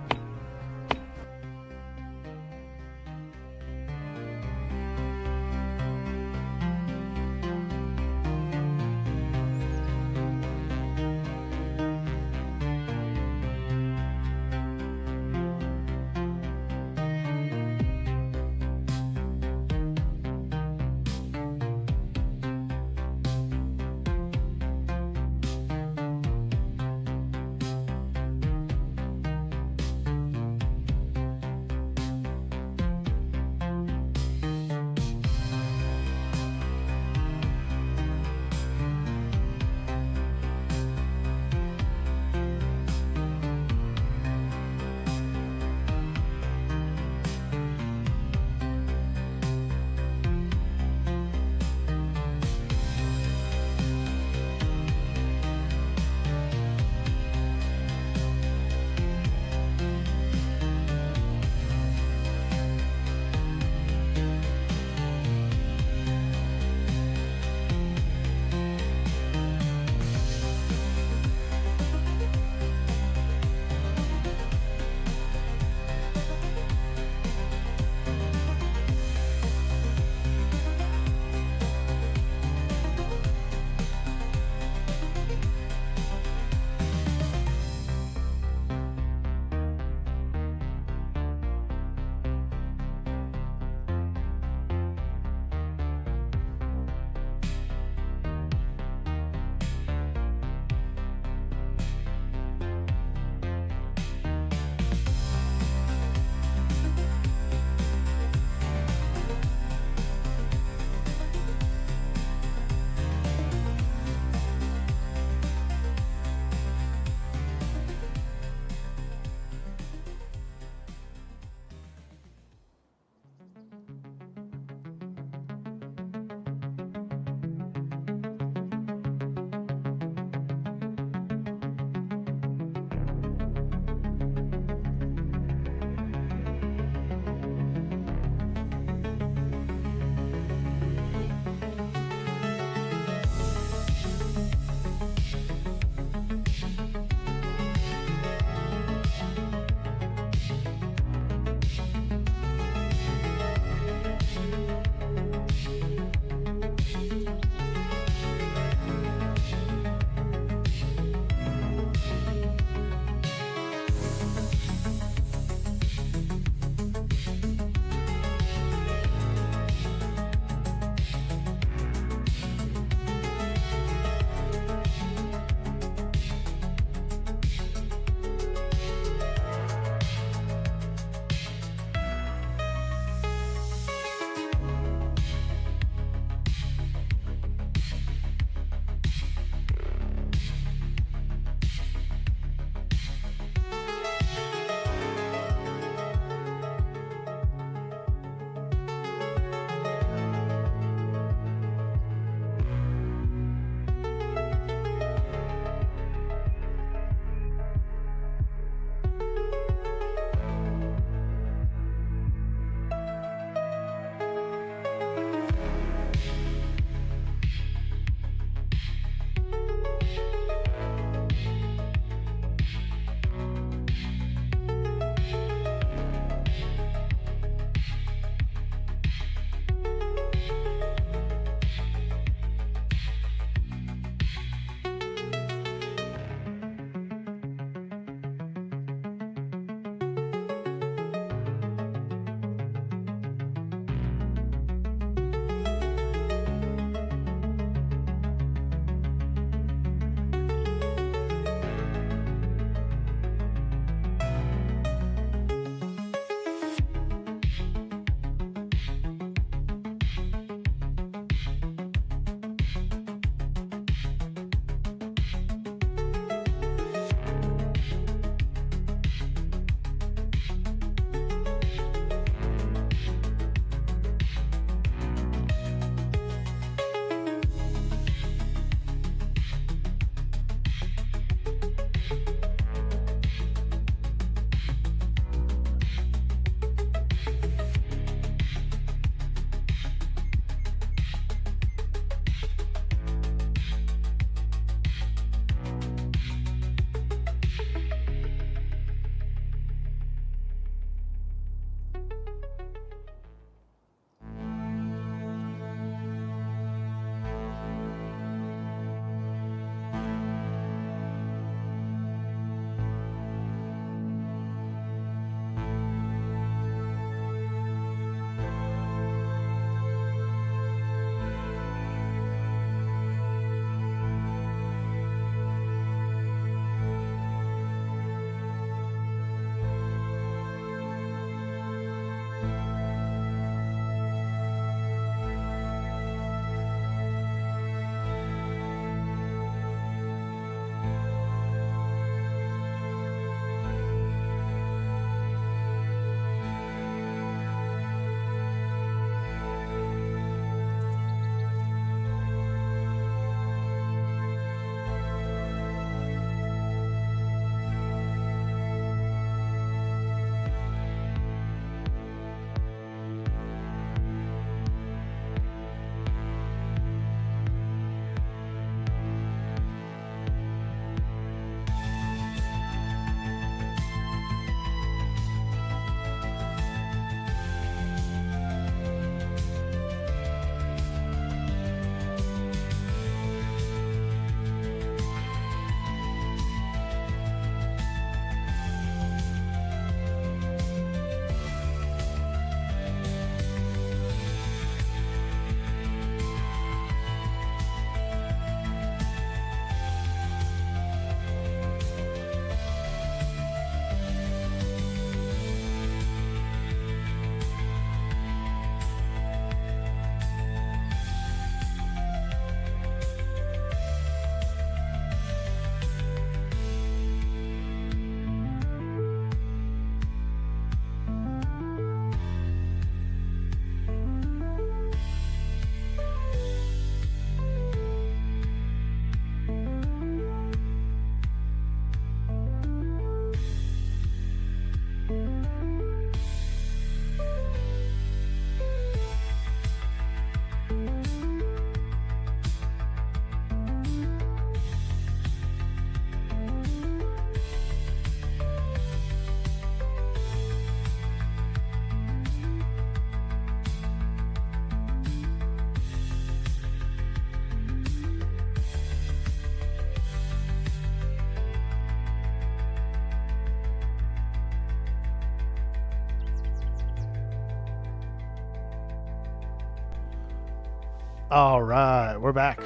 A: All right, we're back.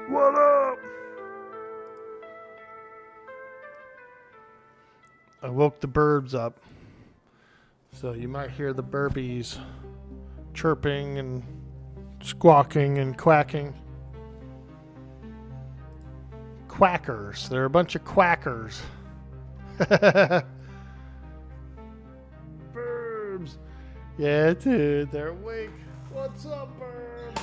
C: What up?
A: I woke the birds up. So you might hear the burbies chirping and squawking and quacking. Quackers. They're a bunch of quackers. Burbs. Yeah, dude, they're awake. What's up, burbs?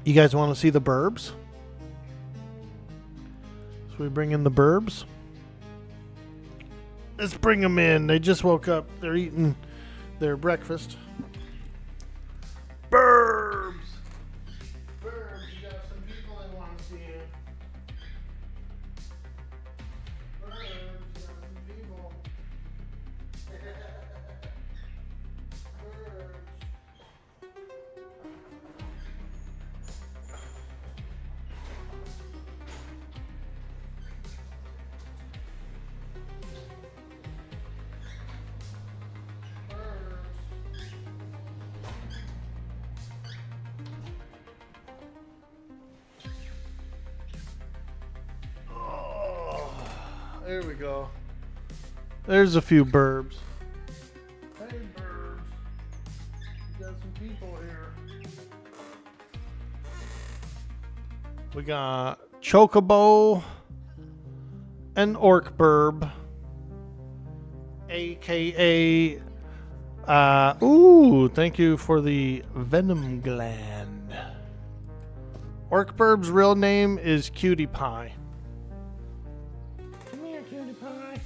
A: You guys want to see the burbs? So we bring in the burbs. Let's bring them in. They just woke up. They're eating their breakfast. Burbs! Burbs, you got some people that want to see you. Burbs, you got some people. Burbs. There we go. There's a few burbs. Hey, burbs. We got some people here. We got Chocobo and Orc Burb, aka thank you for the Venom Gland. Orc Burb's real name is Cutie Pie. Come here, Cutie Pie.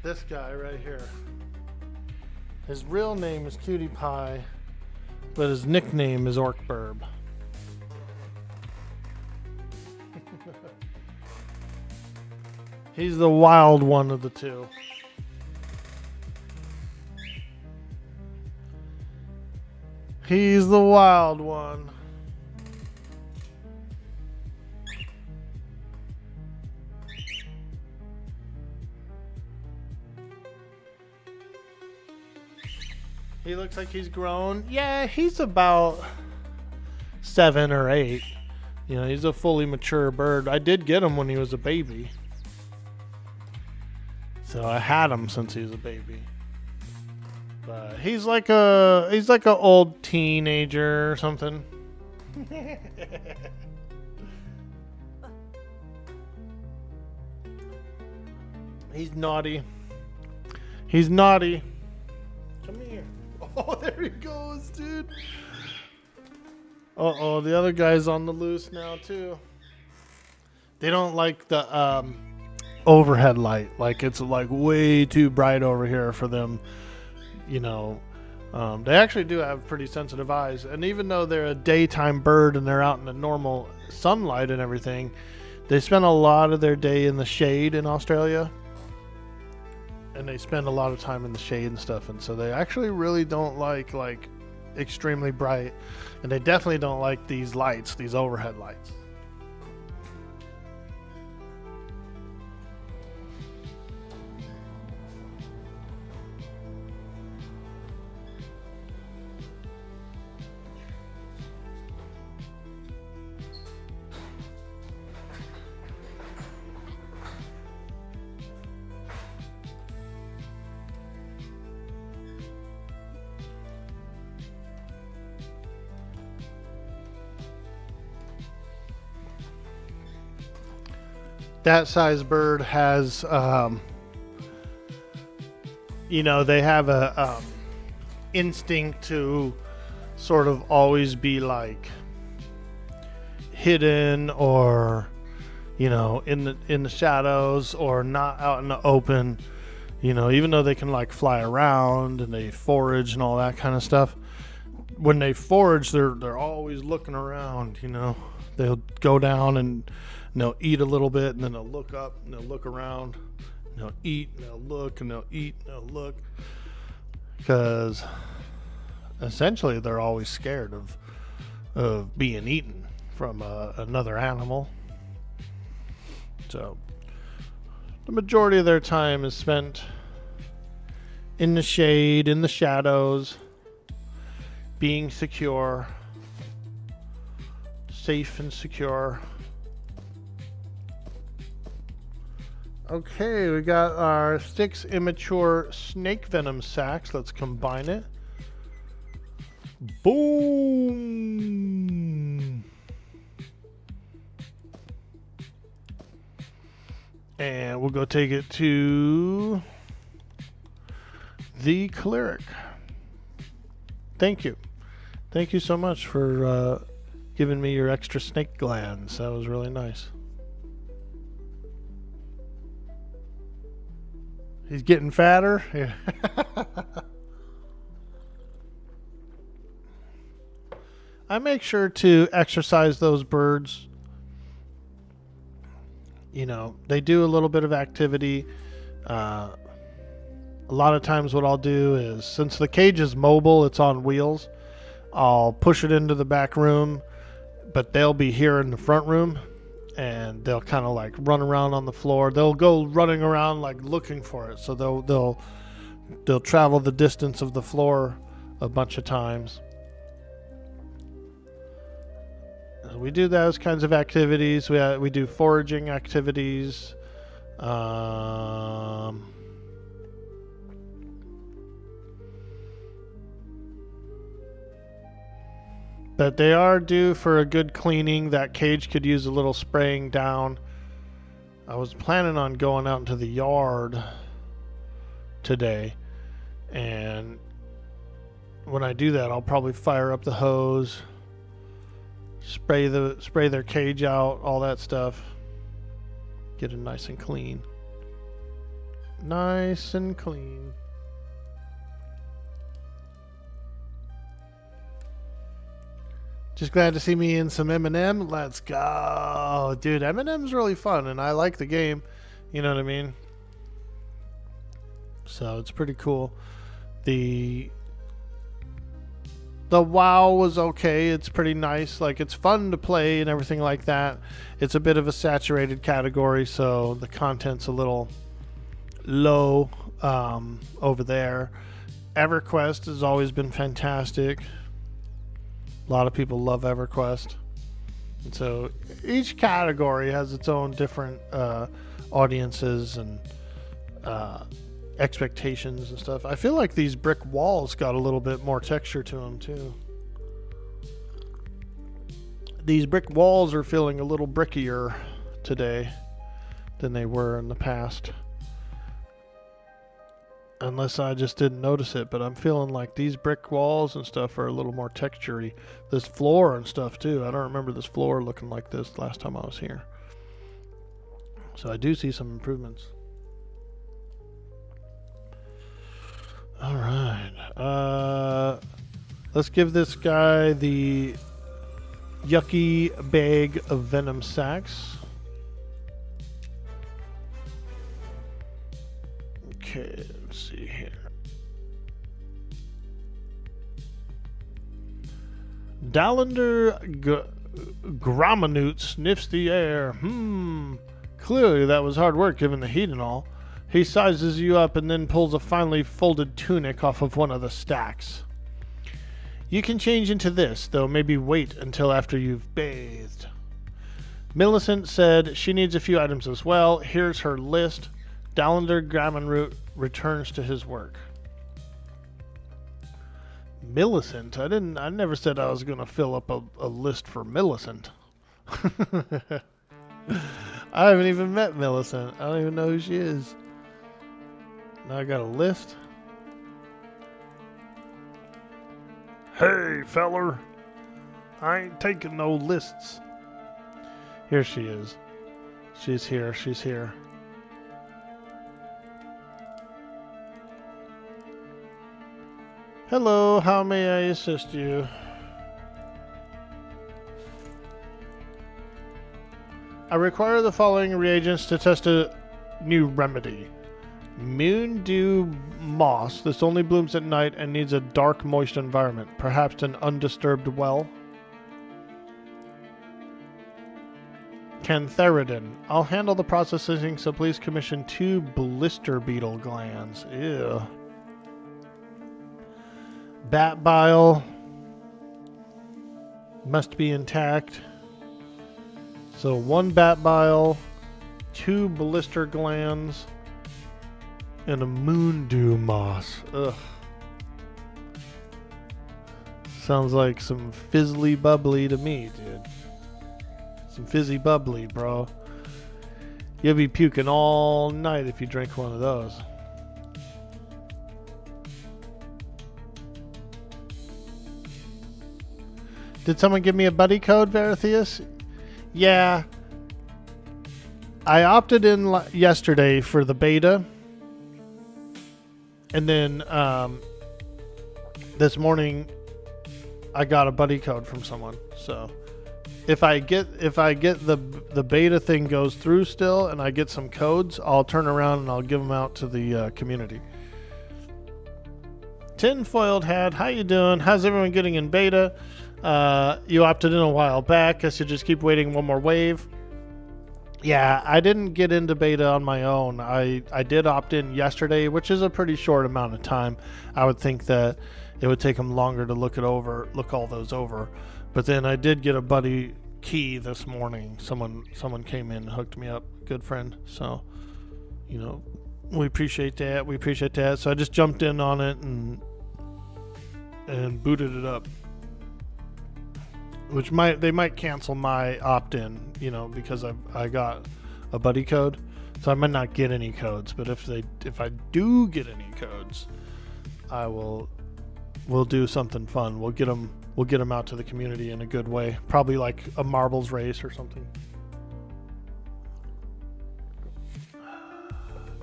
A: This guy right here. His real name is Cutie Pie, but his nickname is Orc Burb. He's the wild one of the two. He's the wild one. He looks like he's grown. Yeah, he's about 7 or 8. You know, he's a fully mature bird. I did get him when he was a baby. So I had him since he was a baby. But he's like a old teenager or something. He's naughty. He's naughty. Come here. Oh, there he goes, dude. Uh-oh, the other guy's on the loose now, too. They don't like the overhead light. Like, it's like way too bright over here for them. You know, they actually do have pretty sensitive eyes. And even though they're a daytime bird and they're out in the normal sunlight and everything, they spend a lot of their day in the shade in Australia. And they spend a lot of time in the shade and stuff. And so they actually really don't like extremely bright. And they definitely don't like these lights, these overhead lights. That size bird has, you know, they have a instinct to sort of always be like hidden or, you know, in the shadows or not out in the open. You know, even though they can like fly around and they forage and all that kind of stuff. When they forage, they're always looking around. You know, they'll go down and they'll eat a little bit, and then they'll look up, and they'll look around, and they'll eat, and they'll look, and they'll eat, and they'll look. Because essentially they're always scared of being eaten from another animal. So the majority of their time is spent in the shade, in the shadows, being secure, safe and secure. Okay, we got our 6 immature snake venom sacs. Let's combine it. Boom! And we'll go take it to the Cleric. Thank you. Thank you so much for giving me your extra snake glands. That was really nice. He's getting fatter. Yeah. I make sure to exercise those birds. You know, they do a little bit of activity. A lot of times what I'll do is, since the cage is mobile, it's on wheels, I'll push it into the back room, but they'll be here in the front room, and they'll kind of like run around on the floor. They'll go running around like looking for it. So they'll travel the distance of the floor a bunch of times. We do those kinds of activities. We do foraging activities. But they are due for a good cleaning. That cage could use a little spraying down. I was planning on going out into the yard today, and when I do that, I'll probably fire up the hose, spray their cage out, all that stuff. Get it nice and clean. Nice and clean. Just glad to see me in some M&M. Let's go. Dude, M&M's really fun, and I like the game. You know what I mean? So it's pretty cool. The WoW was okay. It's pretty nice. Like, it's fun to play and everything like that. It's a bit of a saturated category, so the content's a little low over there. EverQuest has always been fantastic. A lot of people love EverQuest. And so each category has its own different audiences and expectations and stuff. I feel like these brick walls got a little bit more texture to them too. These brick walls are feeling a little brickier today than they were in the past. Unless I just didn't notice it, but I'm feeling like these brick walls and stuff are a little more textury. This floor and stuff too. I don't remember this floor looking like this last time I was here. So I do see some improvements. Alright. Let's give this guy the yucky bag of venom sacs. Okay, let's see here. Dallender Grominute sniffs the air. Clearly that was hard work given the heat and all. He sizes you up and then pulls a finely folded tunic off of one of the stacks. You can change into this, though maybe wait until after you've bathed. Millicent said she needs a few items as well. Here's her list. Dallender Gramonroot returns to his work. Millicent? I never said I was going to fill up a list for Millicent. I haven't even met Millicent. I don't even know who she is. Now I got a list.
C: Hey, feller. I ain't taking no lists.
A: Here she is. She's here. She's here. Hello, how may I assist you? I require the following reagents to test a new remedy. Moondew moss. This only blooms at night and needs a dark, moist environment. Perhaps an undisturbed well. Cantheridin. I'll handle the processing, so please commission 2 blister beetle glands. Ew. Bat bile must be intact. So 1 bat bile, 2 blister glands, and a moondew moss. Ugh. Sounds like some fizzly bubbly to me, dude. Some fizzy bubbly, bro. You'll be puking all night if you drink one of those. Did someone give me a buddy code, Veritheus? Yeah. I opted in yesterday for the beta. And then this morning I got a buddy code from someone. So if I get the beta thing goes through still and I get some codes, I'll turn around and I'll give them out to the community. Tinfoiled Hat, how you doing? How's everyone getting in beta? You opted in a while back. Guess you just keep waiting one more wave. Yeah, I didn't get into beta on my own. I did opt in yesterday, which is a pretty short amount of time. I would think that it would take them longer to look all those over. But then I did get a buddy key this morning. Someone came in and hooked me up. Good friend. So, you know, we appreciate that. So I just jumped in on it and booted it up. Which they might cancel my opt-in, you know, because I got a buddy code, so I might not get any codes. But if I do get any codes, we'll do something fun. We'll get them out to the community in a good way. Probably like a marbles race or something.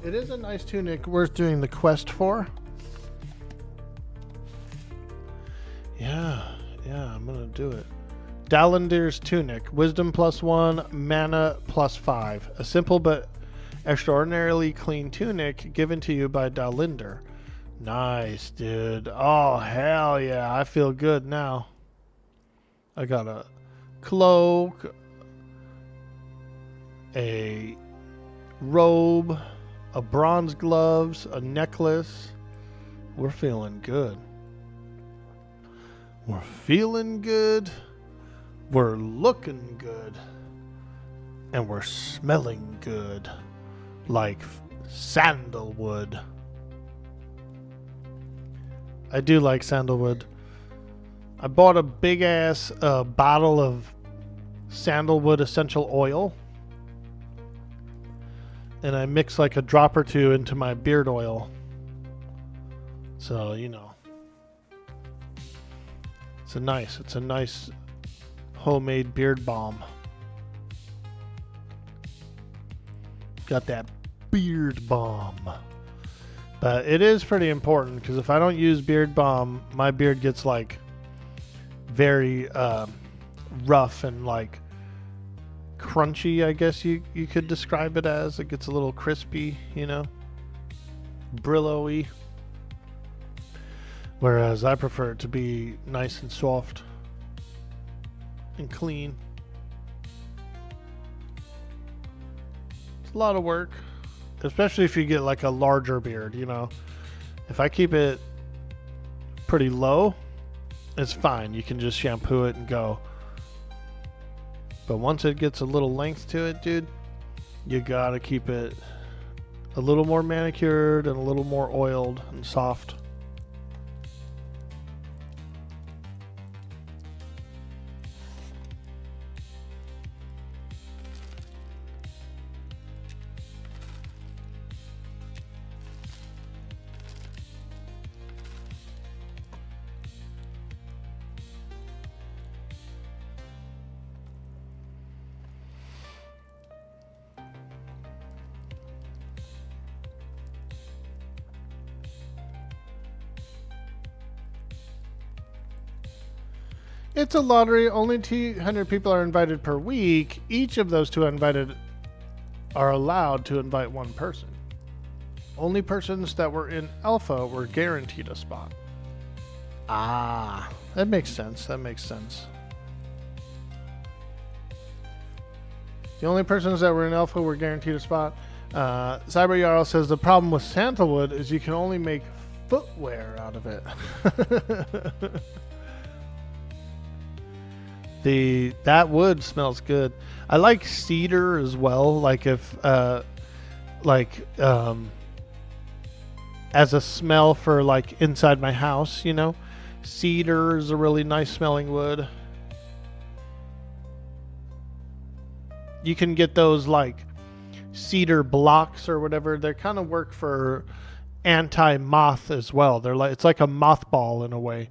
A: It is a nice tunic worth doing the quest for. Yeah, I'm gonna do it. Dalindir's Tunic, Wisdom +1, Mana +5. A simple but extraordinarily clean tunic given to you by Dalindir. Nice, dude. Oh, hell yeah. I feel good now. I got a cloak, a robe, a bronze gloves, a necklace. We're feeling good. We're feeling good. We're looking good. And we're smelling good. Like sandalwood. I do like sandalwood. I bought a big ass bottle of sandalwood essential oil. And I mix like a drop or two into my beard oil. So, you know. It's a nice homemade beard balm. Got that beard balm. But it is pretty important because if I don't use beard balm, my beard gets like very rough and like crunchy, I guess you could describe it as. It gets a little crispy, you know, Brillo-y. Whereas I prefer it to be nice and soft and clean. It's a lot of work, especially if you get like a larger beard, you know. If I keep it pretty low, it's fine. You can just shampoo it and go. But once it gets a little length to it, dude, you gotta keep it a little more manicured and a little more oiled and soft. It's a lottery. Only 200 people are invited per week. Each of those 200 are allowed to invite one person. Only persons that were in alpha were guaranteed a spot. Ah, that makes sense. The only persons that were in alpha were guaranteed a spot. Cyber Jarl says the problem with sandalwood is you can only make footwear out of it. That wood smells good. I like cedar as well. Like if as a smell for like inside my house, you know, cedar is a really nice smelling wood. You can get those like cedar blocks or whatever. They kind of work for anti-moth as well. They're like, it's like a mothball in a way,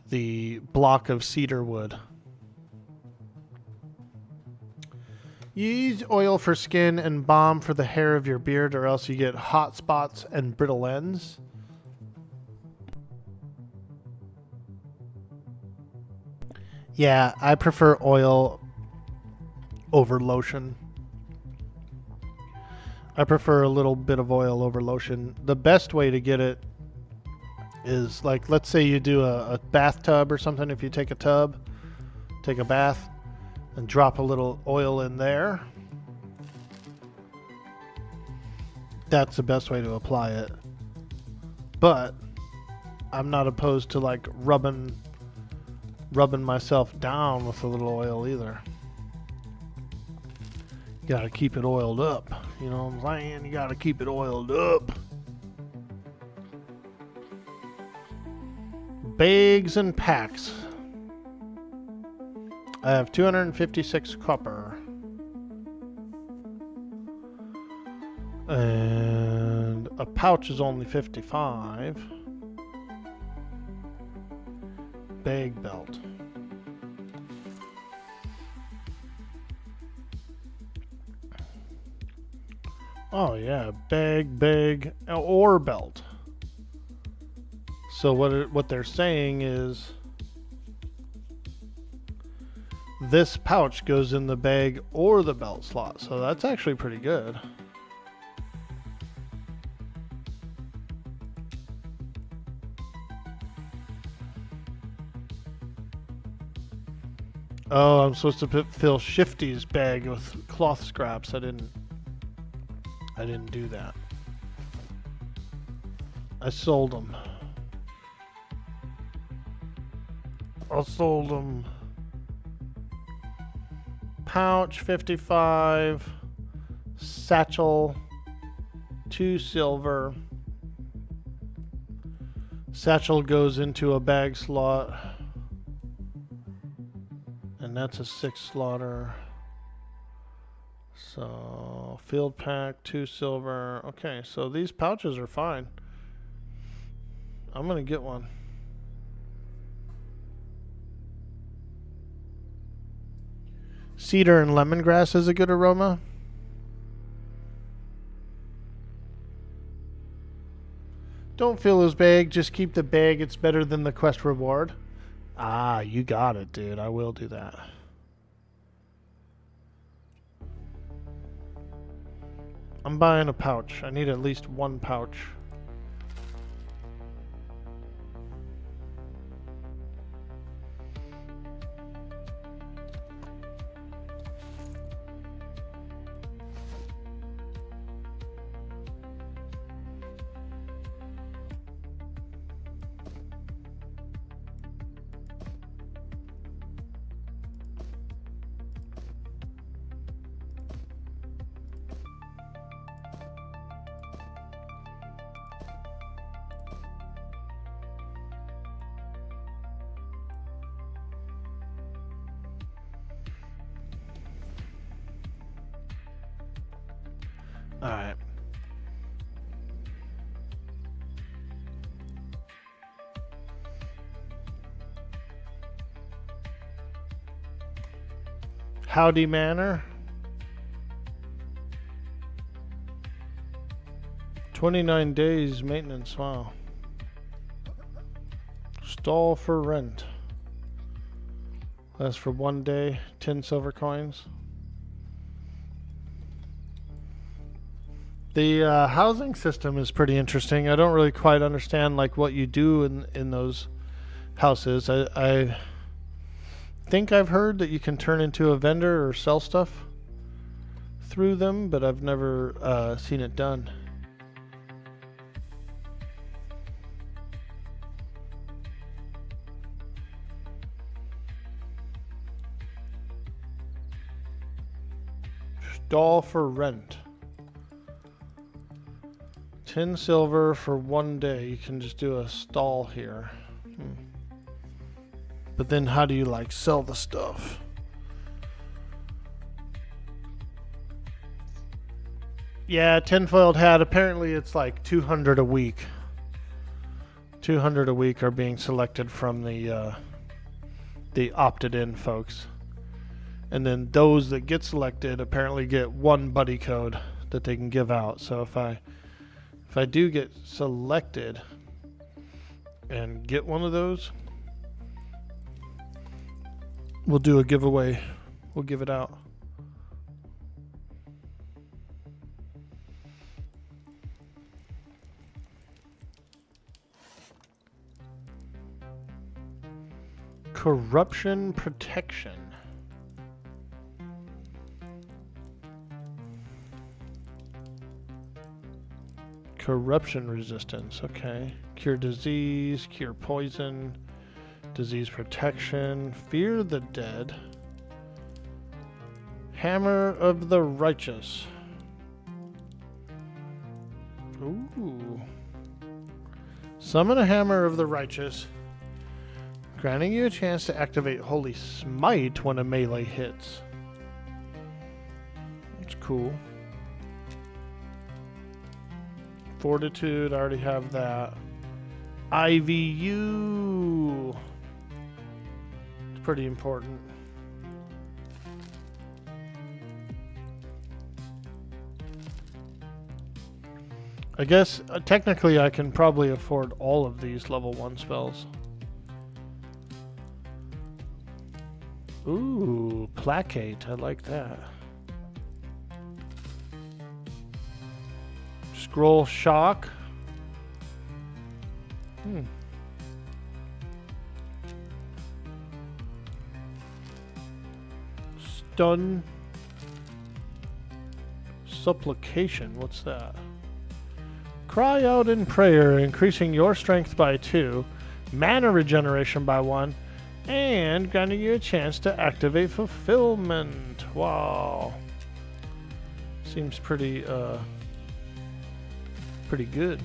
A: the block of cedar wood. Use oil for skin and balm for the hair of your beard, or else you get hot spots and brittle ends. Yeah, I prefer oil over lotion. I prefer a little bit of oil over lotion. The best way to get it is, like, let's say you do a bathtub or something. If you take a tub, take a bath, and drop a little oil in there. That's the best way to apply it. But I'm not opposed to like rubbing myself down with a little oil either. You gotta keep it oiled up. You know what I'm saying? You gotta keep it oiled up. Bags and packs. I have 256 copper. And a pouch is only 55. Bag belt. Oh yeah, bag, or belt. So what they're saying is this pouch goes in the bag or the belt slot. So that's actually pretty good. Oh, I'm supposed to fill Shifty's bag with cloth scraps. I didn't do that. I sold them. Pouch 55, satchel 2 silver. Satchel goes into a bag slot, and that's a 6 slotter. So field pack 2 silver. Okay, so these pouches are fine. I'm gonna get one. Cedar and lemongrass is a good aroma. Don't fill his bag, just keep the bag. It's better than the quest reward. Ah, you got it, dude. I will do that. I'm buying a pouch. I need at least 1 pouch. Alright. Howdy Manor. 29 days maintenance, wow. Stall for rent. That's for 1 day, 10 silver coins. The housing system is pretty interesting. I don't really quite understand like what you do in those houses. I think I've heard that you can turn into a vendor or sell stuff through them, but I've never seen it done. Stall for rent. 10 silver for 1 day. You can just do a stall here. But then how do you like sell the stuff? Yeah, tinfoiled hat. Apparently it's like 200 a week. 200 a week are being selected from the opted in folks. And then those that get selected apparently get 1 buddy code that they can give out. So if I do get selected and get one of those, we'll do a giveaway. We'll give it out. Corruption protection. Corruption resistance. Okay. Cure disease, cure poison, disease protection, fear the dead. Hammer of the righteous. Ooh. Summon a hammer of the righteous, granting you a chance to activate Holy Smite when a melee hits. That's cool. Fortitude, I already have that. IVU. It's pretty important. I guess technically I can probably afford all of these level 1 spells. Ooh, placate. I like that. Scroll shock. Stun. Supplication. What's that? Cry out in prayer, increasing your strength by 2, mana regeneration by 1, and granting you a chance to activate fulfillment. Wow. Seems pretty good.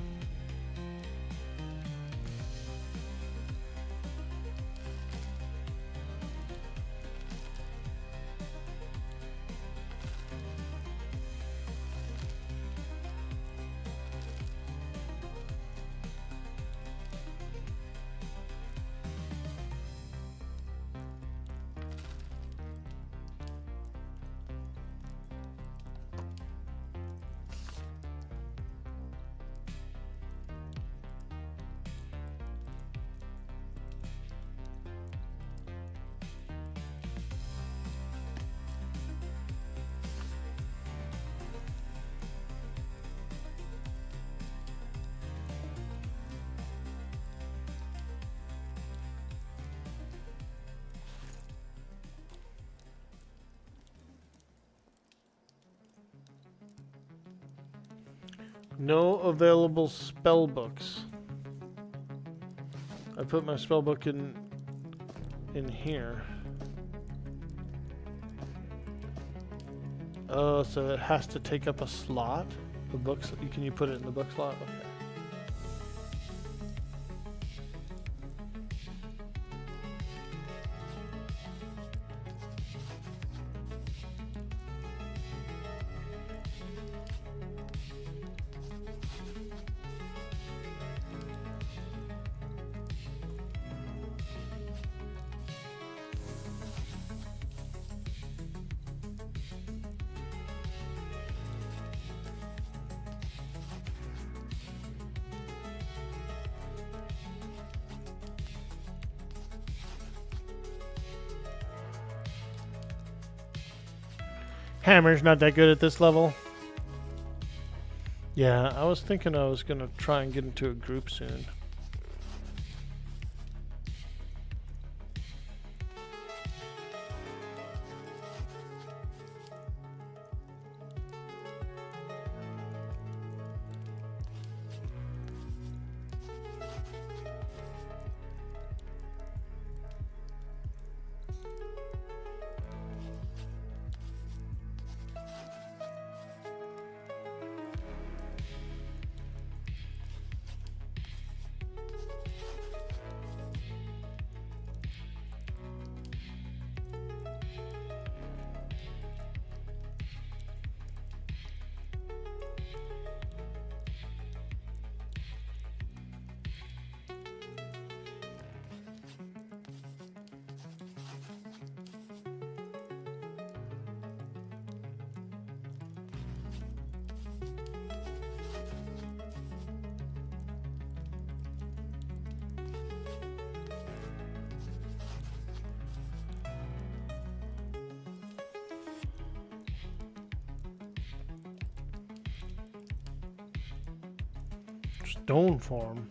A: No available spell books. I put my spell book in here. Oh, so it has to take up a slot? The books, can you put it in the book slot? Okay. Hammer's not that good at this level. Yeah, I was thinking I was gonna try and get into a group soon. Stone form.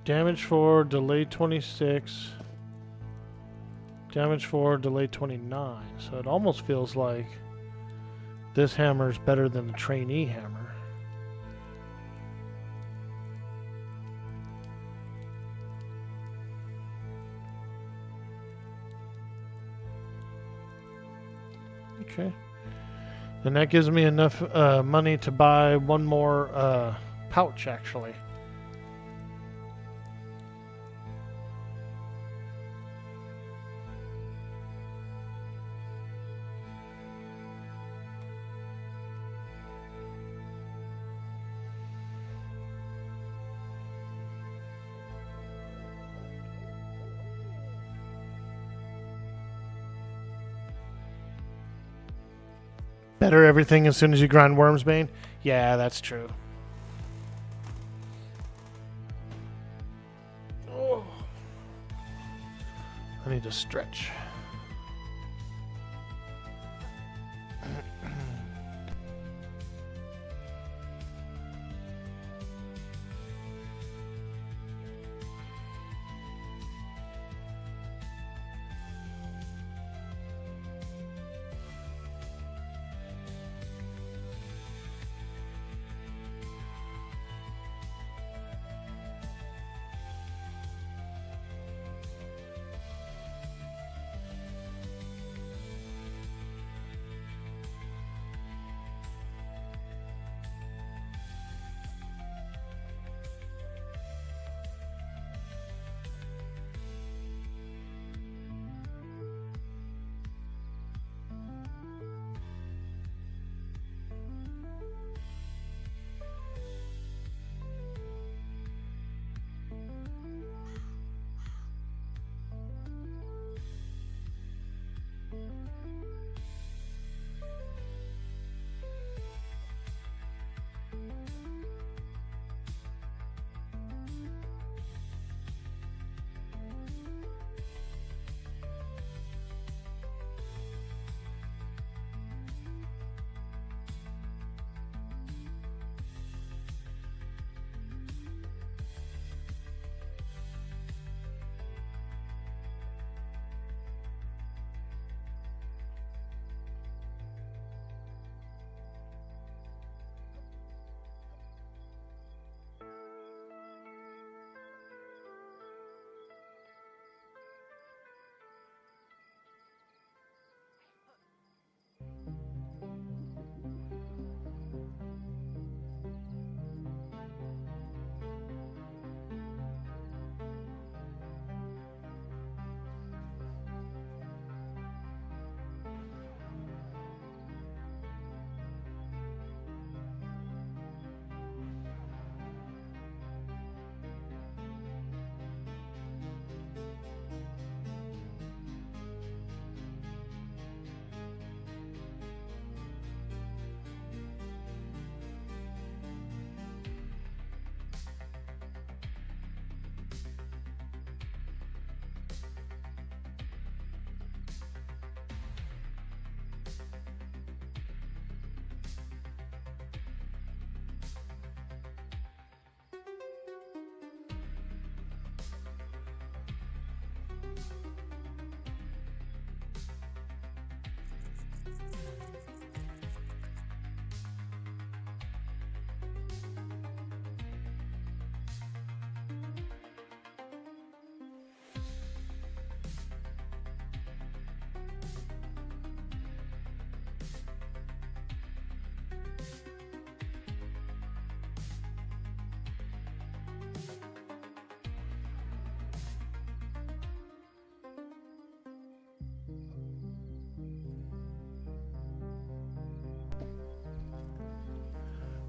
A: Damage for delay 26. Damage for delay 29. So it almost feels like this hammer is better than the trainee hammer. Okay. And that gives me enough money to buy one more pouch, actually. Better everything as soon as you grind Wormsbane? Yeah, that's true. Oh. I need to stretch.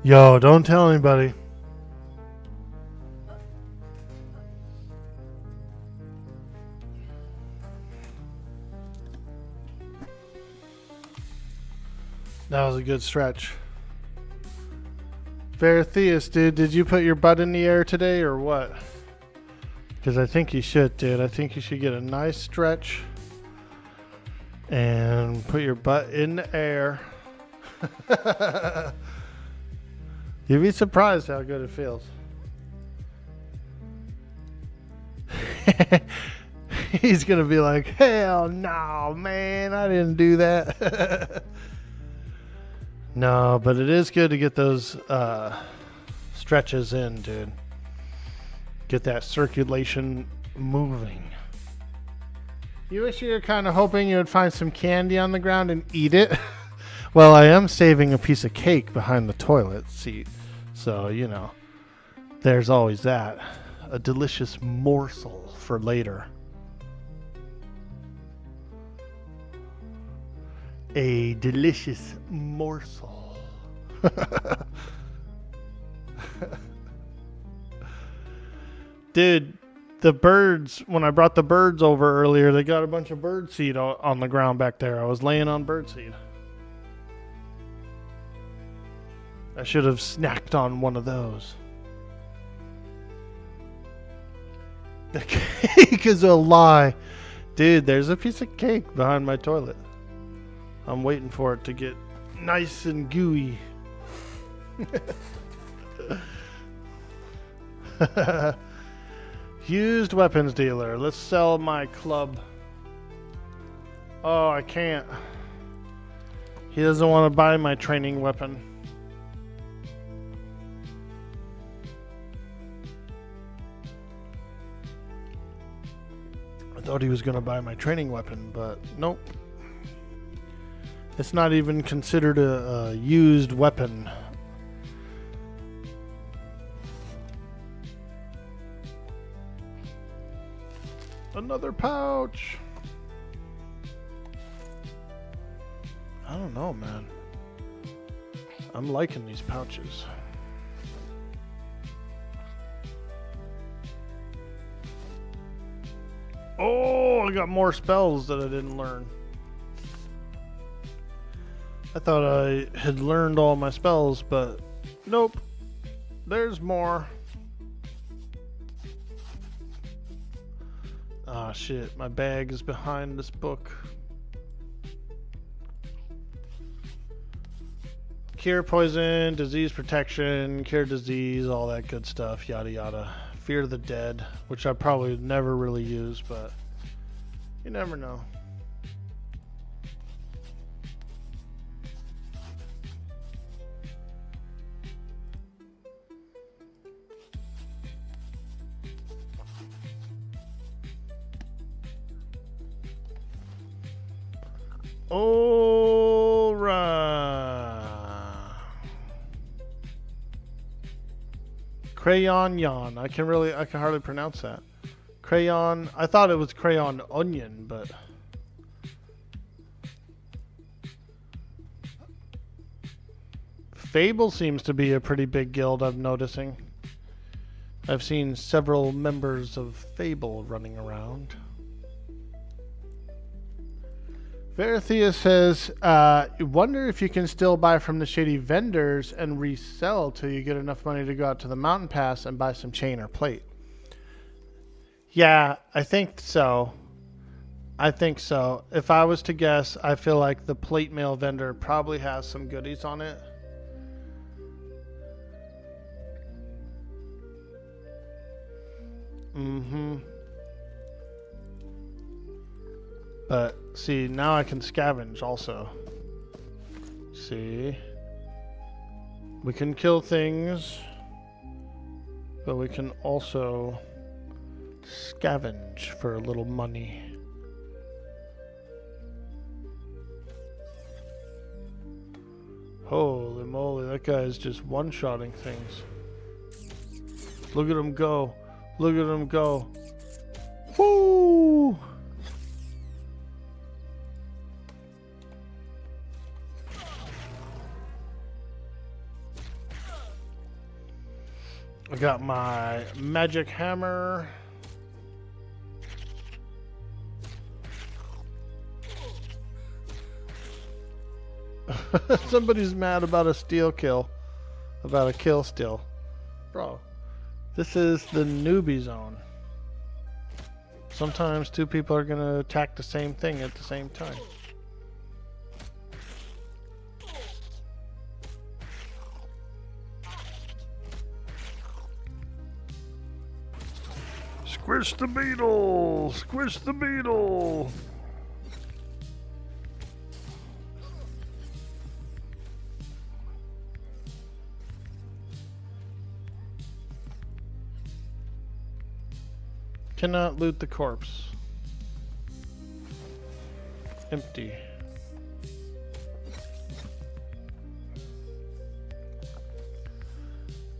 A: Yo, don't tell anybody. That was a good stretch. Veratheus, dude, did you put your butt in the air today or what? Because I think you should, dude. I think you should get a nice stretch and put your butt in the air. You'd be surprised how good it feels. He's going to be like, hell no, man, I didn't do that. No, but it is good to get those stretches in, dude. Get that circulation moving. You wish you were kind of hoping you would find some candy on the ground and eat it? Well, I am saving a piece of cake behind the toilet seat. So, you know, there's always that. A delicious morsel for later. A delicious morsel. Dude, the birds, when I brought the birds over earlier, they got a bunch of bird seed on the ground back there. I was laying on bird seed. I should have snacked on one of those. The cake is a lie. Dude, there's a piece of cake behind my toilet. I'm waiting for it to get nice and gooey. Used weapons dealer. Let's sell my club. Oh, I can't. He doesn't want to buy my training weapon. I thought he was going to buy my training weapon, but nope. It's not even considered a used weapon. Another pouch. I don't know, man. I'm liking these pouches. Oh, I got more spells that I didn't learn. I thought I had learned all my spells, but nope. There's more. Ah, shit. My bag is behind this book. Cure poison, disease protection, cure disease, all that good stuff, yada yada. Fear the dead, which I probably never really use, but you never know. All right. Crayon yawn. I can hardly pronounce that. Crayon. I thought it was crayon onion, but Fable seems to be a pretty big guild, I'm noticing. I've seen several members of Fable running around. Verathea says, wonder if you can still buy from the shady vendors and resell till you get enough money to go out to the mountain pass and buy some chain or plate. Yeah, I think so. If I was to guess, I feel like the plate mail vendor probably has some goodies on it. Mm-hmm. But see, now I can scavenge also. See? We can kill things, but we can also scavenge for a little money. Holy moly, that guy is just one-shotting things. Look at him go. Look at him go. Woo! I got my magic hammer. Somebody's mad about a steal kill. About a kill steal. Bro, this is the newbie zone. Sometimes two people are gonna attack the same thing at the same time.
C: Squish the beetle! Squish the beetle!
A: Cannot loot the corpse. Empty.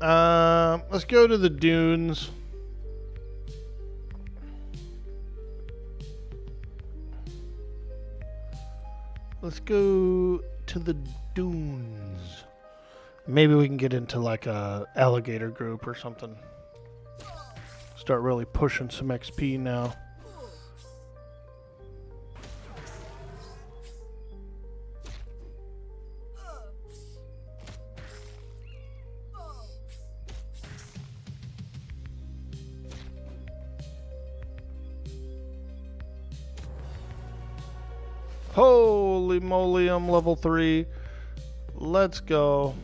A: Let's go to the dunes. Let's go to the dunes. Maybe we can get into like a alligator group or something. Start really pushing some XP now. Holy moly, I'm level 3. Let's go.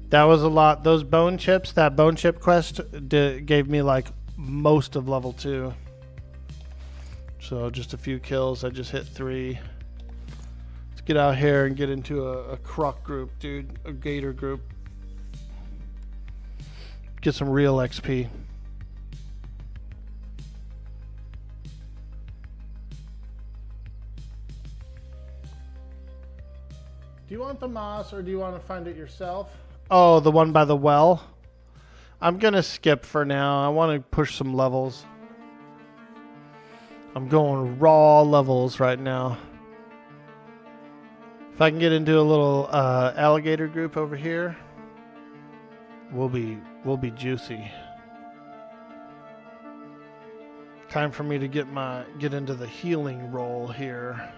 A: That was a lot. Those bone chips, that bone chip quest gave me like most of level 2. So just a few kills. I just hit 3. Let's get out here and get into a croc group, dude. A gator group. Get some real XP. Do you want the moss or do you want to find it yourself? Oh, the one by the well? I'm going to skip for now. I want to push some levels. I'm going raw levels right now. If I can get into a little alligator group over here, we'll be juicy. Time for me to get into the healing role here.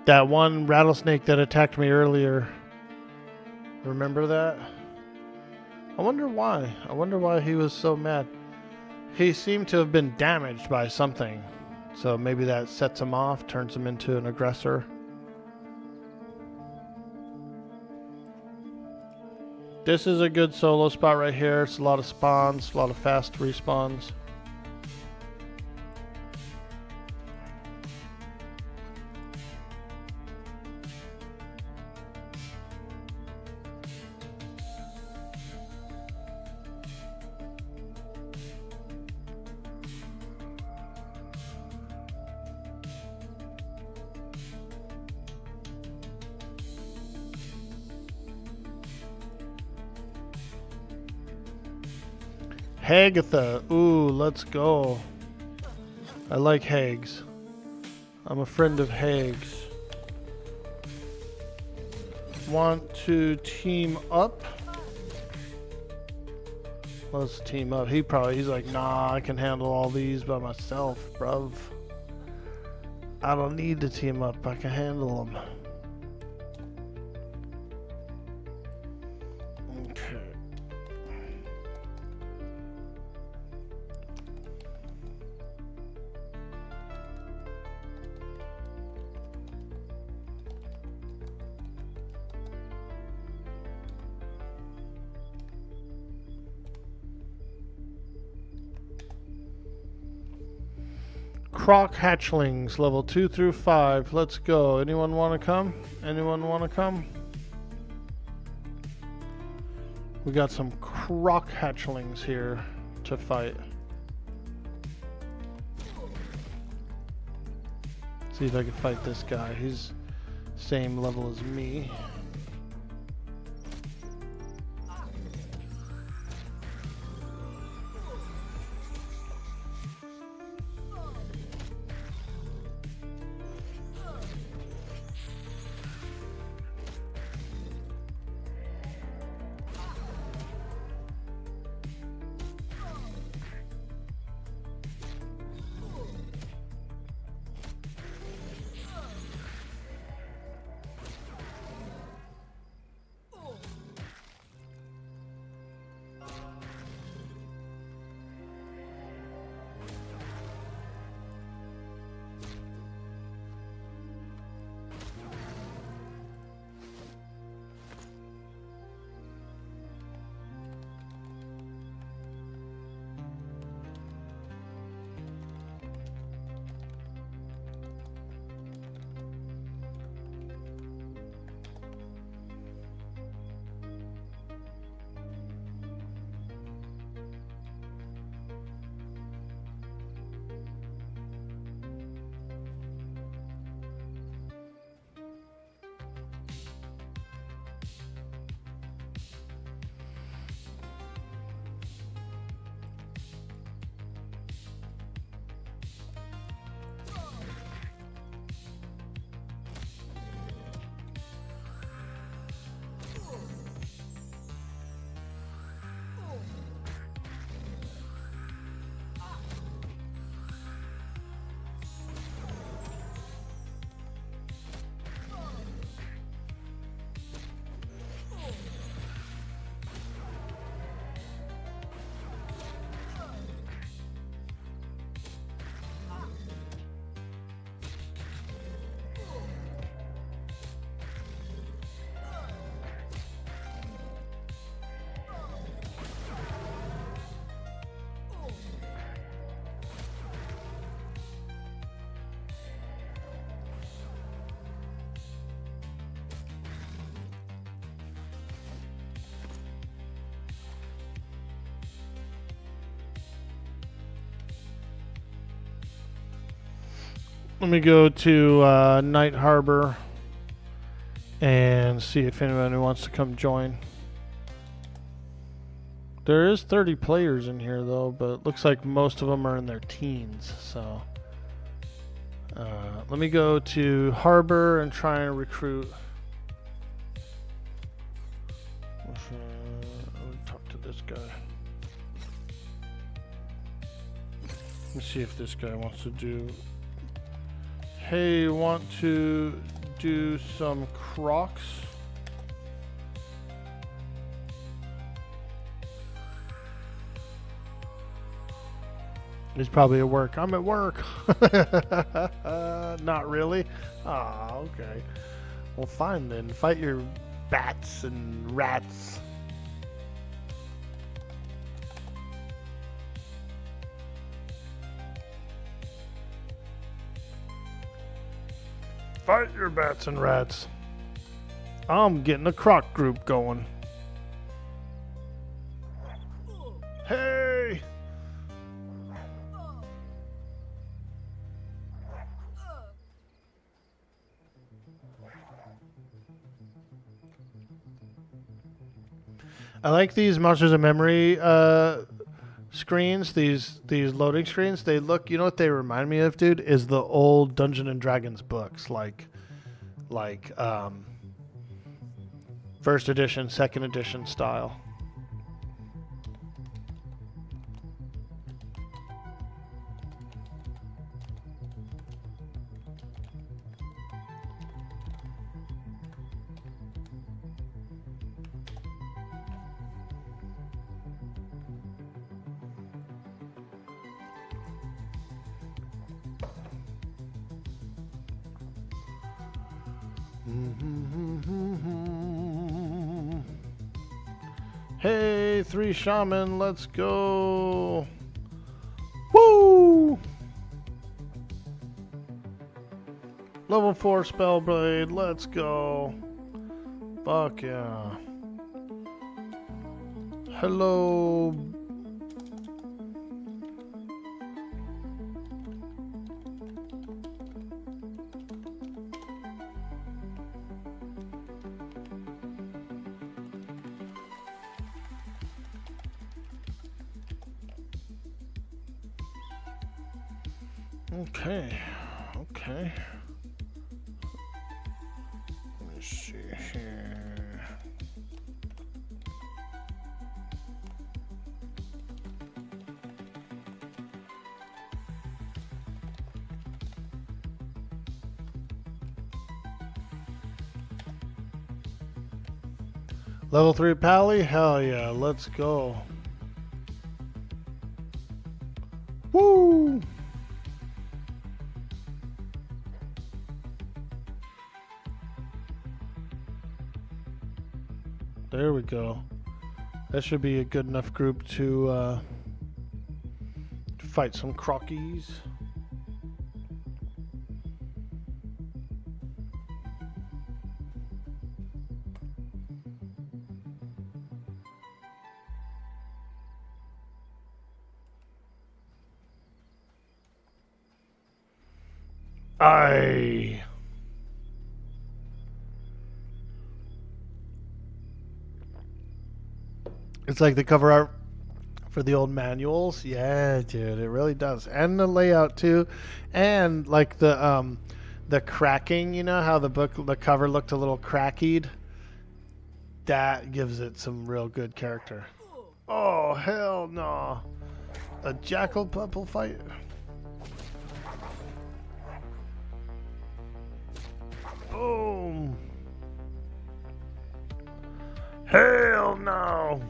A: That one rattlesnake that attacked me earlier. Remember that? I wonder why. I wonder why he was so mad. He seemed to have been damaged by something. So maybe that sets him off, turns him into an aggressor. This is a good solo spot right here. It's a lot of spawns, a lot of fast respawns. Hagatha. Ooh, let's go. I like hags. I'm a friend of hags. Want to team up? Let's team up. He's like, nah, I can handle all these by myself, bruv. I don't need to team up. I can handle them. Croc hatchlings, level 2 through 5. Let's go. Anyone want to come? Anyone want to come? We got some croc hatchlings here to fight. See if I can fight this guy. He's Same level as me. Let me go to Night Harbor and see if anybody wants to come join. There is 30 players in here though, but it looks like most of them are in their teens. So let me go to Harbor and try and recruit. Let me talk to this guy. Let's see if this guy wants to do. Hey, want to do some Crocs? He's probably at work. I'm at work. Not really. Ah, okay. Well, fine then. Fight your bats and rats. Fight your bats and rats. I'm getting a croc group going. Hey! I like these Monsters of Memory screens, these loading screens. They look, you know what they remind me of, dude, is the old Dungeons and Dragons books, like first edition, second edition style. Hey, 3 shaman, let's go. Woo! Level 4 spellblade, let's go. Fuck yeah. Hello. Okay. Okay. Let me see here. Level 3 Pally? Hell yeah, let's go. Woo! There we go. That should be a good enough group to fight some crockies. Aye. It's like the cover art for the old manuals. Yeah, dude, it really does. And the layout too. And like the cracking, you know how the cover looked a little cracked? That gives it some real good character. Oh, hell no. A jackal puppel fight? Boom. Hell no.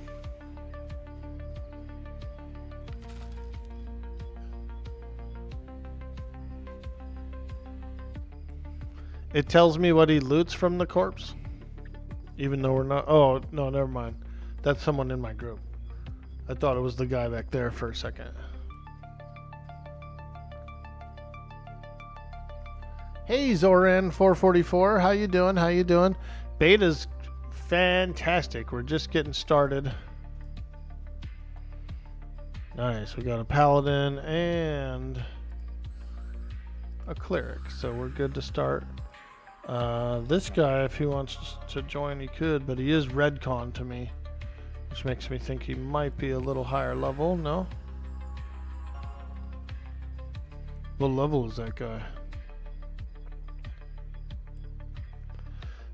A: It tells me what he loots from the corpse. Even though we're not... Oh, no, never mind. That's someone in my group. I thought it was the guy back there for a second. Hey, Zoran444. How you doing? How you doing? Beta's fantastic. We're just getting started. Nice. We got a paladin and a cleric. So we're good to start. This guy, if he wants to join, he could, but he is redcon to me, which makes me think he might be a little higher level. No? What level is that guy?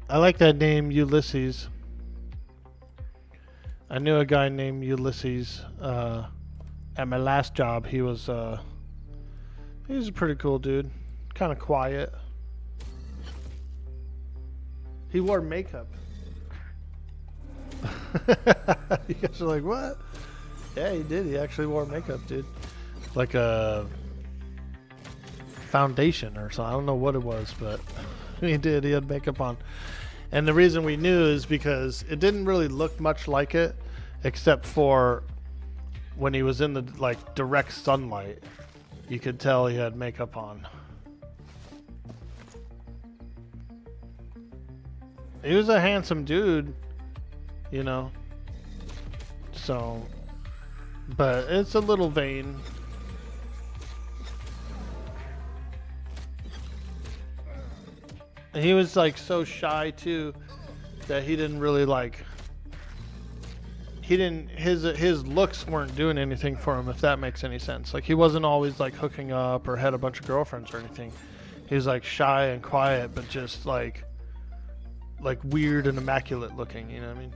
A: I like that name, Ulysses. I knew a guy named Ulysses at my last job. He was a pretty cool dude, kind of quiet. He wore makeup. You guys are like, what? Yeah, he did. He actually wore makeup, dude. Like a foundation or something. I don't know what it was, but he did. He had makeup on. And the reason we knew is because it didn't really look much like it, except for when he was in the like direct sunlight. You could tell he had makeup on. He was a handsome dude, you know. So, but it's a little vain. And he was like so shy too that he didn't really like. His looks weren't doing anything for him, if that makes any sense. Like he wasn't always like hooking up or had a bunch of girlfriends or anything. He was like shy and quiet, but just like weird and immaculate looking, you know what I mean?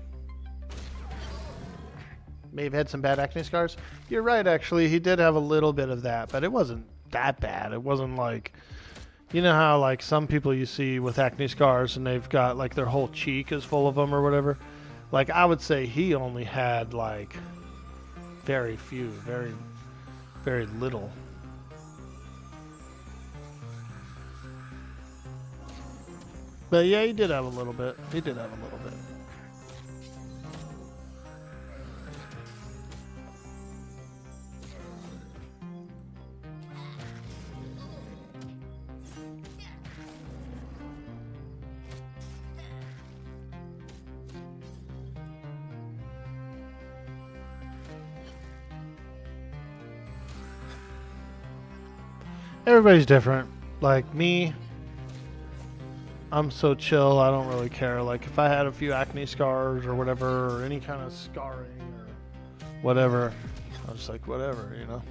A: May have had some bad acne scars. You're right, actually. He did have a little bit of that, but it wasn't that bad. It wasn't like, you know how like some people you see with acne scars and they've got like their whole cheek is full of them or whatever. Like I would say he only had like very few, very, very little. But yeah, he did have a little bit. He did have a little bit. Everybody's different. Like me, I'm so chill, I don't really care. Like if I had a few acne scars or whatever, or any kind of scarring or whatever, I was just like, whatever, you know.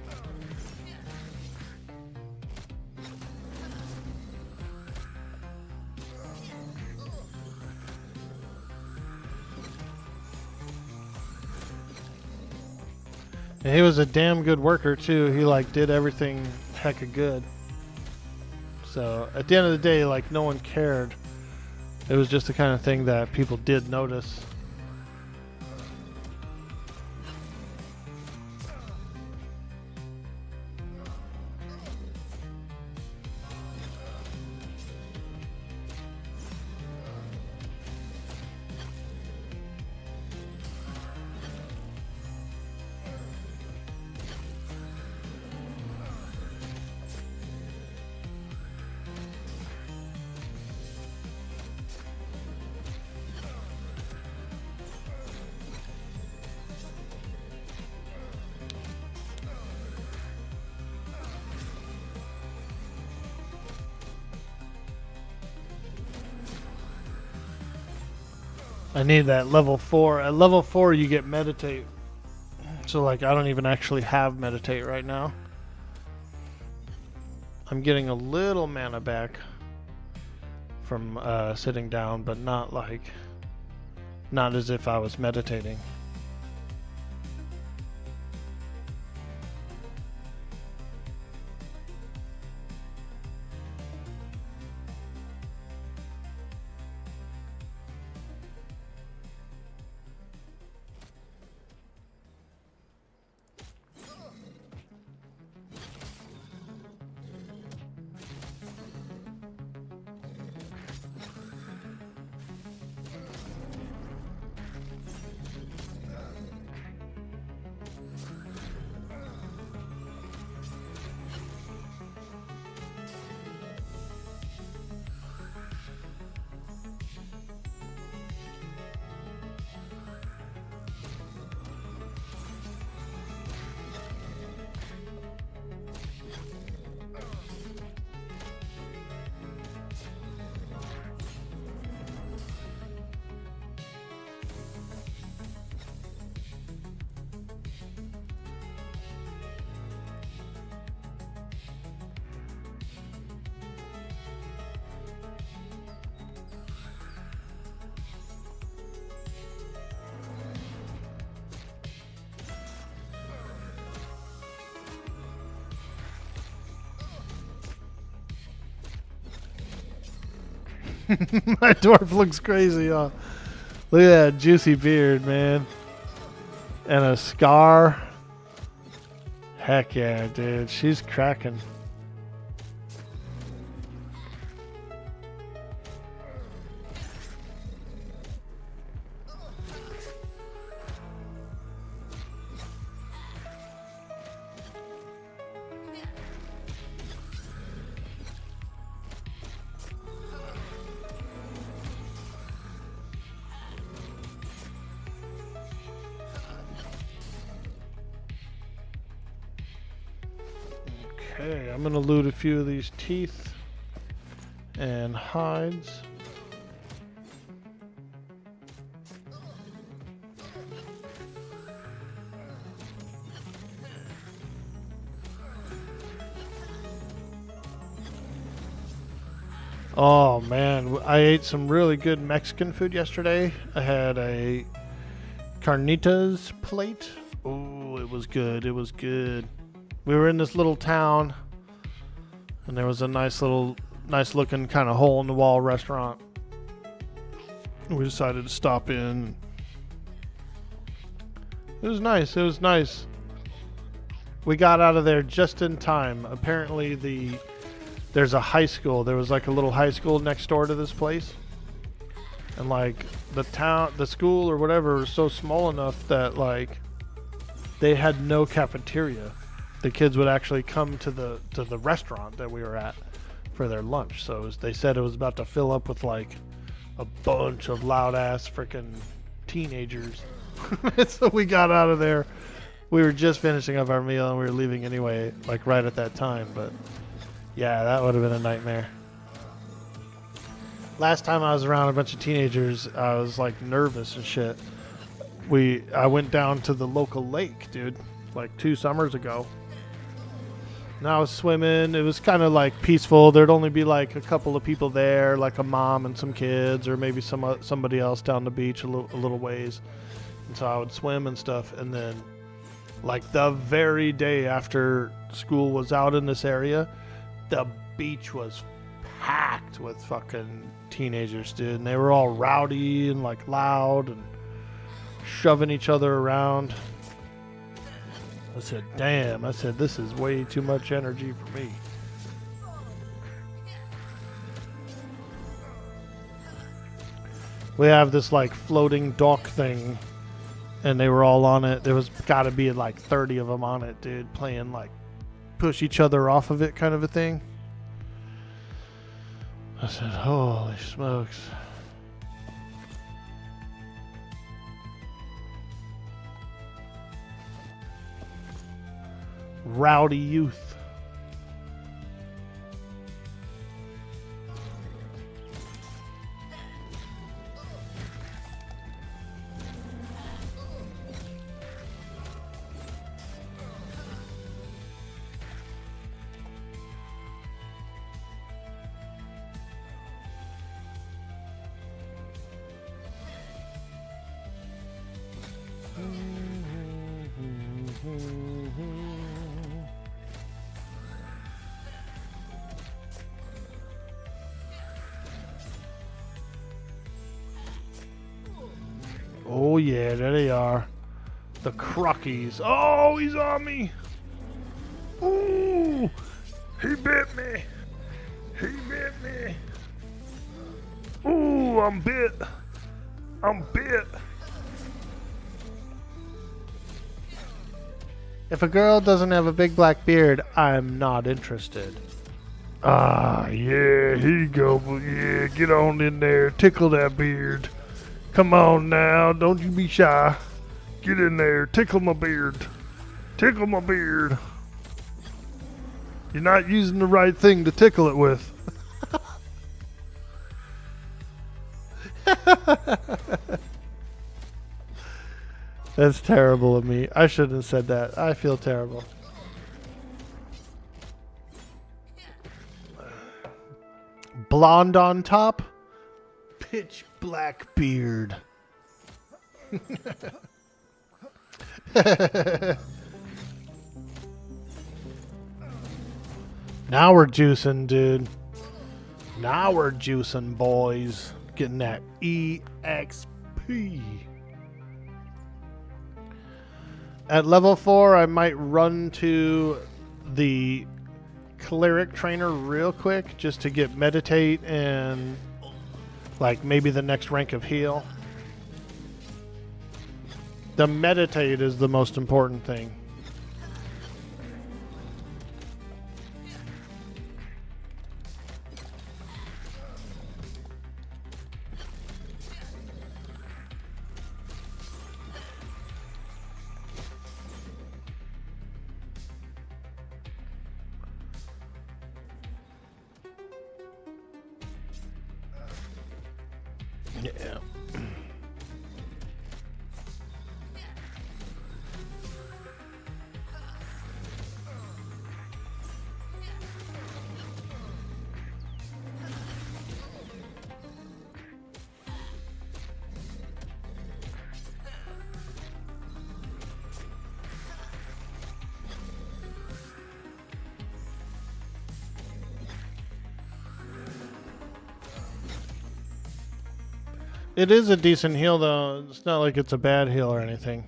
A: And he was a damn good worker too. He like did everything hecka good. So at the end of the day, like no one cared. It was just the kind of thing that people did notice. I need that level 4. At level 4 you get meditate. So like I don't even actually have meditate right now. I'm getting a little mana back from sitting down, but not as if I was meditating. My dwarf looks crazy, huh? Look at that juicy beard, man. And a scar. Heck yeah, dude. She's cracking. Okay, I'm gonna loot a few of these teeth and hides. Oh man, I ate some really good Mexican food yesterday. I had a carnitas plate. Oh, it was good. It was good. We were in this little town, and there was a nice looking kind of hole in the wall restaurant. We decided to stop in. It was nice. It was nice. We got out of there just in time. Apparently there's a high school. There was like a little high school next door to this place. And like the school or whatever was so small enough that like they had no cafeteria. The kids would actually come to the restaurant that we were at for their lunch. So they said it was about to fill up with like a bunch of loud ass freaking teenagers. So we got out of there. We were just finishing up our meal and we were leaving anyway, like right at that time. But yeah, that would have been a nightmare. Last time I was around a bunch of teenagers, I was like nervous and shit. I went down to the local lake, dude, like 2 summers ago. And I was swimming. It was kind of like peaceful. There'd only be like a couple of people there, like a mom and some kids, or maybe somebody else down the beach a little ways. And so I would swim and stuff. And then Like the very day after school was out in this area, the beach was packed with fucking teenagers, dude. And they were all rowdy and like loud and shoving each other around. I said, damn, I said, this is way too much energy for me. We have this like floating dock thing, and they were all on it. There was got to be like 30 of them on it, dude, playing like push each other off of it kind of a thing. I said, holy smokes. Rowdy youth. Oh yeah, there they are. The Crockies. Oh, he's on me.
C: Ooh, he bit me. He bit me. Ooh, I'm bit. I'm bit.
A: If a girl doesn't have a big black beard, I'm not interested.
C: Ah, yeah, here you go. Yeah, get on in there. Tickle that beard. Come on now, don't you be shy. Get in there, tickle my beard. Tickle my beard. You're not using the right thing to tickle it with.
A: That's terrible of me. I shouldn't have said that. I feel terrible. Blonde on top, pitch black beard. Now we're juicing, dude. Now we're juicing, boys. Getting that EXP. At level 4, I might run to the Cleric trainer real quick just to get meditate and like maybe the next rank of heal. The meditate is the most important thing. Yeah. It is a decent heal, though. It's not like it's a bad heal or anything.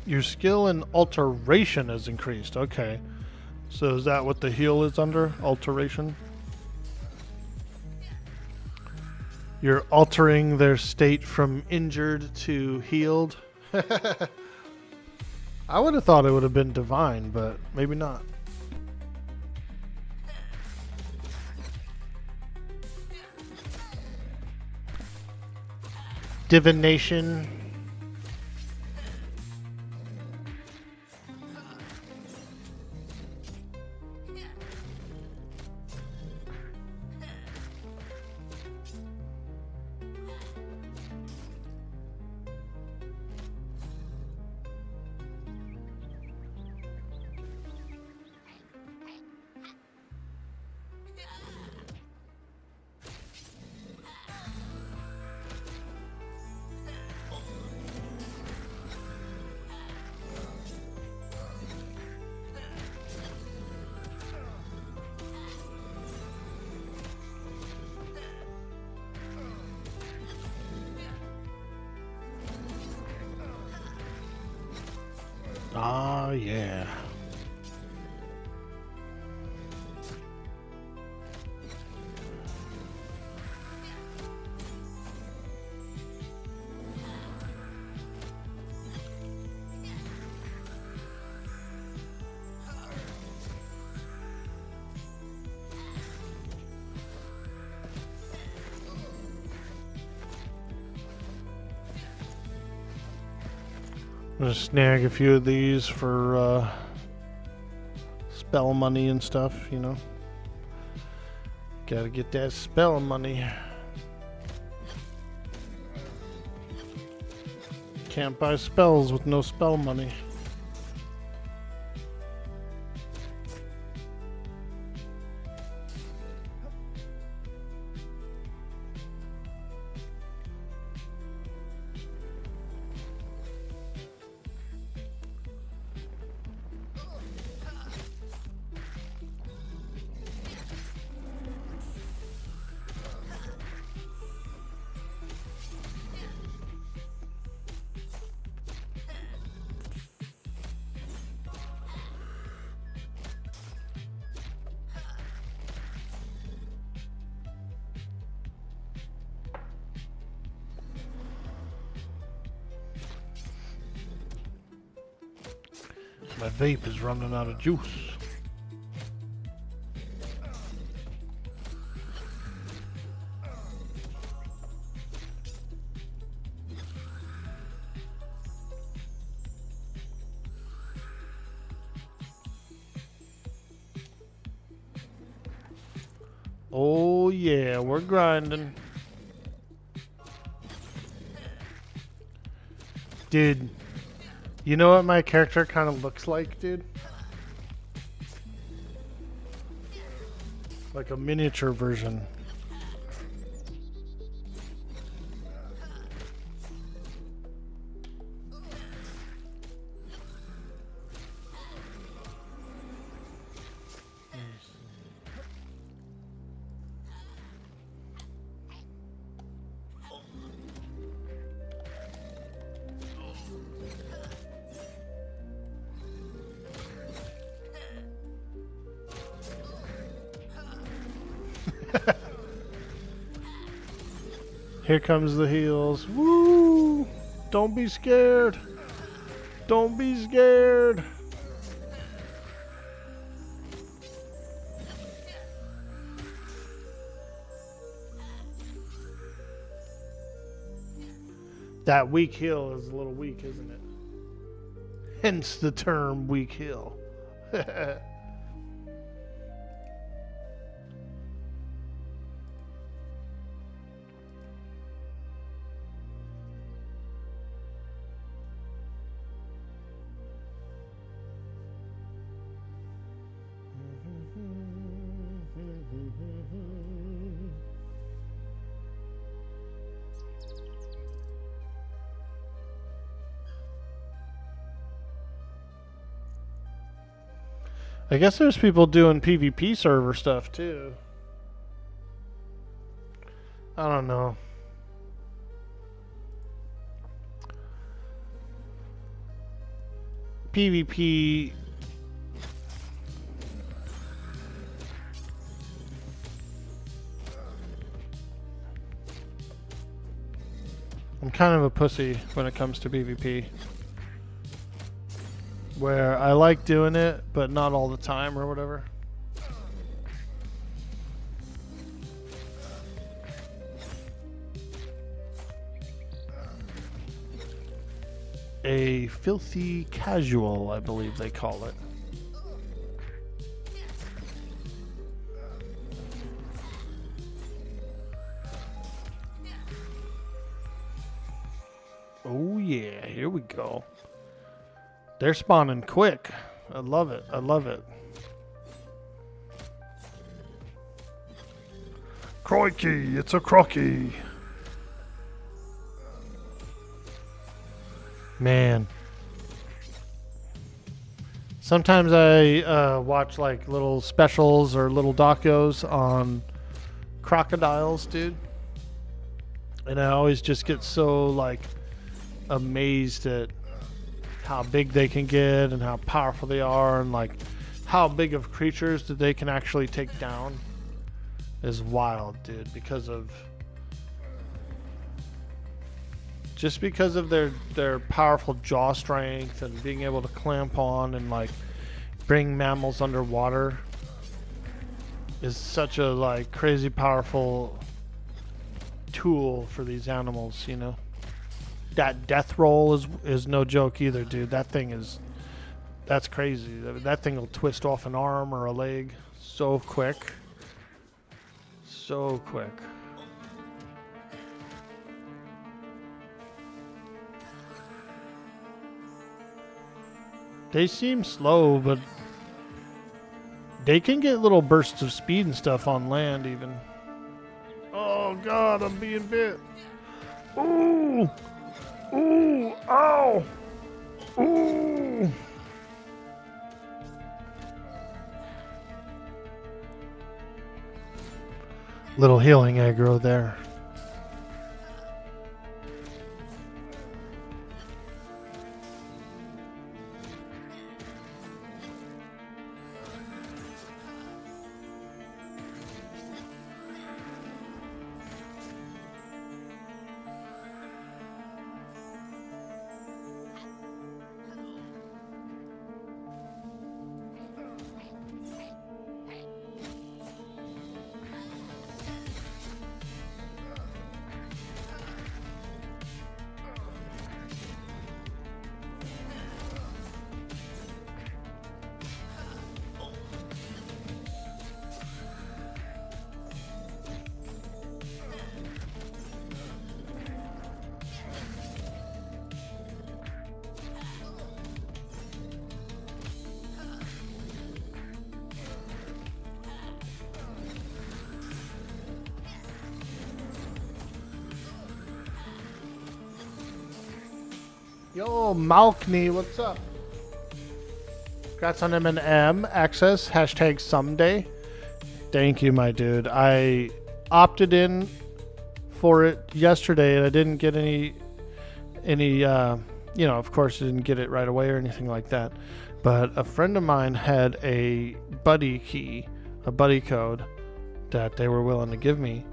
A: Your skill in alteration is increased. Okay. So is that what the heal is under? Alteration? You're altering their state from injured to healed. I would have thought it would have been divine, but maybe not. divination. Ah, yeah. I'm gonna snag a few of these for spell money and stuff, you know. Gotta get that spell money. Can't buy spells with no spell money. My vape is running out of juice. Oh yeah, we're grinding. Dude, you know what my character kind of looks like, dude? Like a miniature version. Here comes the heels. Woo! Don't be scared. Don't be scared. That weak heel is a little weak, isn't it? Hence the term weak heel. I guess there's people doing PvP server stuff too. I don't know. PvP. I'm kind of a pussy when it comes to PvP. Where I like doing it, but not all the time or whatever. a filthy casual, I believe they call it. Oh yeah, here we go. They're spawning quick. I love it. I love it.
C: Crikey, it's a crocky.
A: Man. Sometimes I watch like little specials or little docos on crocodiles, dude. And I always just get so like amazed at how big they can get and how powerful they are, and like how big of creatures that they can actually take down is wild, dude, because of their powerful jaw strength and being able to clamp on and like bring mammals underwater is such a like crazy powerful tool for these animals, you know. That death roll is no joke either, dude. That's crazy. That thing will twist off an arm or a leg so quick. So quick. They seem slow, but they can get little bursts of speed and stuff on land even. Oh god, I'm being bit.
C: Ooh! Ooh! Ow! Ooh!
A: Little healing aggro there. Yo, Malkney, what's up? Congrats on M&M access, hashtag someday. Thank you, my dude. I opted in for it yesterday and I didn't get any you know, of course I didn't get it right away or anything like that. But a friend of mine had a buddy key, a buddy code that they were willing to give me.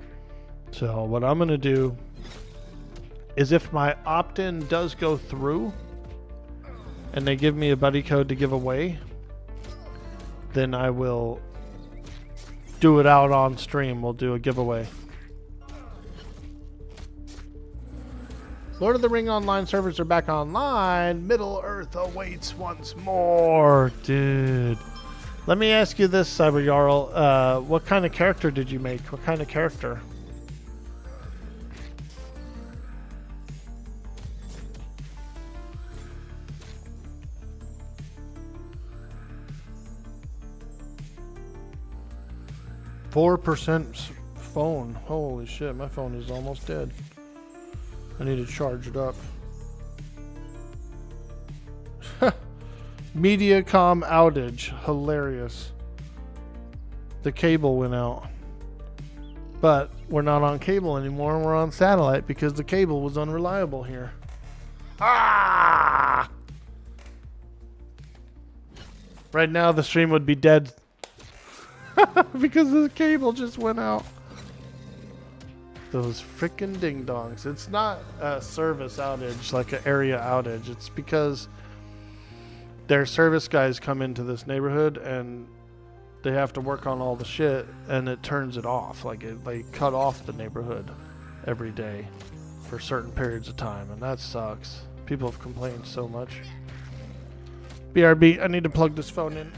A: So what I'm going to do is if my opt-in does go through and they give me a buddy code to give away, then I will do it out on stream. We'll do a giveaway. Lord of the Ring online servers are back online. Middle Earth awaits once more. Dude. Let me ask you this, Cyber Jarl. What kind of character did you make? What kind of character? %. Phone. Holy shit, my phone is almost dead. I need to charge it up. Mediacom outage. Hilarious. The cable went out. But we're not on cable anymore, we're on satellite because the cable was unreliable here. Ah! Right now the stream would be dead because the cable just went out. Those freaking ding-dongs. It's not a service outage, like an area outage. It's because their service guys come into this neighborhood and they have to work on all the shit and it turns it off. Like they cut off the neighborhood every day for certain periods of time, and that sucks. People have complained so much. BRB, I need to plug this phone in.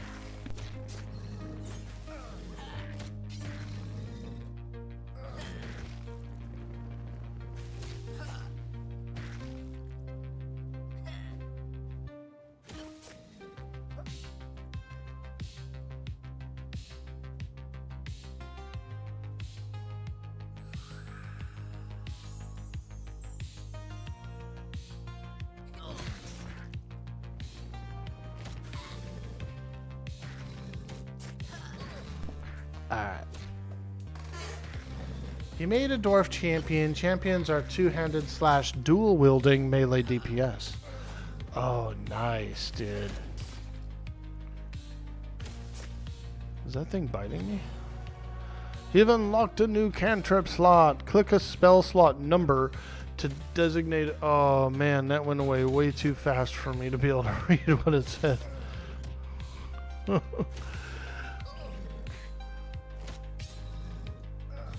A: Alright. He made a dwarf champion. Champions are two-handed / dual-wielding melee DPS. Oh, nice, dude. Is that thing biting me? You've unlocked a new cantrip slot. Click a spell slot number to designate... Oh, man, that went away way too fast for me to be able to read what it said.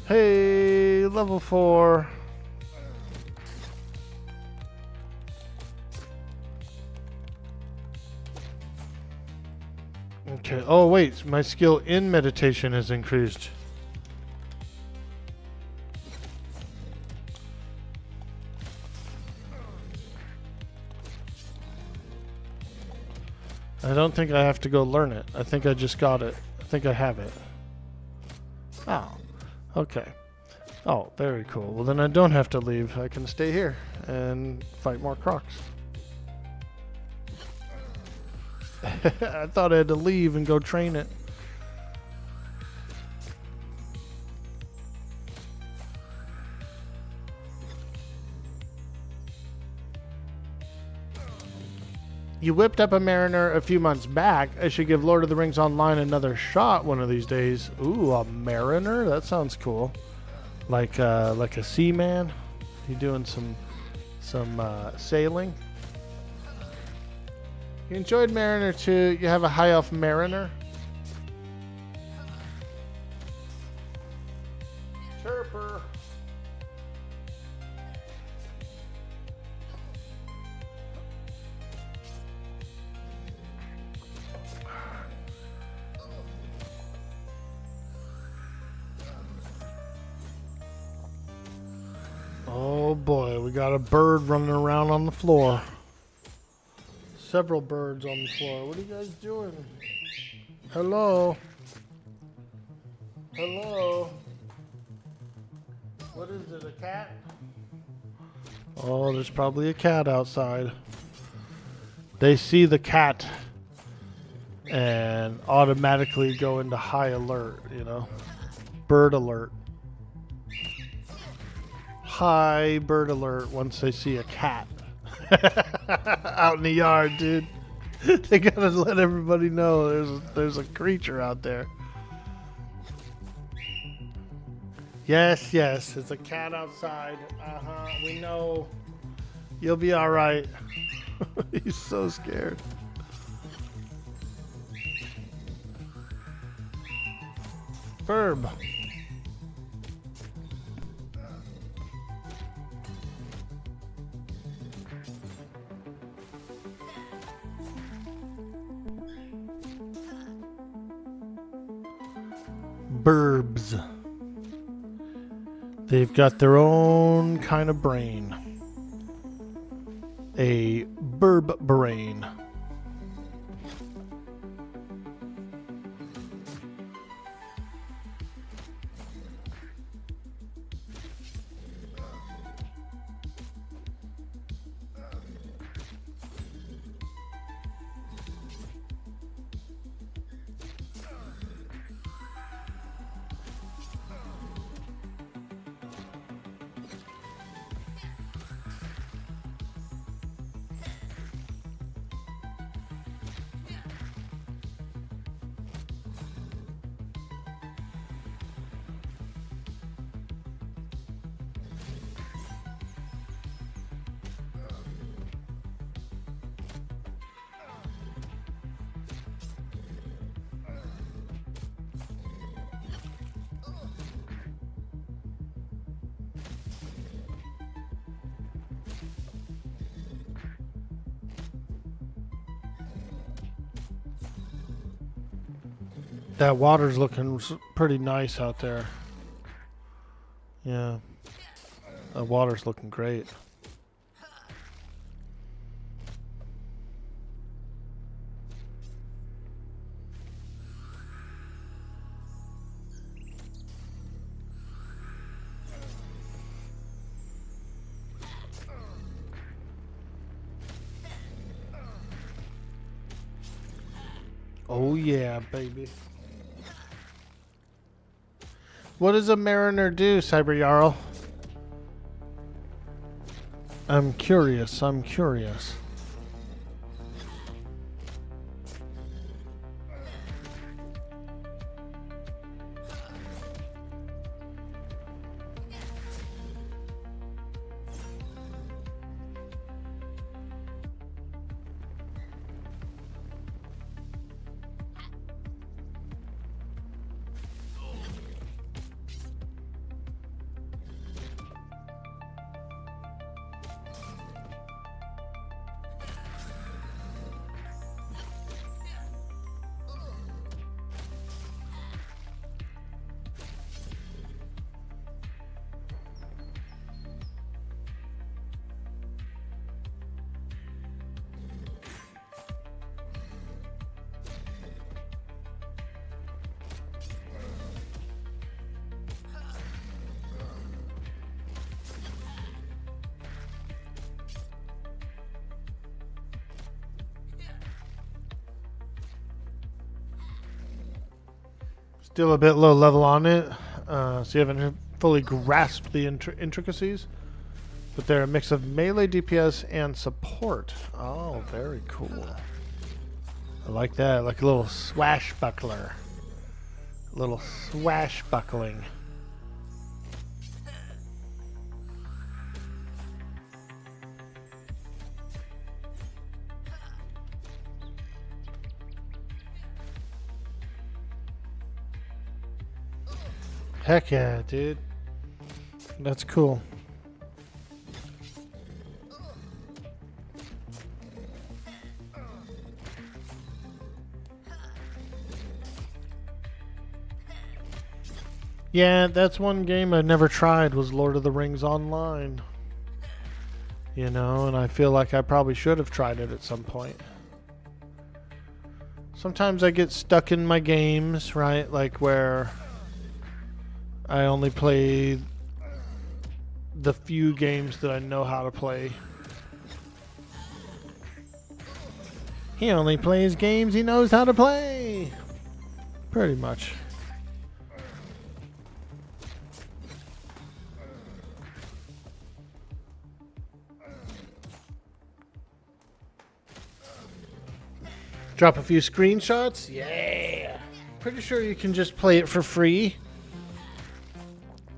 A: Hey, level 4. Okay. Oh, wait. My skill in meditation has increased. I don't think I have to go learn it. I think I just got it. I think I have it. Oh. Okay. Oh, very cool. Well, then I don't have to leave. I can stay here and fight more crocs. I thought I had to leave and go train it. You whipped up a mariner a few months back. I should give Lord of the Rings Online another shot one of these days. Ooh, a mariner? That sounds cool. Like a seaman. You doing some sailing? You enjoyed Mariner 2. You have a high elf mariner. Chirper. Oh boy, we got a bird running around on the floor. Several birds on the floor. What are you guys doing? Hello? Hello? What is it, a cat? Oh, there's probably a cat outside. They see the cat and automatically go into high alert, you know? Bird alert. High bird alert once they see a cat. Out in the yard, dude. They gotta let everybody know there's a creature out there. Yes, it's a cat outside. We know. You'll be all right. He's so scared. Verb. Burbs. They've got their own kind of brain. A burb brain. That water's looking pretty nice out there. Yeah. The water's looking great. Oh yeah, baby. What does a mariner do, Cyber Jarl? I'm curious, I'm curious. Still a bit low level on it, so you haven't fully grasped the intricacies. But they're a mix of melee DPS and support. Oh, very cool. I like that, like a little swashbuckler. A little swashbuckling. Heck yeah, dude. That's cool. Yeah, that's one game I never tried was Lord of the Rings Online. You know, and I feel like I probably should have tried it at some point. Sometimes I get stuck in my games, right? Like where I only play the few games that I know how to play. He only plays games he knows how to play. Pretty much. Drop a few screenshots? Yeah. Pretty sure you can just play it for free.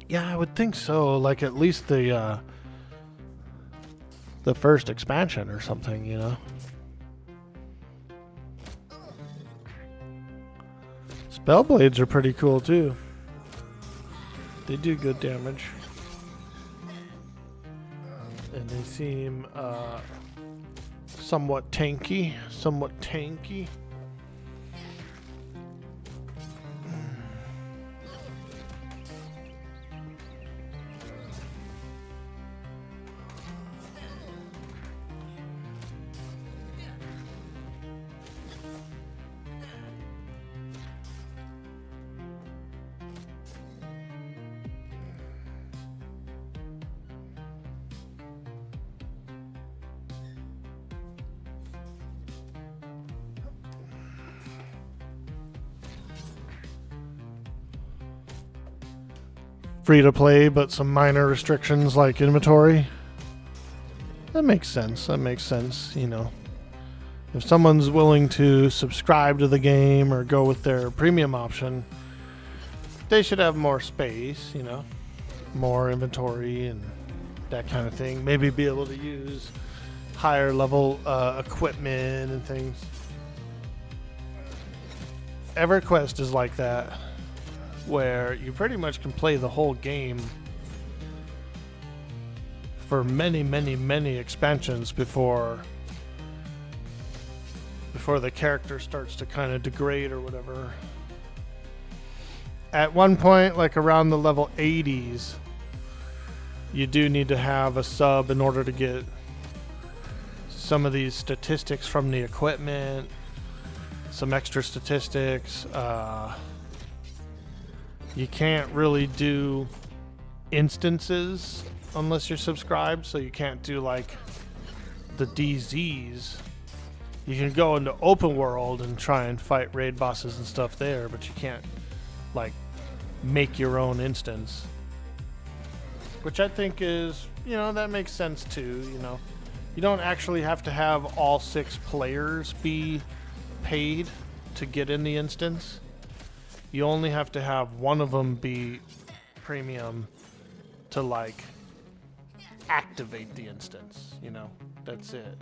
A: Yeah, I would think so. Like at least the first expansion or something, you know. Spellblades are pretty cool too. They do good damage. And they seem somewhat tanky. Free to play, but some minor restrictions like inventory. That makes sense. You know, if someone's willing to subscribe to the game or go with their premium option, they should have more space, you know, more inventory and that kind of thing. Maybe be able to use higher level equipment and things. EverQuest is like that, where you pretty much can play the whole game for many expansions before the character starts to kind of degrade or whatever. at one point, like around the level 80s, you do need to have a sub in order to get some of these statistics from the equipment, some extra statistics. You can't really do instances unless you're subscribed, so you can't do like the DZs. You can go into open world and try and fight raid bosses and stuff there, but you can't like make your own instance, which I think is, you know, that makes sense too. You know, you don't actually have to have all 6 players be paid to get in the instance. You only have to have one of them be premium to like activate the instance, you know. That's it.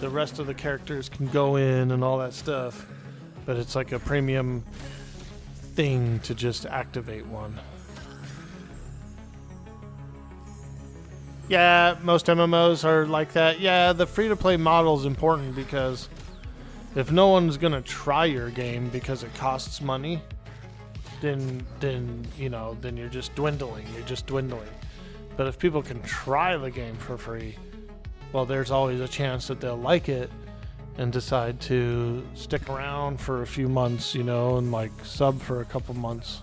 A: The rest of the characters can go in and all that stuff, but it's like a premium thing to just activate one. Yeah, most MMOs are like that. Yeah, the free-to-play model is important because if no one's gonna try your game because it costs money, then you know, then you're just dwindling. But if people can try the game for free, well, there's always a chance that they'll like it and decide to stick around for a few months, you know, and like sub for a couple months.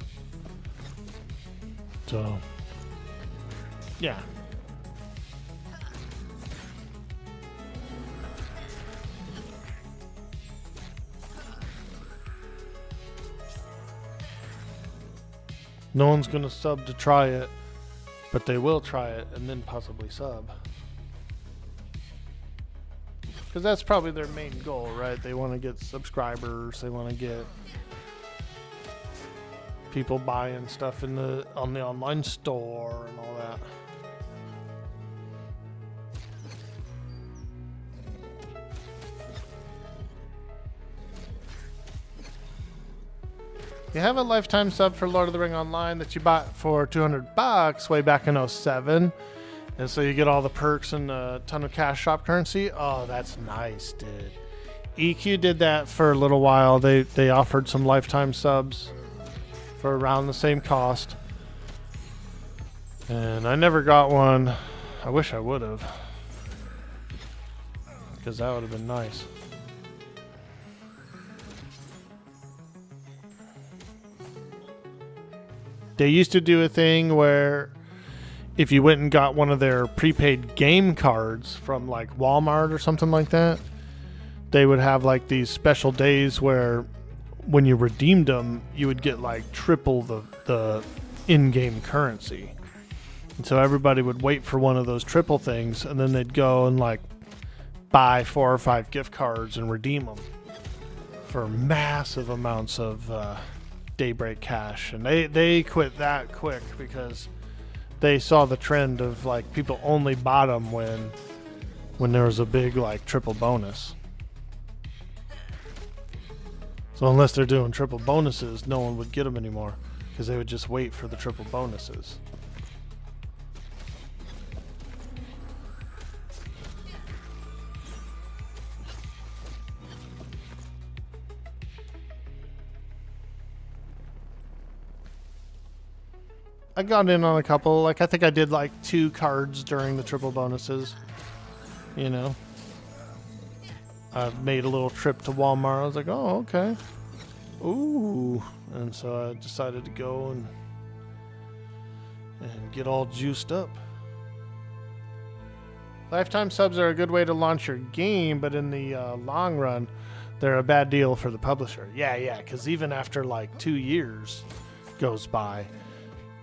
A: So, yeah. No one's gonna sub to try it, but they will try it and then possibly sub. Because that's probably their main goal, right? They want to get subscribers. They want to get people buying stuff on the online store and all that. You have a lifetime sub for Lord of the Ring Online that you bought for $200 way back in 07. And so you get all the perks and a ton of cash shop currency. Oh, that's nice, dude. EQ did that for a little while. They offered some lifetime subs for around the same cost. And I never got one. I wish I would have, because that would have been nice. They used to do a thing where if you went and got one of their prepaid game cards from like Walmart or something like that, they would have like these special days where when you redeemed them, you would get like triple the in-game currency. And so everybody would wait for one of those triple things, and then they'd go and like buy 4 or 5 gift cards and redeem them for massive amounts of Daybreak cash. And they quit that quick because they saw the trend of like people only bought them when there was a big like triple bonus. So unless they're doing triple bonuses, no one would get them anymore because they would just wait for the triple bonuses. I got in on a couple. Like, I think I did like 2 cards during the triple bonuses. You know, I made a little trip to Walmart. I was like, oh, okay. Ooh. And so I decided to go and get all juiced up. Lifetime subs are a good way to launch your game, but in the long run, they're a bad deal for the publisher. Yeah, because even after like 2 years goes by,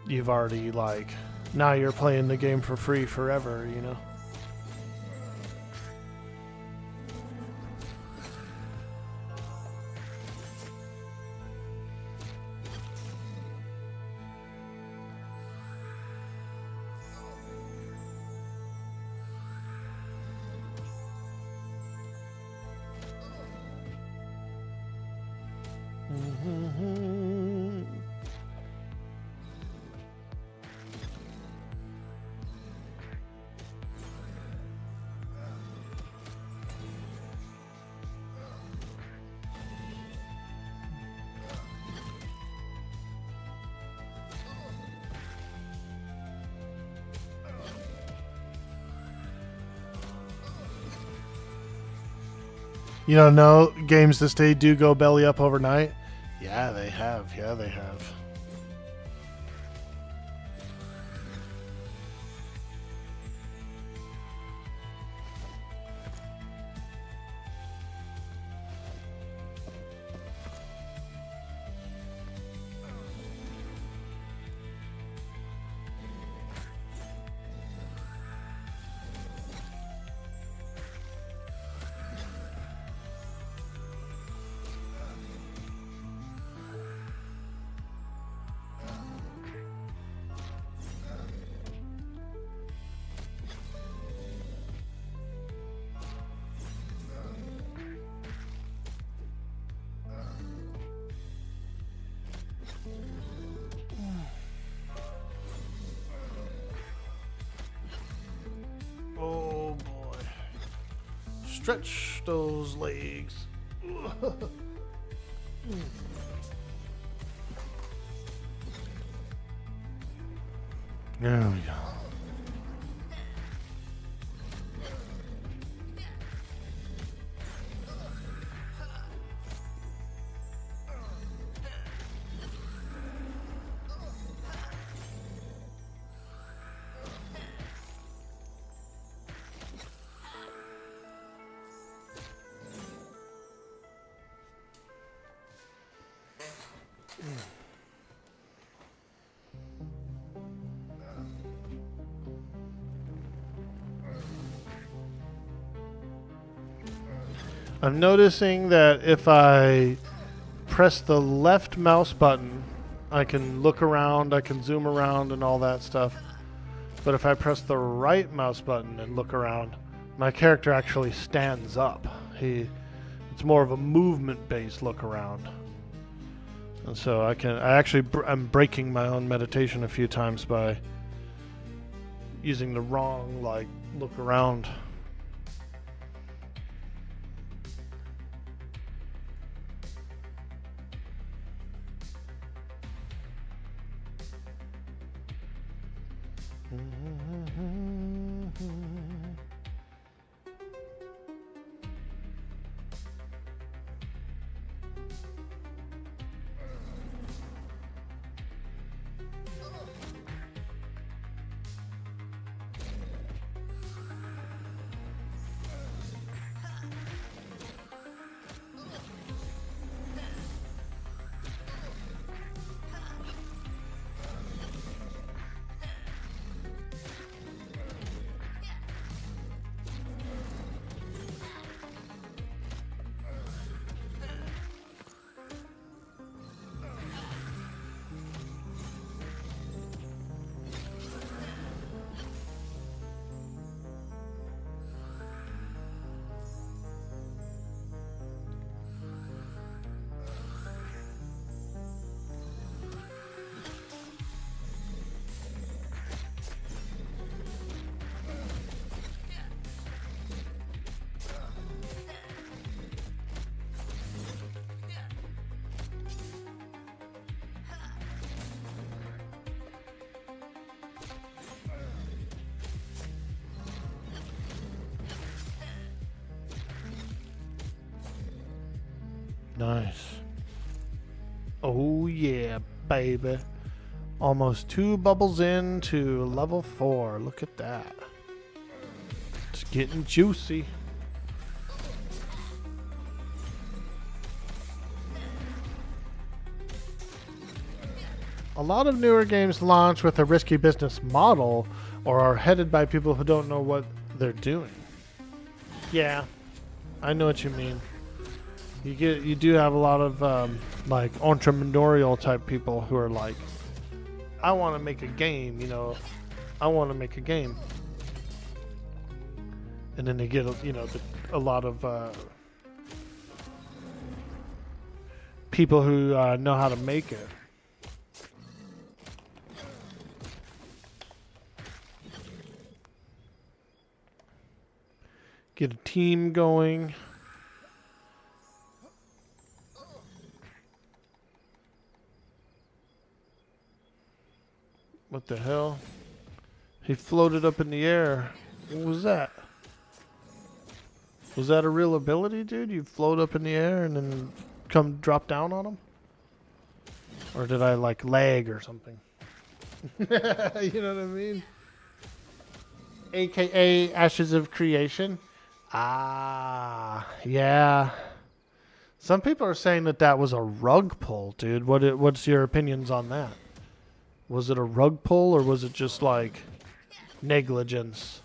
A: you've already like, now you're playing the game for free forever, you know? You don't know games this day do go belly up overnight? Yeah, they have. Yeah, they have. Oh boy. Stretch those legs. There we go. I'm noticing that if I press the left mouse button, I can look around, I can zoom around and all that stuff. But if I press the right mouse button and look around, my character actually stands up. It's more of a movement-based look around. And so I'm breaking my own meditation a few times by using the wrong, look around. Nice. Oh yeah, baby. Almost 2 bubbles into level 4. Look at that. It's getting juicy. A lot of newer games launch with a risky business model or are headed by people who don't know what they're doing. Yeah, I know what you mean. You do have a lot of like entrepreneurial type people who are like, I want to make a game, I want to make a game, and then they get a lot of people who know how to make it. Get a team going. What the hell? He floated up in the air. What was that? Was that a real ability, dude? You float up in the air and then come drop down on them? Or did I like lag or something? You know what I mean? AKA Ashes of Creation. Ah, yeah. Some people are saying that that was a rug pull, dude. What's your opinions on that? Was it a rug pull or was it just like negligence?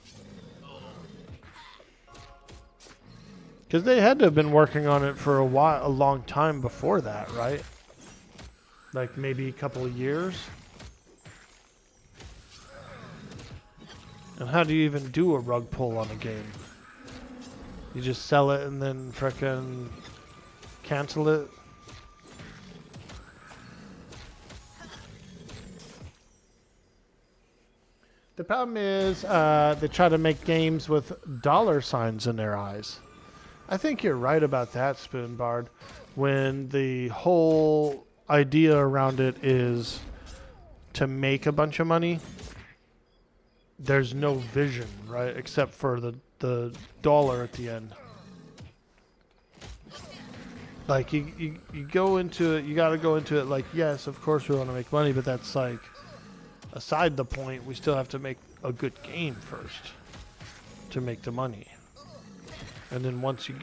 A: Because they had to have been working on it for a long time before that, right? Like maybe a couple of years. And how do you even do a rug pull on a game? You just sell it and then frickin' cancel it? The problem is they try to make games with dollar signs in their eyes. I think you're right about that, Spoonbard. When the whole idea around it is to make a bunch of money, there's no vision, right? Except for the dollar at the end. Like, you go into it, you got to go into it like, yes, of course we want to make money, but that's like, aside the point, we still have to make a good game first to make the money. And then once you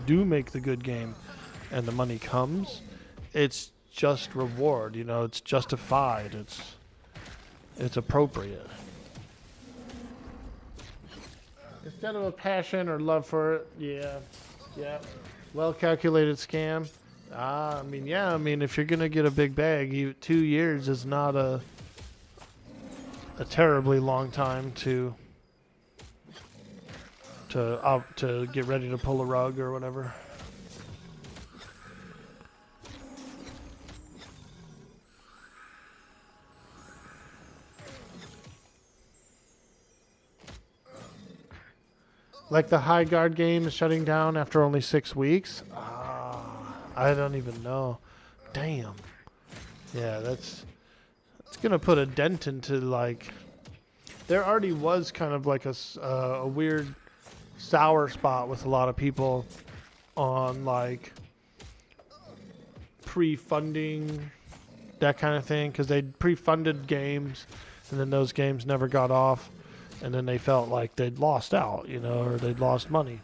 A: do make the good game and the money comes, it's just reward, you know, it's justified, it's appropriate. Instead of a passion or love for it, yeah. Well calculated scam. I mean, if you're gonna get a big bag, 2 years is not a terribly long time to get ready to pull a rug or whatever. Like the High Guard game is shutting down after only 6 weeks? I don't even know. Damn. Yeah, that's going to put a dent into, like... There already was kind of like a weird sour spot with a lot of people on, like, pre-funding, that kind of thing, because they pre-funded games, and then those games never got off. And then they felt like they'd lost out, you know, or they'd lost money.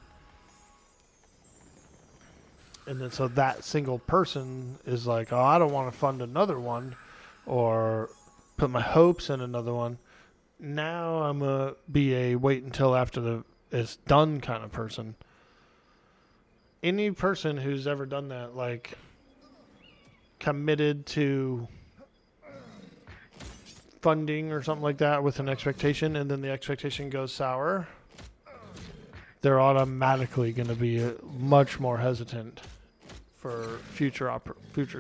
A: And then so that single person is like, oh, I don't want to fund another one or put my hopes in another one. Now I'm going to be a wait until after it's done kind of person. Any person who's ever done that, like, committed to funding or something like that with an expectation, and then the expectation goes sour, they're automatically going to be much more hesitant for future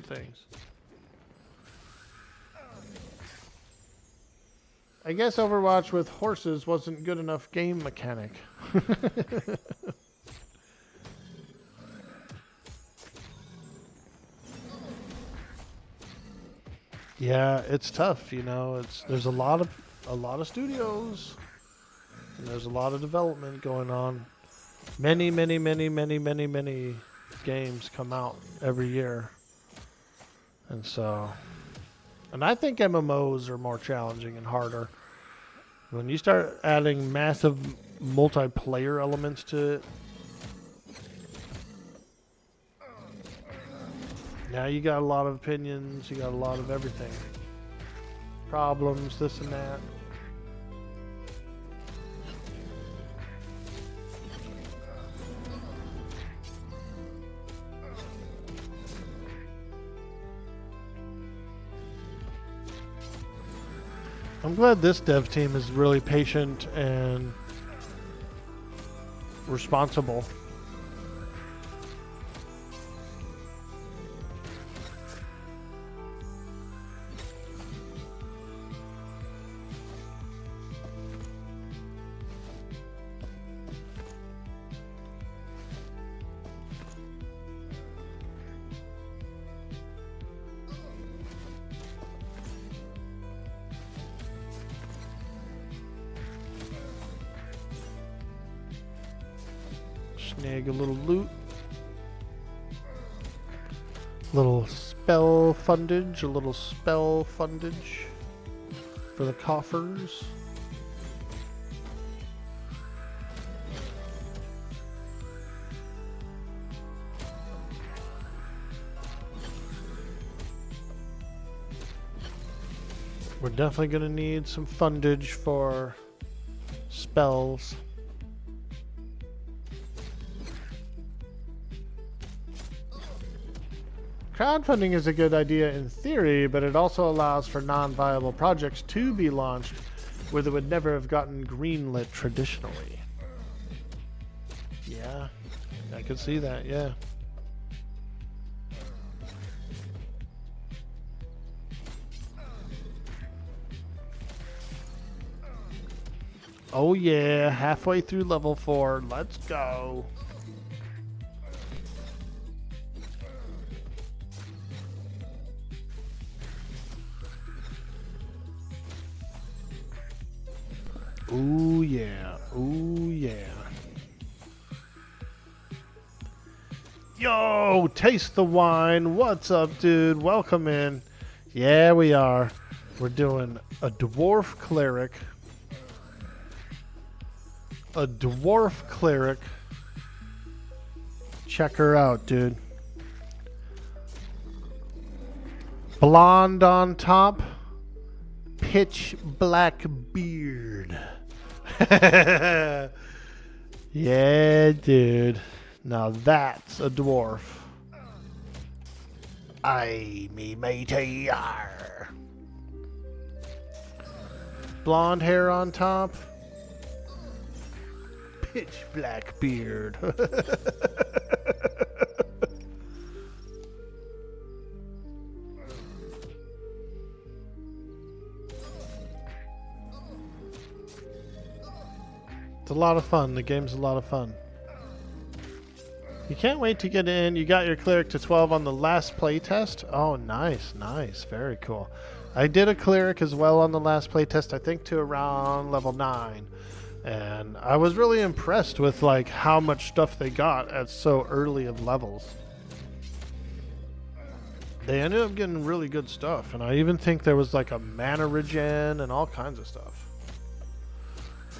A: things. I guess Overwatch with horses wasn't good enough game mechanic. Yeah, it's tough, you know. There's a lot of studios, and there's a lot of development going on. Many games come out every year, and I think MMOs are more challenging and harder. When you start adding massive multiplayer elements to it, now you got a lot of opinions, you got a lot of everything. Problems, this and that. I'm glad this dev team is really patient and responsible. Snag a little loot. Little spell fundage, a little spell fundage for the coffers. We're definitely going to need some fundage for spells. Crowdfunding is a good idea in theory, but it also allows for non-viable projects to be launched where they would never have gotten greenlit traditionally. Yeah, I could see that, yeah. Oh yeah, halfway through level 4. Let's go. Ooh yeah, ooh yeah. Yo, taste the wine. What's up, dude? Welcome in. Yeah, we are. We're doing a Dwarf Cleric. A Dwarf Cleric. Check her out, dude. Blonde on top. Pitch black beard. Yeah, dude. Now that's a dwarf. Aye, me matey. Arr. Blonde hair on top. Pitch black beard. It's a lot of fun. The game's a lot of fun. You can't wait to get in. You got your cleric to 12 on the last playtest. Oh, nice, nice. Very cool. I did a cleric as well on the last playtest, I think to around level 9. And I was really impressed with like how much stuff they got at so early of levels. They ended up getting really good stuff. And I even think there was like a mana regen and all kinds of stuff.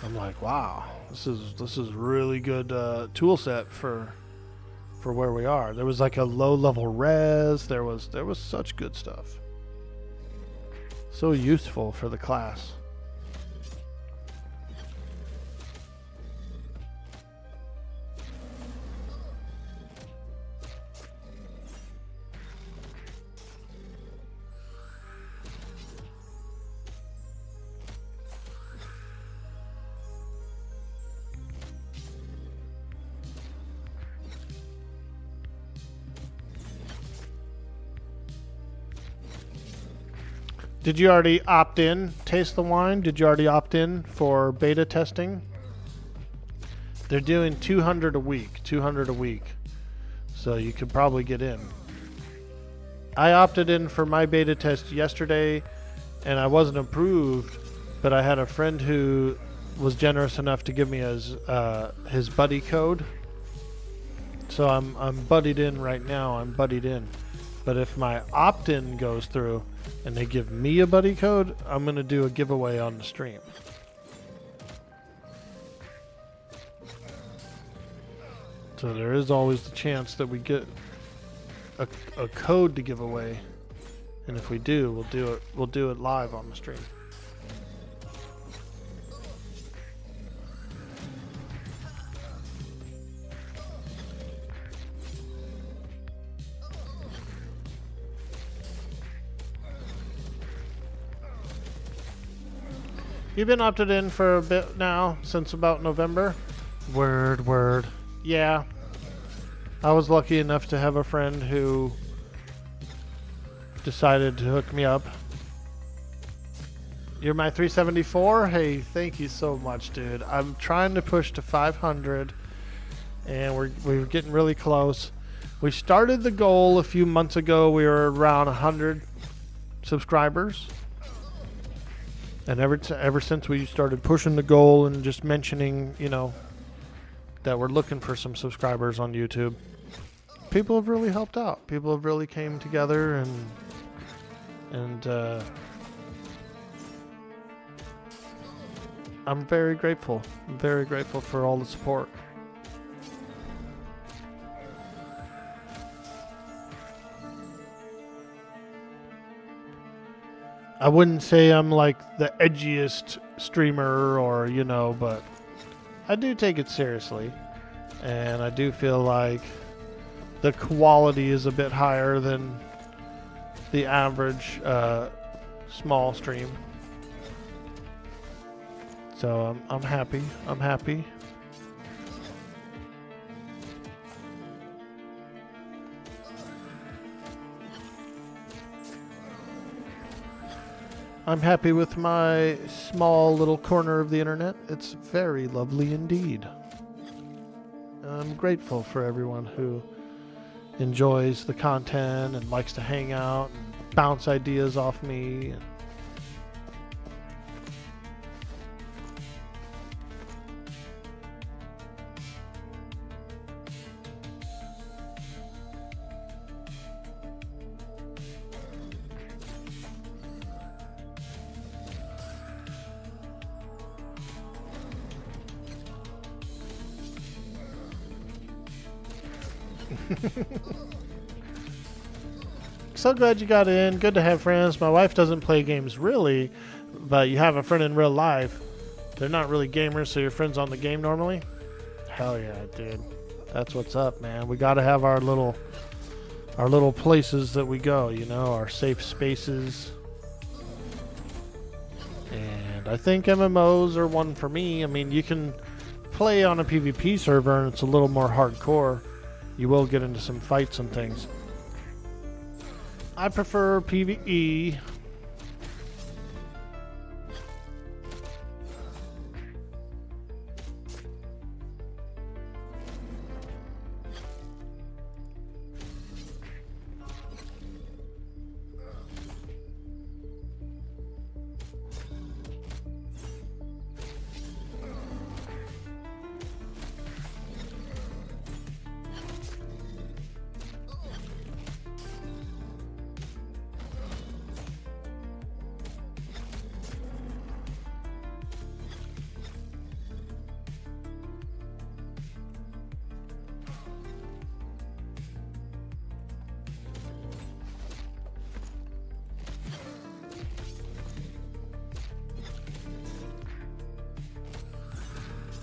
A: I'm like, wow, this is really good tool set for where we are. There was like a low level res. There was such good stuff. So useful for the class. Did you already opt in, Taste the Wine? Did you already opt in for beta testing? They're doing 200 a week, 200 a week. So you could probably get in. I opted in for my beta test yesterday and I wasn't approved, but I had a friend who was generous enough to give me his buddy code. So I'm buddied in right now, I'm buddied in. But if my opt-in goes through and they give me a buddy code, I'm going to do a giveaway on the stream. So there is always the chance that we get a code to give away. And if we do, we'll do it live on the stream. You've been opted in for a bit now, since about November. Word. Yeah. I was lucky enough to have a friend who decided to hook me up. You're my 374? Hey, thank you so much, dude. I'm trying to push to 500, and we're getting really close. We started the goal a few months ago. We were around 100 subscribers. And ever since we started pushing the goal and just mentioning, you know, that we're looking for some subscribers on YouTube. People have really helped out. People have really came together and I'm very grateful. I'm very grateful for all the support. I wouldn't say I'm like the edgiest streamer or, you know, but I do take it seriously. And I do feel like the quality is a bit higher than the average small stream. So I'm happy. I'm happy. I'm happy with my small little corner of the internet. It's very lovely indeed. I'm grateful for everyone who enjoys the content and likes to hang out and bounce ideas off me. So glad you got in. Good to have friends. My wife doesn't play games really, but you have a friend in real life. They're not really gamers, so your friend's on the game normally? Hell yeah, dude. That's what's up, man. We gotta have our little places that we go, you know, our safe spaces. And I think MMOs are one for me. I mean, you can play on a PvP server and it's a little more hardcore. You will get into some fights and things. I prefer PvE.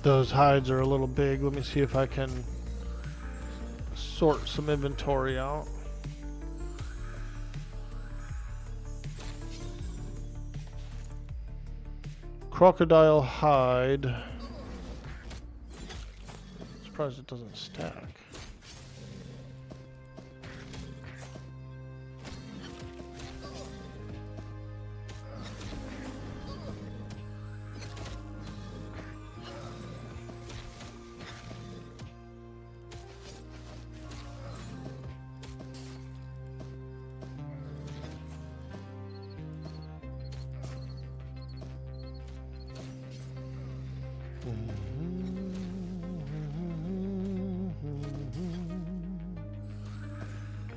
A: Those hides are a little big. Let me see if I can sort some inventory out. Crocodile hide. Surprised it doesn't stack.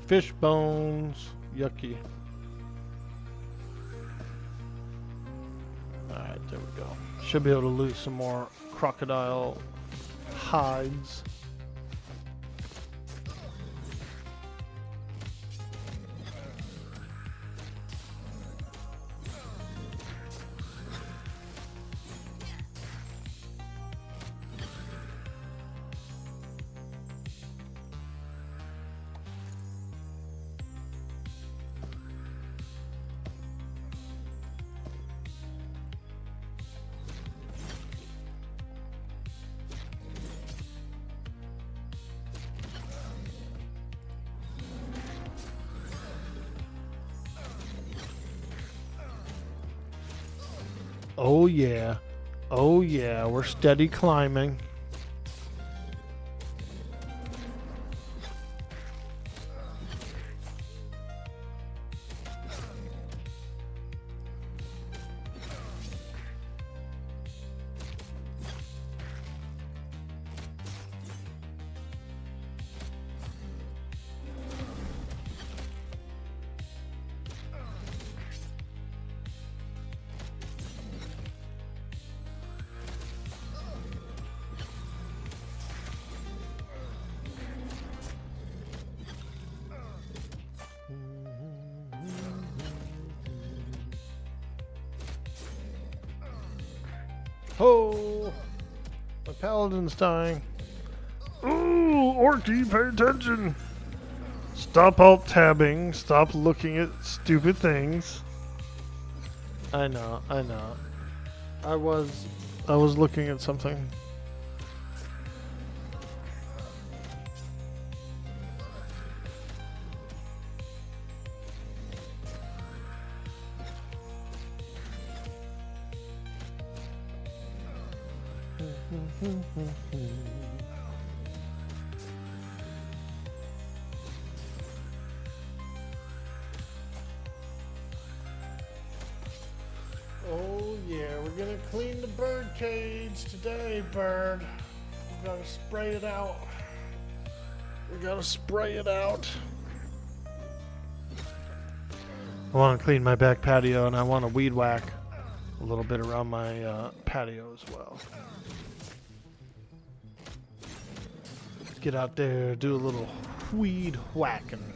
A: Fish bones, yucky. Alright, there we go. Should be able to loot some more crocodile hides. Oh yeah. Oh yeah, we're steady climbing. Oh, my paladin's dying.
C: Ooh, Orky, pay attention. Stop alt-tabbing. Stop looking at stupid things.
A: I know. I was looking at something. Oh yeah, we're gonna clean the bird cage today, bird. We gotta spray it out. I want to clean my back patio, and I want to weed whack a little bit around my patio as well. Get out there, do a little weed whacking.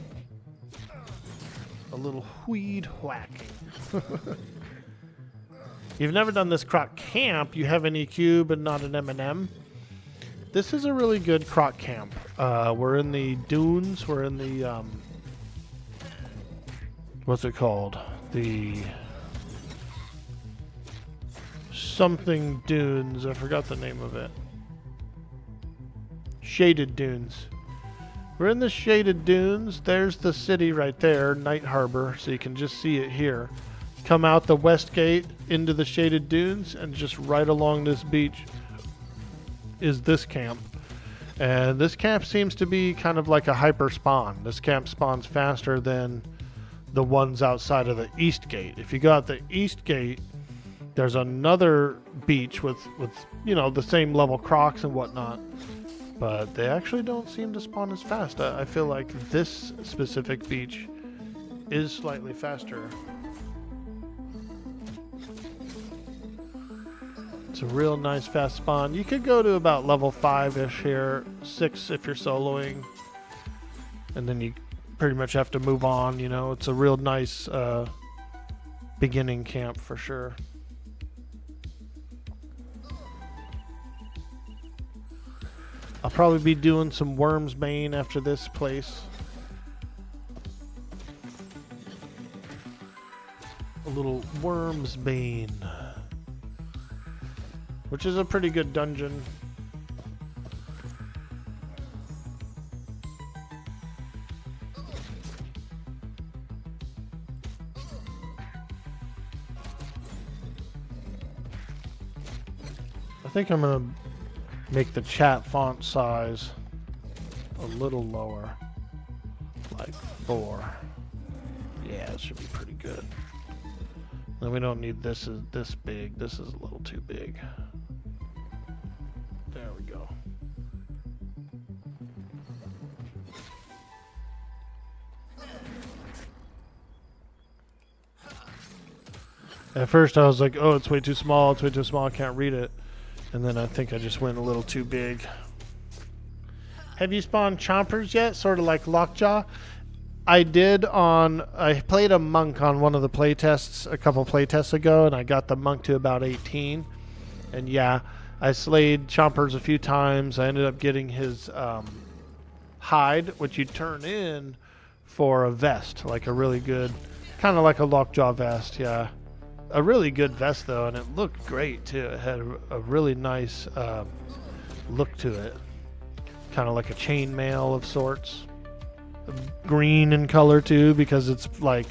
A: You've never done this croc camp. You have an EQ, but not an M&M. This is a really good croc camp. We're in the dunes. We're in the what's it called? The something dunes. I forgot the name of it. Shaded dunes. We're in the shaded dunes. There's the city right there, Night Harbor, so you can just see it here. Come out the west gate into the shaded dunes, and just right along this beach is this camp. And this camp seems to be kind of like a hyper spawn. This camp spawns faster than the ones outside of the east gate. If you go out the east gate, there's another beach with you know, the same level crocs and whatnot. But they actually don't seem to spawn as fast. I feel like this specific beach is slightly faster. It's a real nice fast spawn. You could go to about level 5-ish here, 6 if you're soloing. And then you pretty much have to move on, you know. It's a real nice beginning camp for sure. I'll probably be doing some Worm's Bane after this place. A little Worm's Bane, which is a pretty good dungeon. I think I'm gonna make the chat font size a little lower, like 4. Yeah, it should be pretty good. Then we don't need this big. This is a little too big. There we go. At first I was like, oh, it's way too small, I can't read it. And then I think I just went a little too big. Have you spawned chompers yet? Sort of like Lockjaw? I did I played a monk on one of the playtests a couple playtests ago, and I got the monk to about 18. And yeah, I slayed chompers a few times. I ended up getting his hide, which you turn in for a vest, like a really good, kind of like a Lockjaw vest, yeah. A really good vest though, and it looked great too. It had a really nice look to it, kind of like a chainmail of sorts. Green in color too, because it's like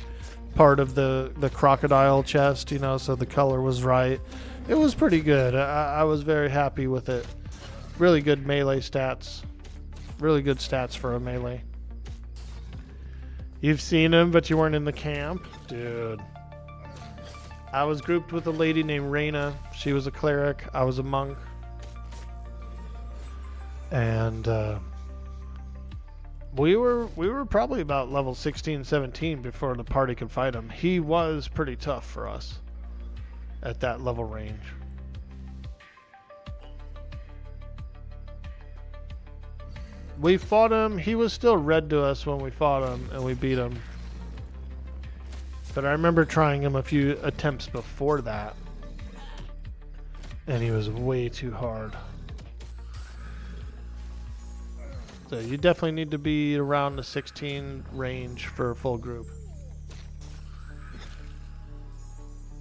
A: part of the crocodile chest, you know, so the color was right. It was pretty good. I was very happy with it. Really good melee stats. Really good stats for a melee. You've seen him, but you weren't in the camp? Dude. I was grouped with a lady named Reyna. She was a cleric. I was a monk. And we were probably about level 16, 17 before the party could fight him. He was pretty tough for us at that level range. We fought him. He was still red to us when we fought him, and we beat him. But I remember trying him a few attempts before that. And he was way too hard. So you definitely need to be around the 16 range for a full group.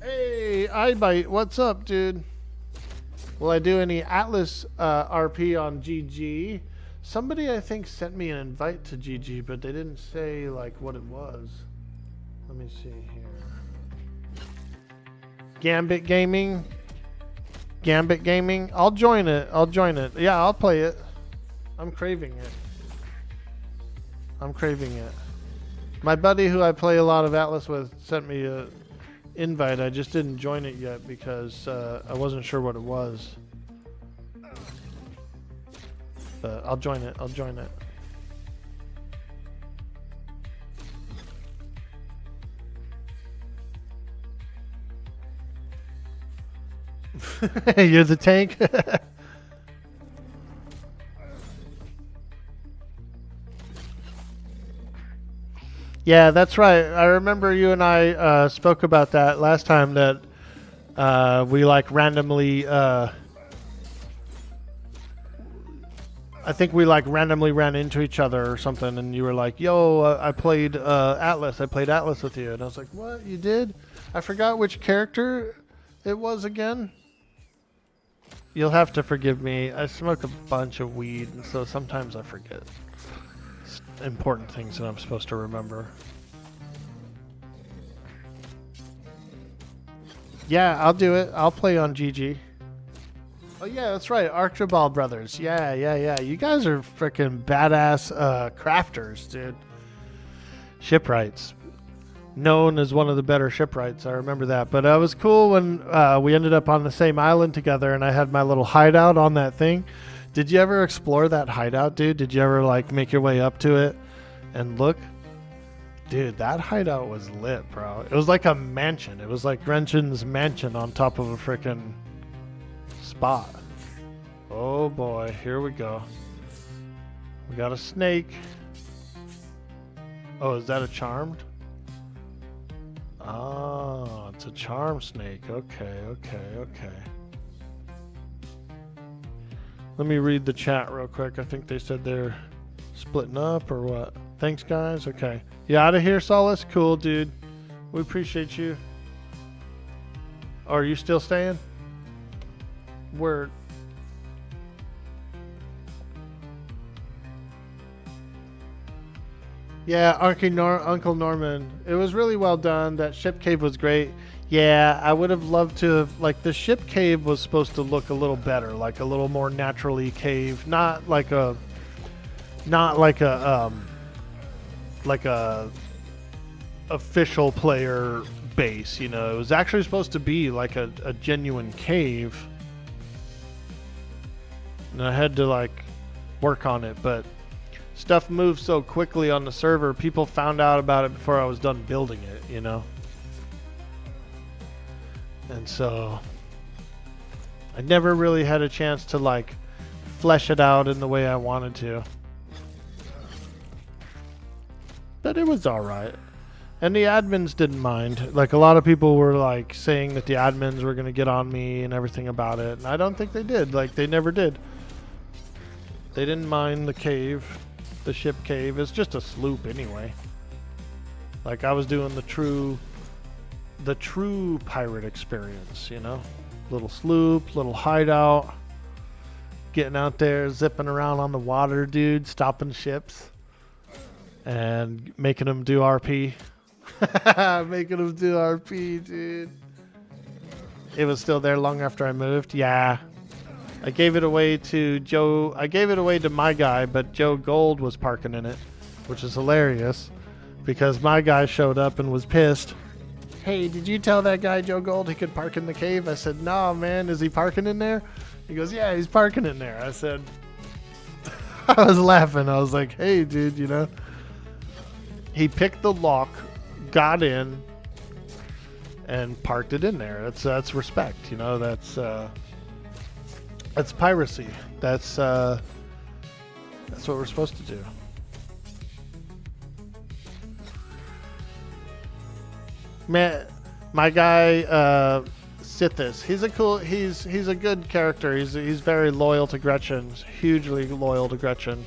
A: Hey, iBite, what's up, dude? Will I do any Atlas RP on GG? Somebody, I think, sent me an invite to GG, but they didn't say, like, what it was. Let me see here. Gambit Gaming. Gambit Gaming. I'll join it. I'll join it. Yeah, I'll play it. I'm craving it. I'm craving it. My buddy who I play a lot of Atlas with sent me a invite. I just didn't join it yet because I wasn't sure what it was. But I'll join it. I'll join it. You're the tank? Yeah, that's right. I remember you and I spoke about that last time, that we like randomly I think we like randomly ran into each other or something, and you were like, yo, I played Atlas. I played Atlas with you. And I was like, what? You did? I forgot which character it was again. You'll have to forgive me. I smoke a bunch of weed, and so sometimes I forget important things that I'm supposed to remember. Yeah, I'll do it. I'll play on GG. Oh yeah, that's right. Archibald Brothers. Yeah. You guys are freaking badass crafters, dude. Shipwrights. Known as one of the better shipwrights. I remember that. But it was cool when we ended up on the same island together and I had my little hideout on that thing. Did you ever explore that hideout, dude? Did you ever like make your way up to it and look? Dude, that hideout was lit, bro. It was like a mansion. It was like Gretchen's mansion on top of a freaking spot. Oh boy, here we go. We got a snake. Oh, is that a charmed? Oh, it's a charm snake. Okay. Let me read the chat real quick. I think they said they're splitting up or what. Thanks, guys. Okay. You out of here, Solace? Cool, dude. We appreciate you. Oh, are you still staying? Word. Yeah, Uncle Norman. It was really well done. That ship cave was great. Yeah, I would have loved to have, like, the ship cave was supposed to look a little better, like a little more naturally cave, not like a official player base, you know. It was actually supposed to be like a genuine cave. And I had to like work on it, but stuff moved so quickly on the server, people found out about it before I was done building it, you know. And so I never really had a chance to like flesh it out in the way I wanted to. But it was alright. And the admins didn't mind. Like, a lot of people were like saying that the admins were going to get on me and everything about it. And I don't think they did. Like, they never did. They didn't mind the cave. The ship cave. It's just a sloop anyway. Like, I was doing the true pirate experience, you know? Little sloop, little hideout. Getting out there, zipping around on the water, dude. Stopping ships. And making them do RP. Making them do RP, dude. It was still there long after I moved. Yeah. I gave it away to Joe. I gave it away to my guy, but Joe Gold was parking in it, which is hilarious because my guy showed up and was pissed. Hey, did you tell that guy Joe Gold he could park in the cave? I said, no, man. Is he parking in there? He goes, yeah, he's parking in there. I said, I was laughing. I was like, hey, dude, you know. He picked the lock, got in, and parked it in there. That's respect, you know. That's piracy. That's what we're supposed to do. Man, my guy Sithis. He's a cool. He's a good character. He's very loyal to Gretchen. Hugely loyal to Gretchen.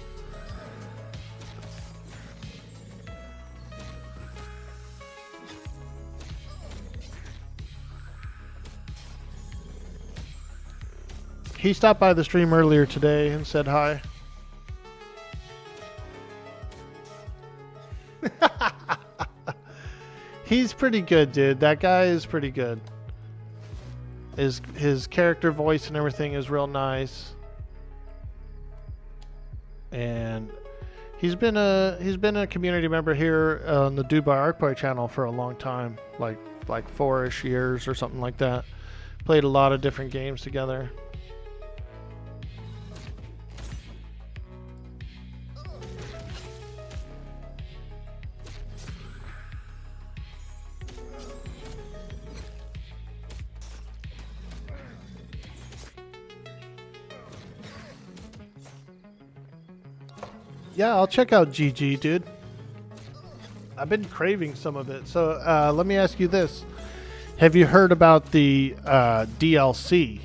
A: He stopped by the stream earlier today and said hi. He's pretty good, dude. That guy is pretty good. His character voice and everything is real nice. And he's been a community member here on the Dubai Arcboy channel for a long time, like 4-ish years or something like that. Played a lot of different games together. Yeah, I'll check out GG, dude. I've been craving some of it. So let me ask you this. Have you heard about the DLC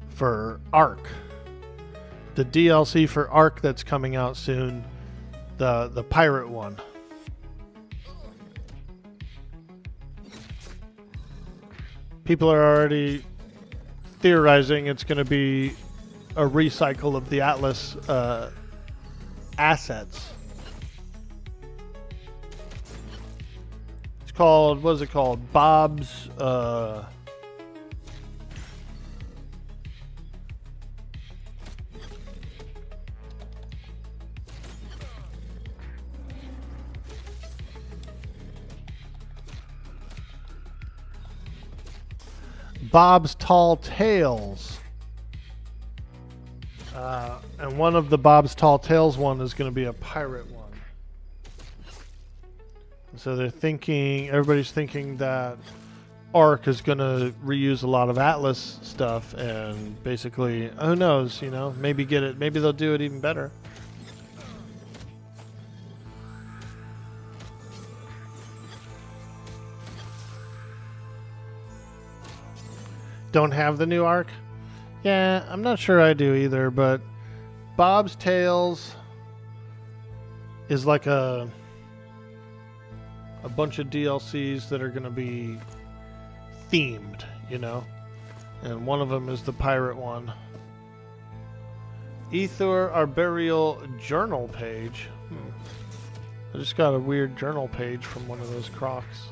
A: for Ark? The DLC for Ark that's coming out soon. The pirate one. People are already theorizing it's going to be a recycle of the Atlas assets. It's called, what is it called? Bob's Bob's Tall Tales. And one of the Bob's Tall Tales one is going to be a pirate one. So they're thinking, everybody's thinking that Ark is going to reuse a lot of Atlas stuff, and basically, who knows, you know, maybe they'll do it even better. Don't have the new Ark? Yeah, I'm not sure I do either, but Bob's Tales is like a bunch of DLCs that are going to be themed, you know? And one of them is the pirate one. Ether Arboreal journal page. I just got a weird journal page from one of those crocs.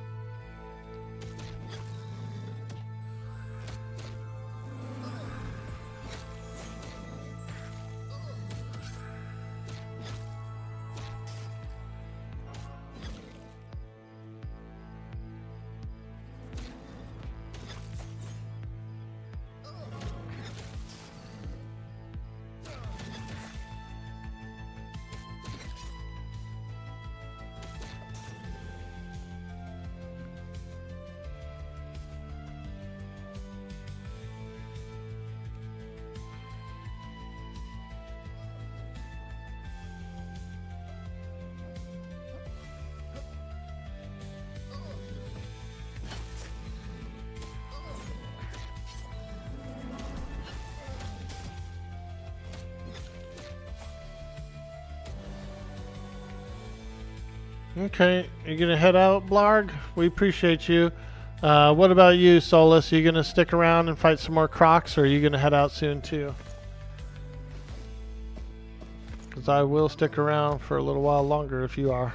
A: Okay, you gonna head out, Blarg? We appreciate you. What about you, Solus? Are you gonna stick around and fight some more crocs, or are you gonna head out soon too? Because I will stick around for a little while longer if you are.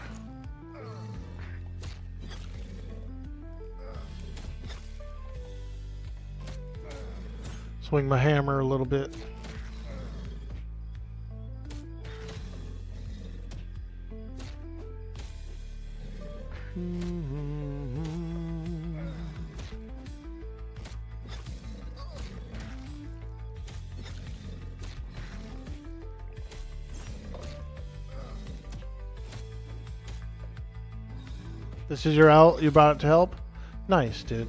A: Swing my hammer a little bit. This is your out. You brought it to help. Nice, dude.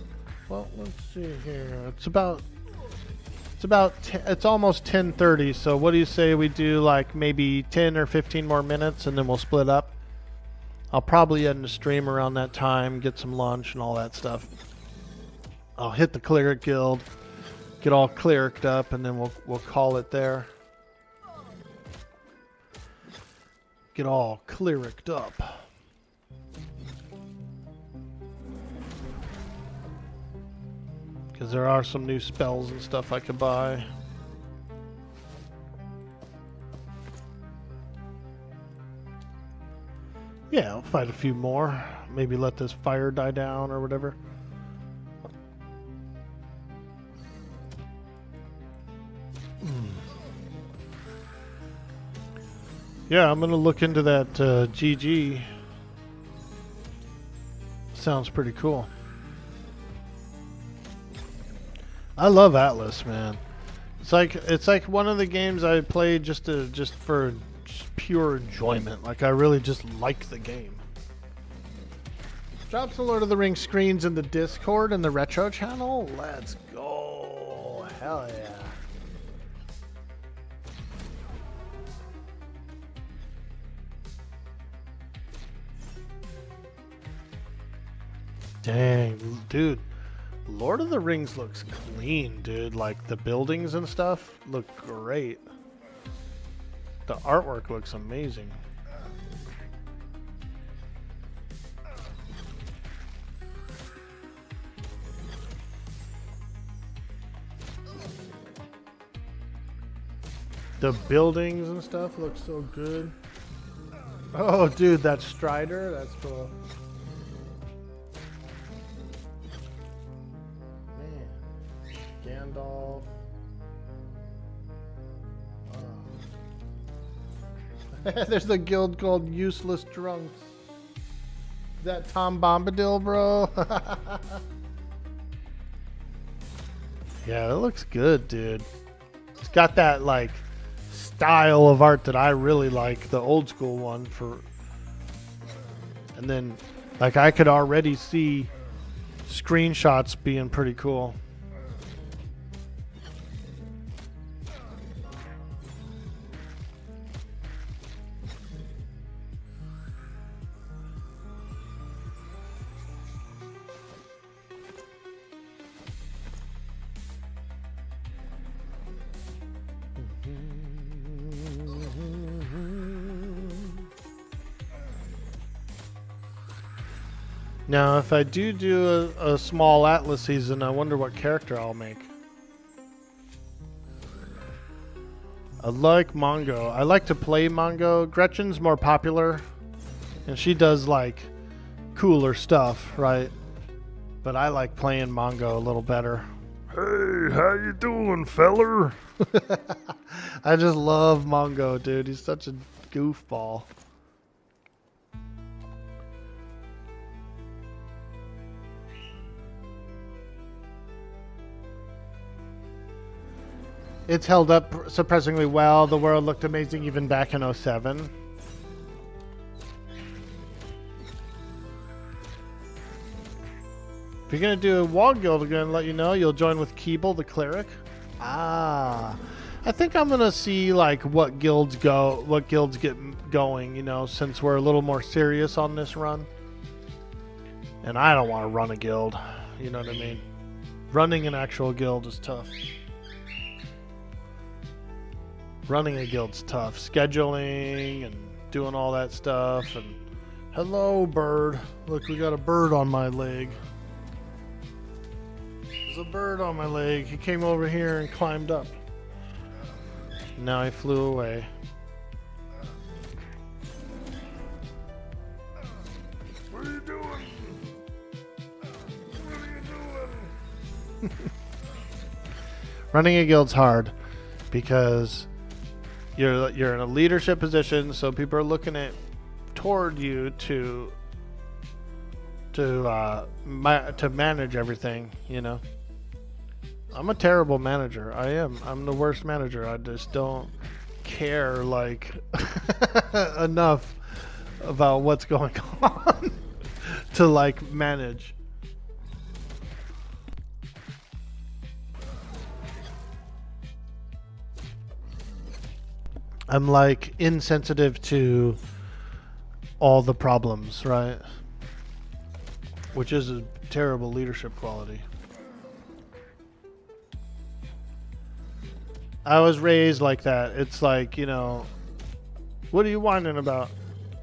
A: Well, let's see here. It's almost 10:30. So what do you say we do like maybe 10 or 15 more minutes, and then we'll split up. I'll probably end the stream around that time, get some lunch and all that stuff. I'll hit the Cleric Guild, Get all clericed up, and then we'll call it there. Get all clericed up. Because there are some new spells and stuff I could buy. Yeah, I'll fight a few more. Maybe let this fire die down or whatever. Yeah, I'm gonna look into that GG. Sounds pretty cool. I love Atlas, man. It's like one of the games I played just for pure enjoyment. Like I really just like the game. Drop some Lord of the Rings screens in the Discord and the Retro channel. Let's go. Hell yeah. Dang, dude. Lord of the Rings looks clean, dude. Like the buildings and stuff look great. The artwork looks amazing. The buildings and stuff look so good. Oh, dude, that Strider, that's cool. Gandalf. Oh. There's a guild called Useless Drunks. Is that Tom Bombadil, bro? Yeah, it looks good, dude. It's got that like style of art that I really like, the old school one for. And then like I could already see screenshots being pretty cool. Now, if I do a small Atlas season, I wonder what character I'll make. I like Mongo. I like to play Mongo. Gretchen's more popular, and she does like cooler stuff, right? But I like playing Mongo a little better.
C: Hey, how you doing, feller?
A: I just love Mongo, dude. He's such a goofball. It's held up surprisingly well. The world looked amazing even back in 07. If you're going to do a wall guild, I'm going to let you know. You'll join with Keeble, the Cleric. Ah. I think I'm going to see like what guilds get going, you know, since we're a little more serious on this run. And I don't want to run a guild. You know what I mean? Running an actual guild is tough. Running a guild's tough. Scheduling and doing all that stuff. And hello, bird. Look, we got a bird on my leg. There's a bird on my leg. He came over here and climbed up. Now he flew away.
C: What are you doing? What are you doing?
A: Running a guild's hard because you're in a leadership position, so people are looking toward you to manage everything, you know. I'm a terrible manager. I am. I'm the worst manager. I just don't care like enough about what's going on to like manage. I'm like insensitive to all the problems, right? Which is a terrible leadership quality. I was raised like that. It's like, you know, what are you whining about?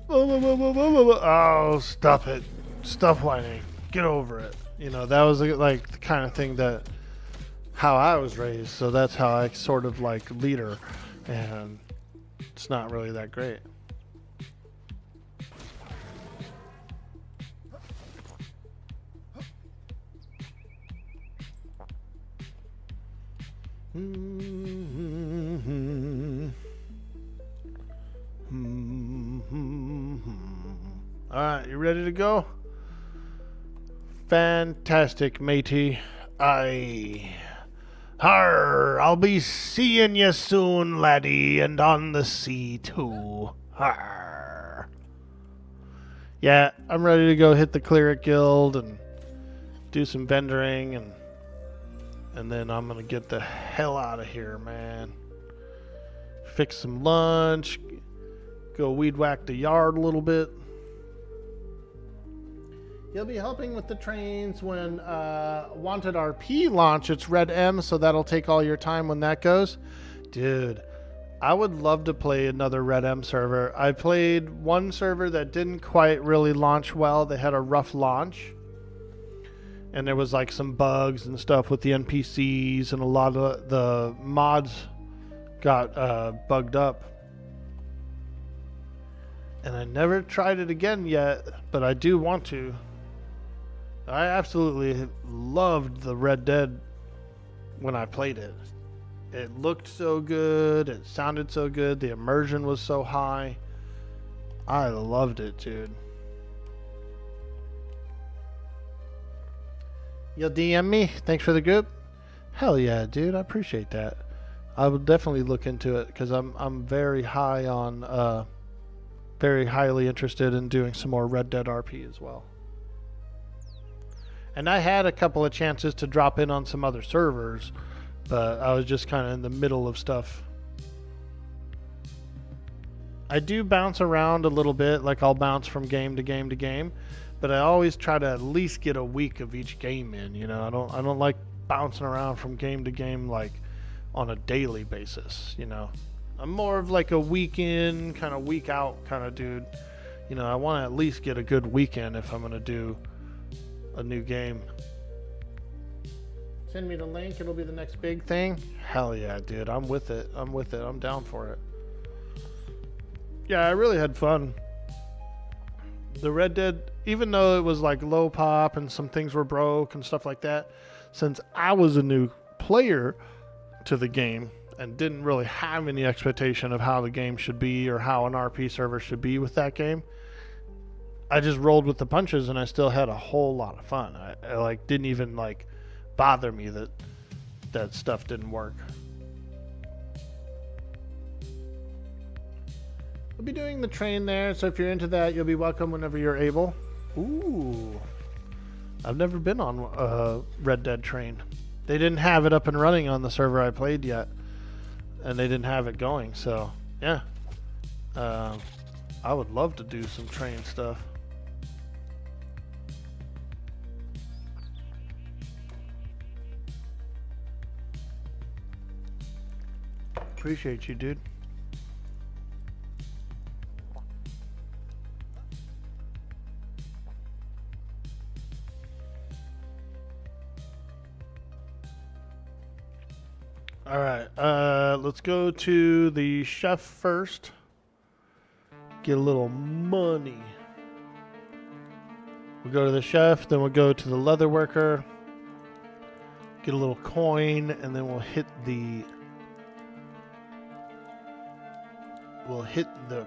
A: Oh, stop it. Stop whining. Get over it. You know, that was like the kind of thing that how I was raised. So that's how I sort of like leader. And it's not really that great. All right, you ready to go? Fantastic, matey. I'll be seeing you soon, laddie, and on the sea too. Har. Yeah, I'm ready to go hit the Cleric Guild and do some vendoring, and then I'm gonna get the hell out of here, man. Fix some lunch, go weed whack the yard a little bit. You'll be helping with the trains when Wanted RP launch. It's Red M, so that'll take all your time when that goes. Dude, I would love to play another Red M server. I played one server that didn't quite really launch well. They had a rough launch. And there was like some bugs and stuff with the NPCs, and a lot of the mods got bugged up. And I never tried it again yet, but I do want to. I absolutely loved the Red Dead when I played it. It looked so good, it sounded so good, the immersion was so high. I loved it, dude. You'll DM me? Thanks for the group. Hell yeah, dude, I appreciate that. I will definitely look into it because I'm very high on very highly interested in doing some more Red Dead RP as well. And I had a couple of chances to drop in on some other servers, but I was just kind of in the middle of stuff. I do bounce around a little bit, like I'll bounce from game to game to game, but I always try to at least get a week of each game in, you know. I don't like bouncing around from game to game like on a daily basis, you know. I'm more of like a week in, kind of week out kind of dude. You know, I want to at least get a good weekend if I'm going to do a new game. Send me the link, it'll be the next big thing. Hell yeah, dude, I'm with it. I'm down for it. Yeah, I really had fun. The Red Dead, even though it was like low pop and some things were broke and stuff like that, since I was a new player to the game and didn't really have any expectation of how the game should be or how an RP server should be with that game, I just rolled with the punches and I still had a whole lot of fun. I like didn't even like bother me that stuff didn't work. We'll be doing the train there, so if you're into that, you'll be welcome whenever you're able. Ooh. I've never been on a Red Dead train. They didn't have it up and running on the server I played yet. And they didn't have it going, so yeah. I would love to do some train stuff. Appreciate you, dude. All right, let's go to the chef first. Get a little money. We'll go to the chef, then we'll go to the leather worker. Get a little coin, and then we'll hit the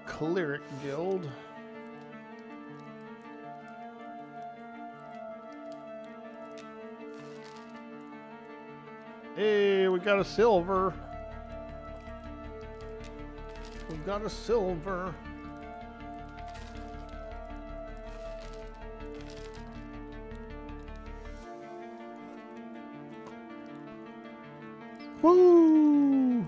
A: Cleric Guild. Hey, we got a silver. We got a silver. Woo!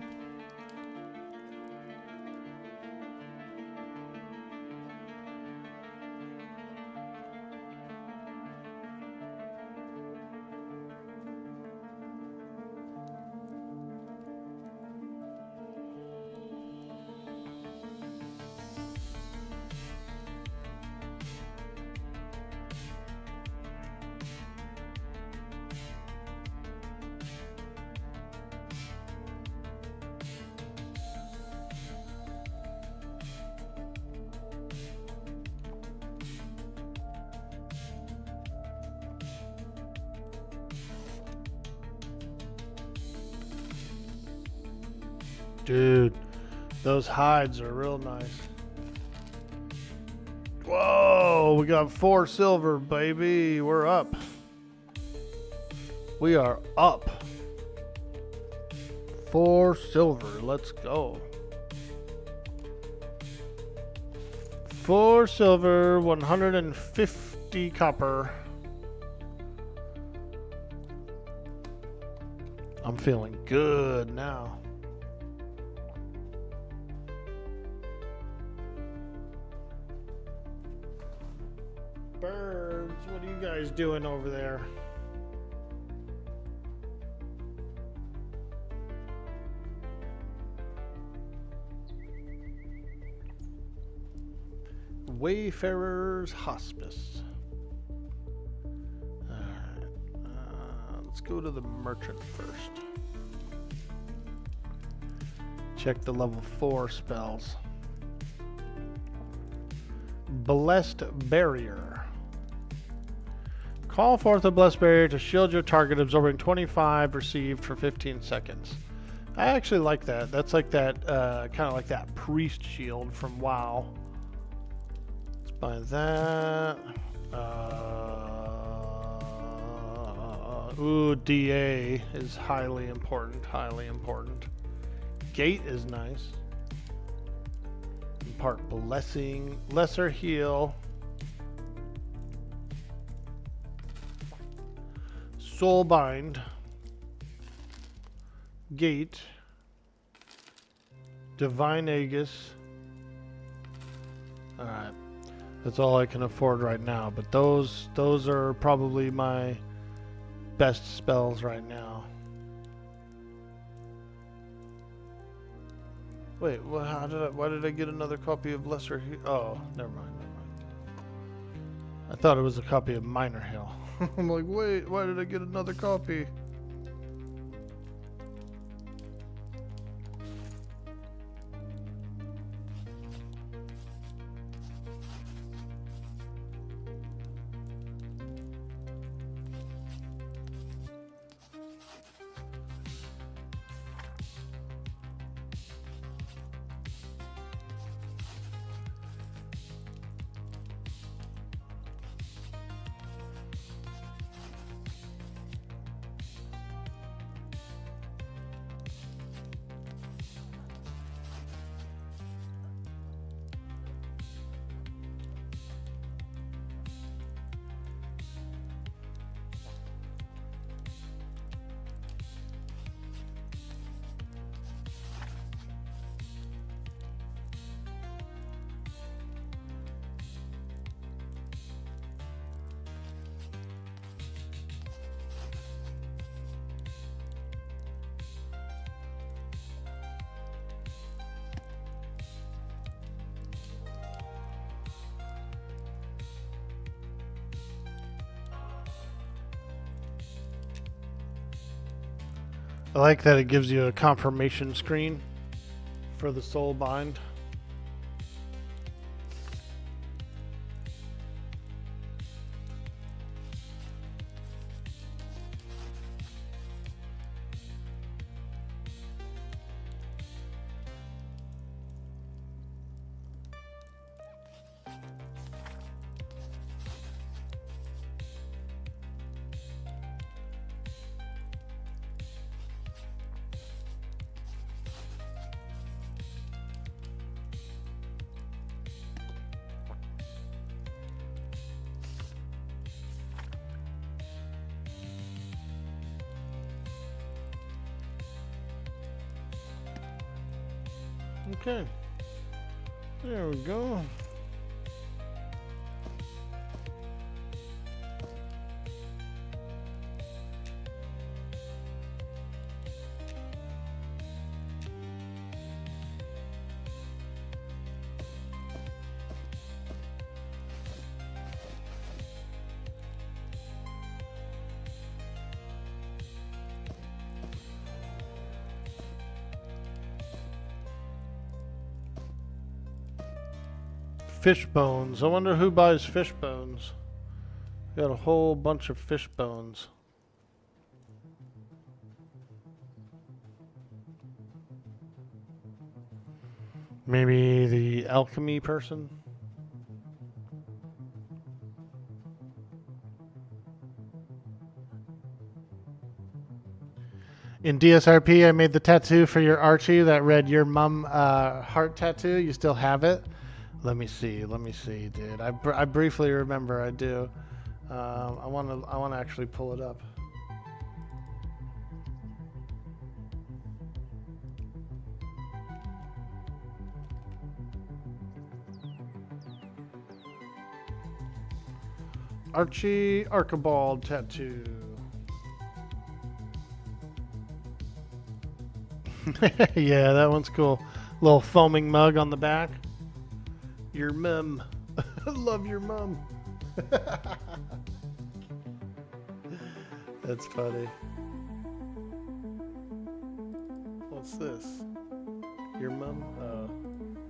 A: Dude, those hides are real nice. Whoa, we got 4 silver, baby. We're up. We are up. 4 silver. Let's go. 4 silver, 150 copper. I'm feeling good now. Birds, what are you guys doing over there? Wayfarer's Hospice. Alright. Let's go to the merchant first. Check the level 4 spells. Blessed Barrier. Call forth a Blessed Barrier to shield your target, absorbing 25 received for 15 seconds. I actually like that. That's like that, kind of like that priest shield from WoW. By that, ooh, DA is highly important, highly important. Gate is nice. Impart blessing, lesser heal. Soul bind. Gate. Divine Aegis. Alright. That's all I can afford right now, but those are probably my best spells right now. Wait, why did I get another copy of Lesser Heal? Oh, never mind. I thought it was a copy of Minor Heal. I'm like, wait, why did I get another copy? I like that it gives you a confirmation screen for the soul bind. Okay, there we go. Fish bones. I wonder who buys fish bones. Got a whole bunch of fish bones. Maybe the alchemy person? In DSRP, I made the tattoo for your Archie that read "Your Mum" heart tattoo. You still have it? Let me see, dude. I briefly remember. I do. I want to actually pull it up. Archie Archibald tattoo. Yeah, that one's cool. Little foaming mug on the back. Your mum. Love your mum. That's funny. What's this? Your mum?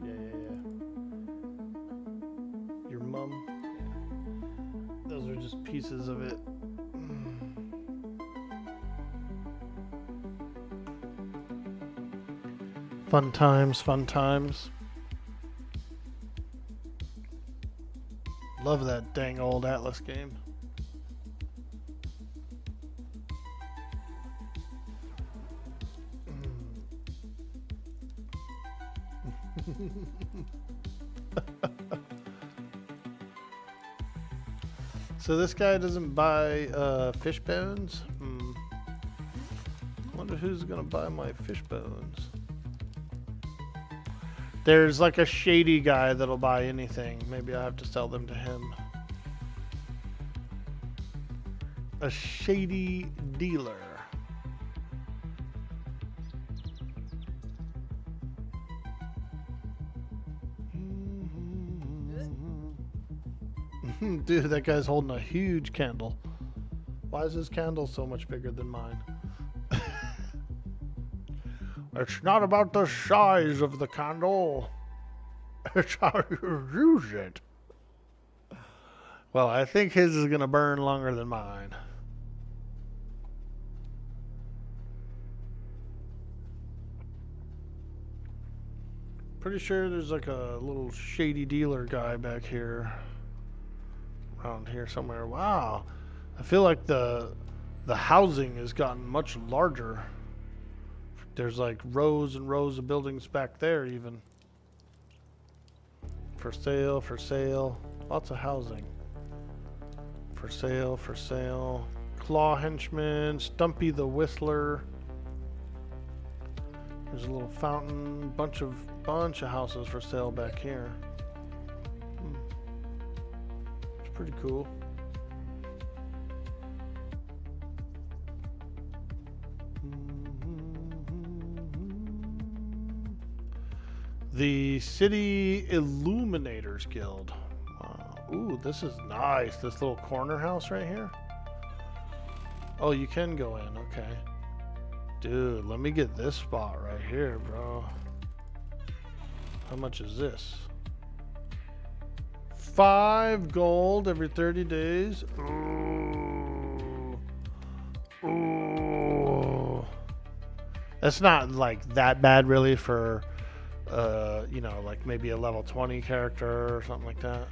A: Yeah. Your mum? Yeah. Those are just pieces of it. Fun times. Love that dang old Atlas game. So this guy doesn't buy fish bones? Wonder who's gonna buy my fish bones. There's like a shady guy that'll buy anything. Maybe I have to sell them to him. A shady dealer. Dude, that guy's holding a huge candle. Why is his candle so much bigger than mine? It's not about the size of the candle. It's how you use it. Well, I think his is going to burn longer than mine. Pretty sure there's like a little shady dealer guy back here. Around here somewhere. Wow. I feel like the housing has gotten much larger. There's like rows and rows of buildings back there even. For sale. Lots of housing. For sale. Claw Henchman, Stumpy the Whistler. There's a little fountain, bunch of houses for sale back here. It's pretty cool. The City Illuminators Guild. Wow. Ooh, this is nice. This little corner house right here. Oh, you can go in. Okay. Dude, let me get this spot right here, bro. How much is this? 5 gold every 30 days. Ooh. Ooh. That's not like that bad really for you know, like maybe a level 20 character or something like that.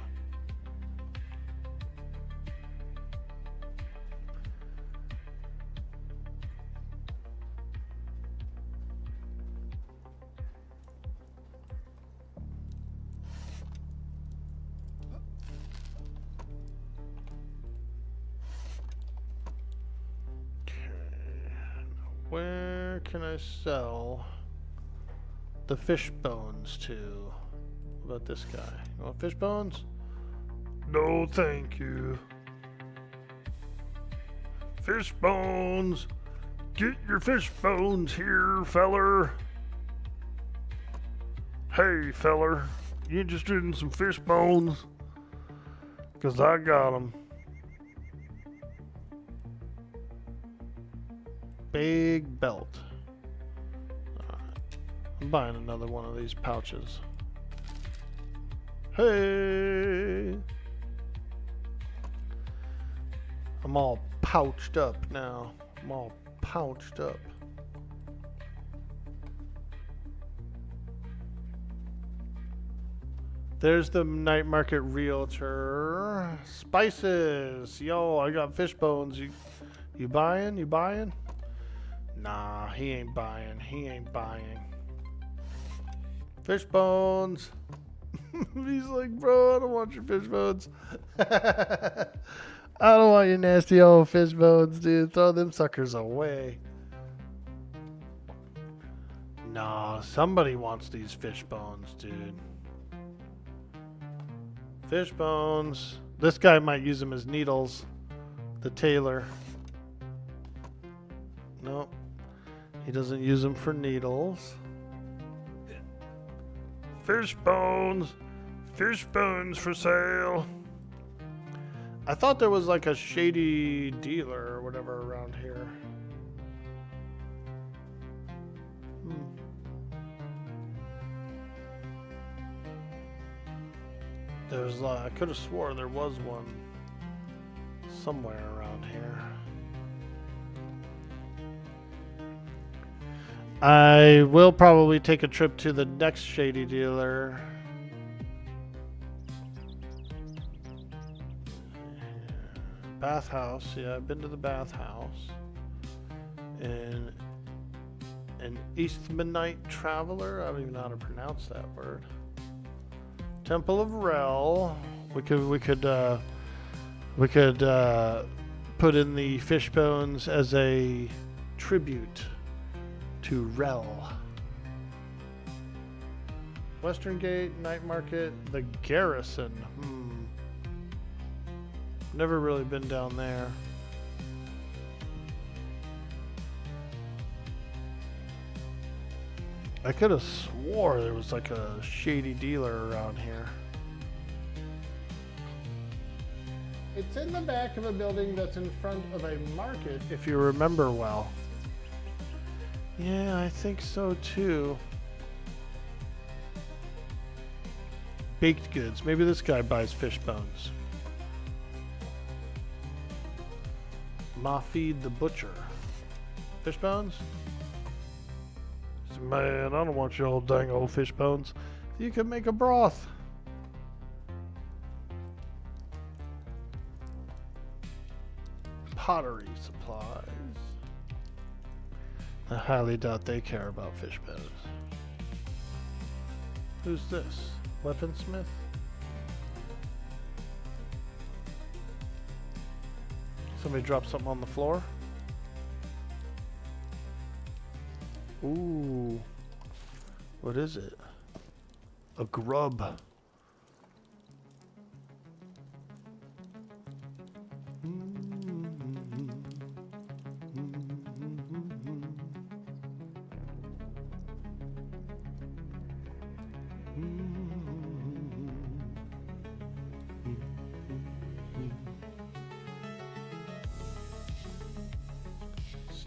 A: Where can I sell the fish bones to? What about this guy? You want fish bones?
C: No, thank you. Fish bones. Get your fish bones here, feller. Hey, feller. You interested in some fish bones? 'Cause I got them.
A: Big belt. Alright. I'm buying another one of these pouches. Hey! I'm all pouched up now. I'm all pouched up. There's the night market realtor. Spices. Yo, I got fish bones. You buying? You buying? Nah, he ain't buying. He ain't buying. Fish bones. He's like, bro, I don't want your fish bones. I don't want your nasty old fish bones, dude. Throw them suckers away. Nah, somebody wants these fish bones, dude. Fish bones. This guy might use them as needles. The tailor. Nope. He doesn't use them for needles.
C: Fish bones. Fish bones for sale.
A: I thought there was like a shady dealer or whatever around here. There's I could have swore there was one somewhere around here. I will probably take a trip to the next shady dealer. Bathhouse, yeah, I've been to the bathhouse. And an Eastmanite Traveler, I don't even know how to pronounce that word. Temple of Rel. We could put in the fish bones as a tribute to Rel. Western Gate, Night Market, the Garrison. Never really been down there. I could have swore there was like a shady dealer around here. It's in the back of a building that's in front of a market, if you remember well. Yeah, I think so too. Baked goods. Maybe this guy buys fish bones. Mafid the Butcher. Fish bones?
C: Man, I don't want your old dang old fish bones.
A: You could make a broth. Pottery supplies. I highly doubt they care about fish bones. Who's this? Weaponsmith? Somebody dropped something on the floor? Ooh. What is it? A grub.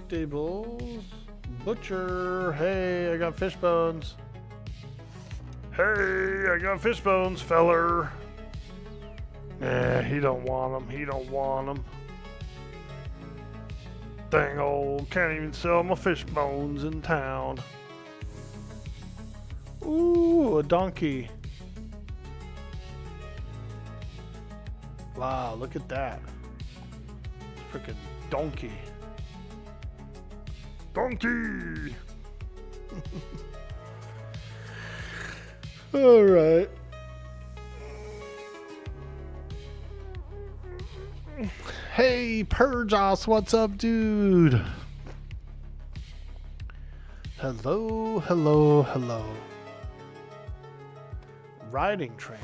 A: Stables. Butcher. Hey, I got fish bones.
C: Hey, I got fish bones, feller. He don't want them. He don't want them. Dang old, can't even sell my fish bones in town.
A: Ooh, a donkey. Wow, look at that. Freaking donkey.
C: Donkey!
A: All right. Hey, Purgos, what's up, dude? Hello, hello, hello. Riding trainer.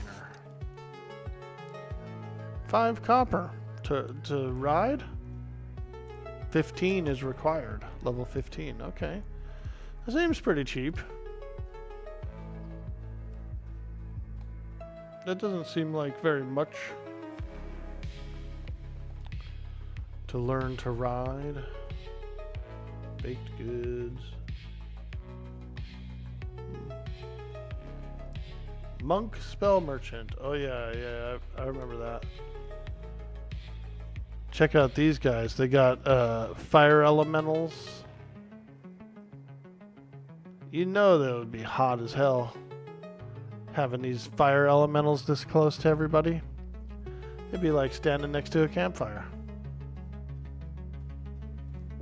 A: 5 copper to ride. 15 is required. Level 15. Okay. That seems pretty cheap. That doesn't seem like very much to learn to ride. Baked goods. Monk Spell Merchant. Oh yeah, I remember that. Check out these guys. They got fire elementals. You know that would be hot as hell. having these fire elementals this close to everybody. It'd be like standing next to a campfire.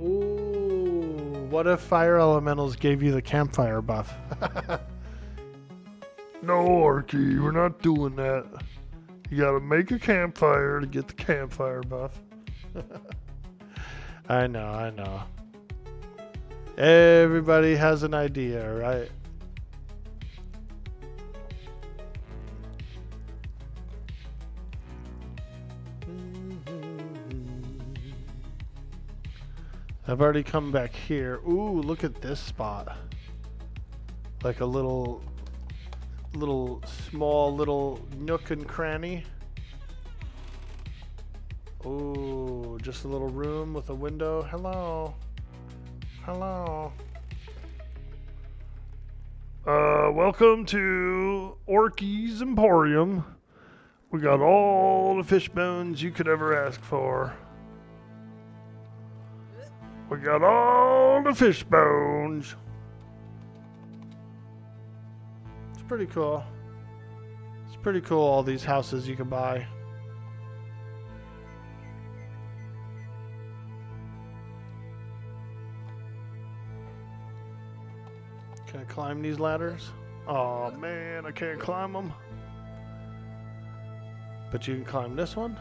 A: Ooh, what if fire elementals gave you the campfire buff?
C: No, Orky, we're not doing that. You gotta make a campfire to get the campfire buff.
A: I know. Everybody has an idea, right? I've already come back here. Ooh, look at this spot. Like a little small little nook and cranny. Ooh, just a little room with a window. Hello.
C: Welcome to Orky's Emporium. We got all the fish bones you could ever ask for. We got all the fish bones.
A: It's pretty cool. It's pretty cool, all these houses you can buy. Can I climb these ladders?
C: Oh man, I can't climb them.
A: But you can climb this one?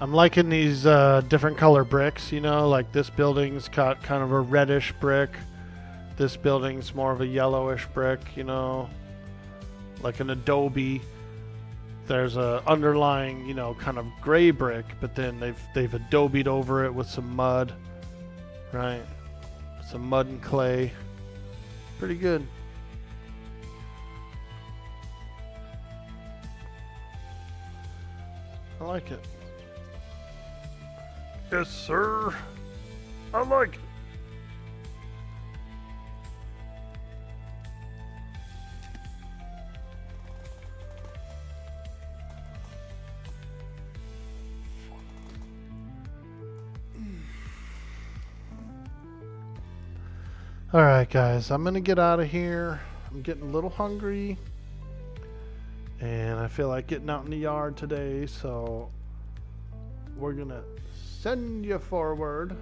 A: I'm liking these different color bricks, you know, like this building's got kind of a reddish brick. This building's more of a yellowish brick, you know, like an adobe. There's a underlying, you know, kind of gray brick, but then they've adobe'd over it with some mud, right? Some mud and clay. Pretty good. I like it.
C: Yes, sir. I like it.
A: Alright guys, I'm gonna get out of here. I'm getting a little hungry. And I feel like getting out in the yard today, so we're gonna send you forward.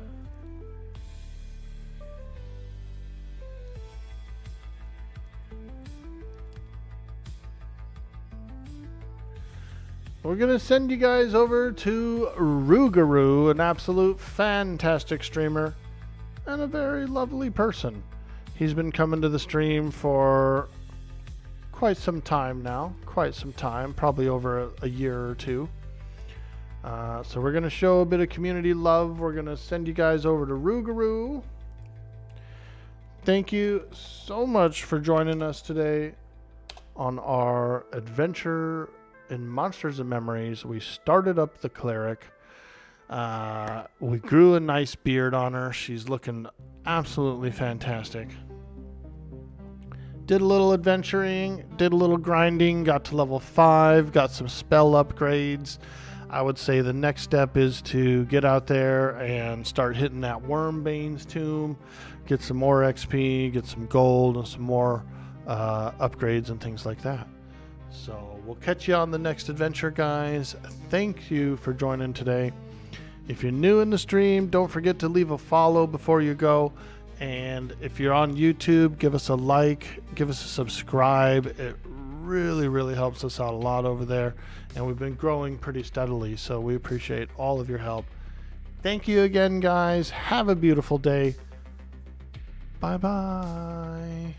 A: We're gonna send you guys over to Rougarou, an absolute fantastic streamer and a very lovely person. He's been coming to the stream for quite some time now. Probably over a year or two. So we're going to show a bit of community love. We're going to send you guys over to Rougarou. Thank you so much for joining us today on our adventure in Monsters and Memories. We started up the Cleric. We grew a nice beard on her. She's looking absolutely fantastic. Did a little adventuring, did a little grinding, got to level 5, got some spell upgrades. I would say the next step is to get out there and start hitting that Wormbane's tomb, get some more XP, get some gold, and some more upgrades and things like that. So we'll catch you on the next adventure, guys. Thank you for joining today. If you're new in the stream, don't forget to leave a follow before you go. And if you're on YouTube, give us a like, give us a subscribe. It really helps us out a lot over there. And we've been growing pretty steadily, so we appreciate all of your help. Thank you again, guys. Have a beautiful day. Bye-bye.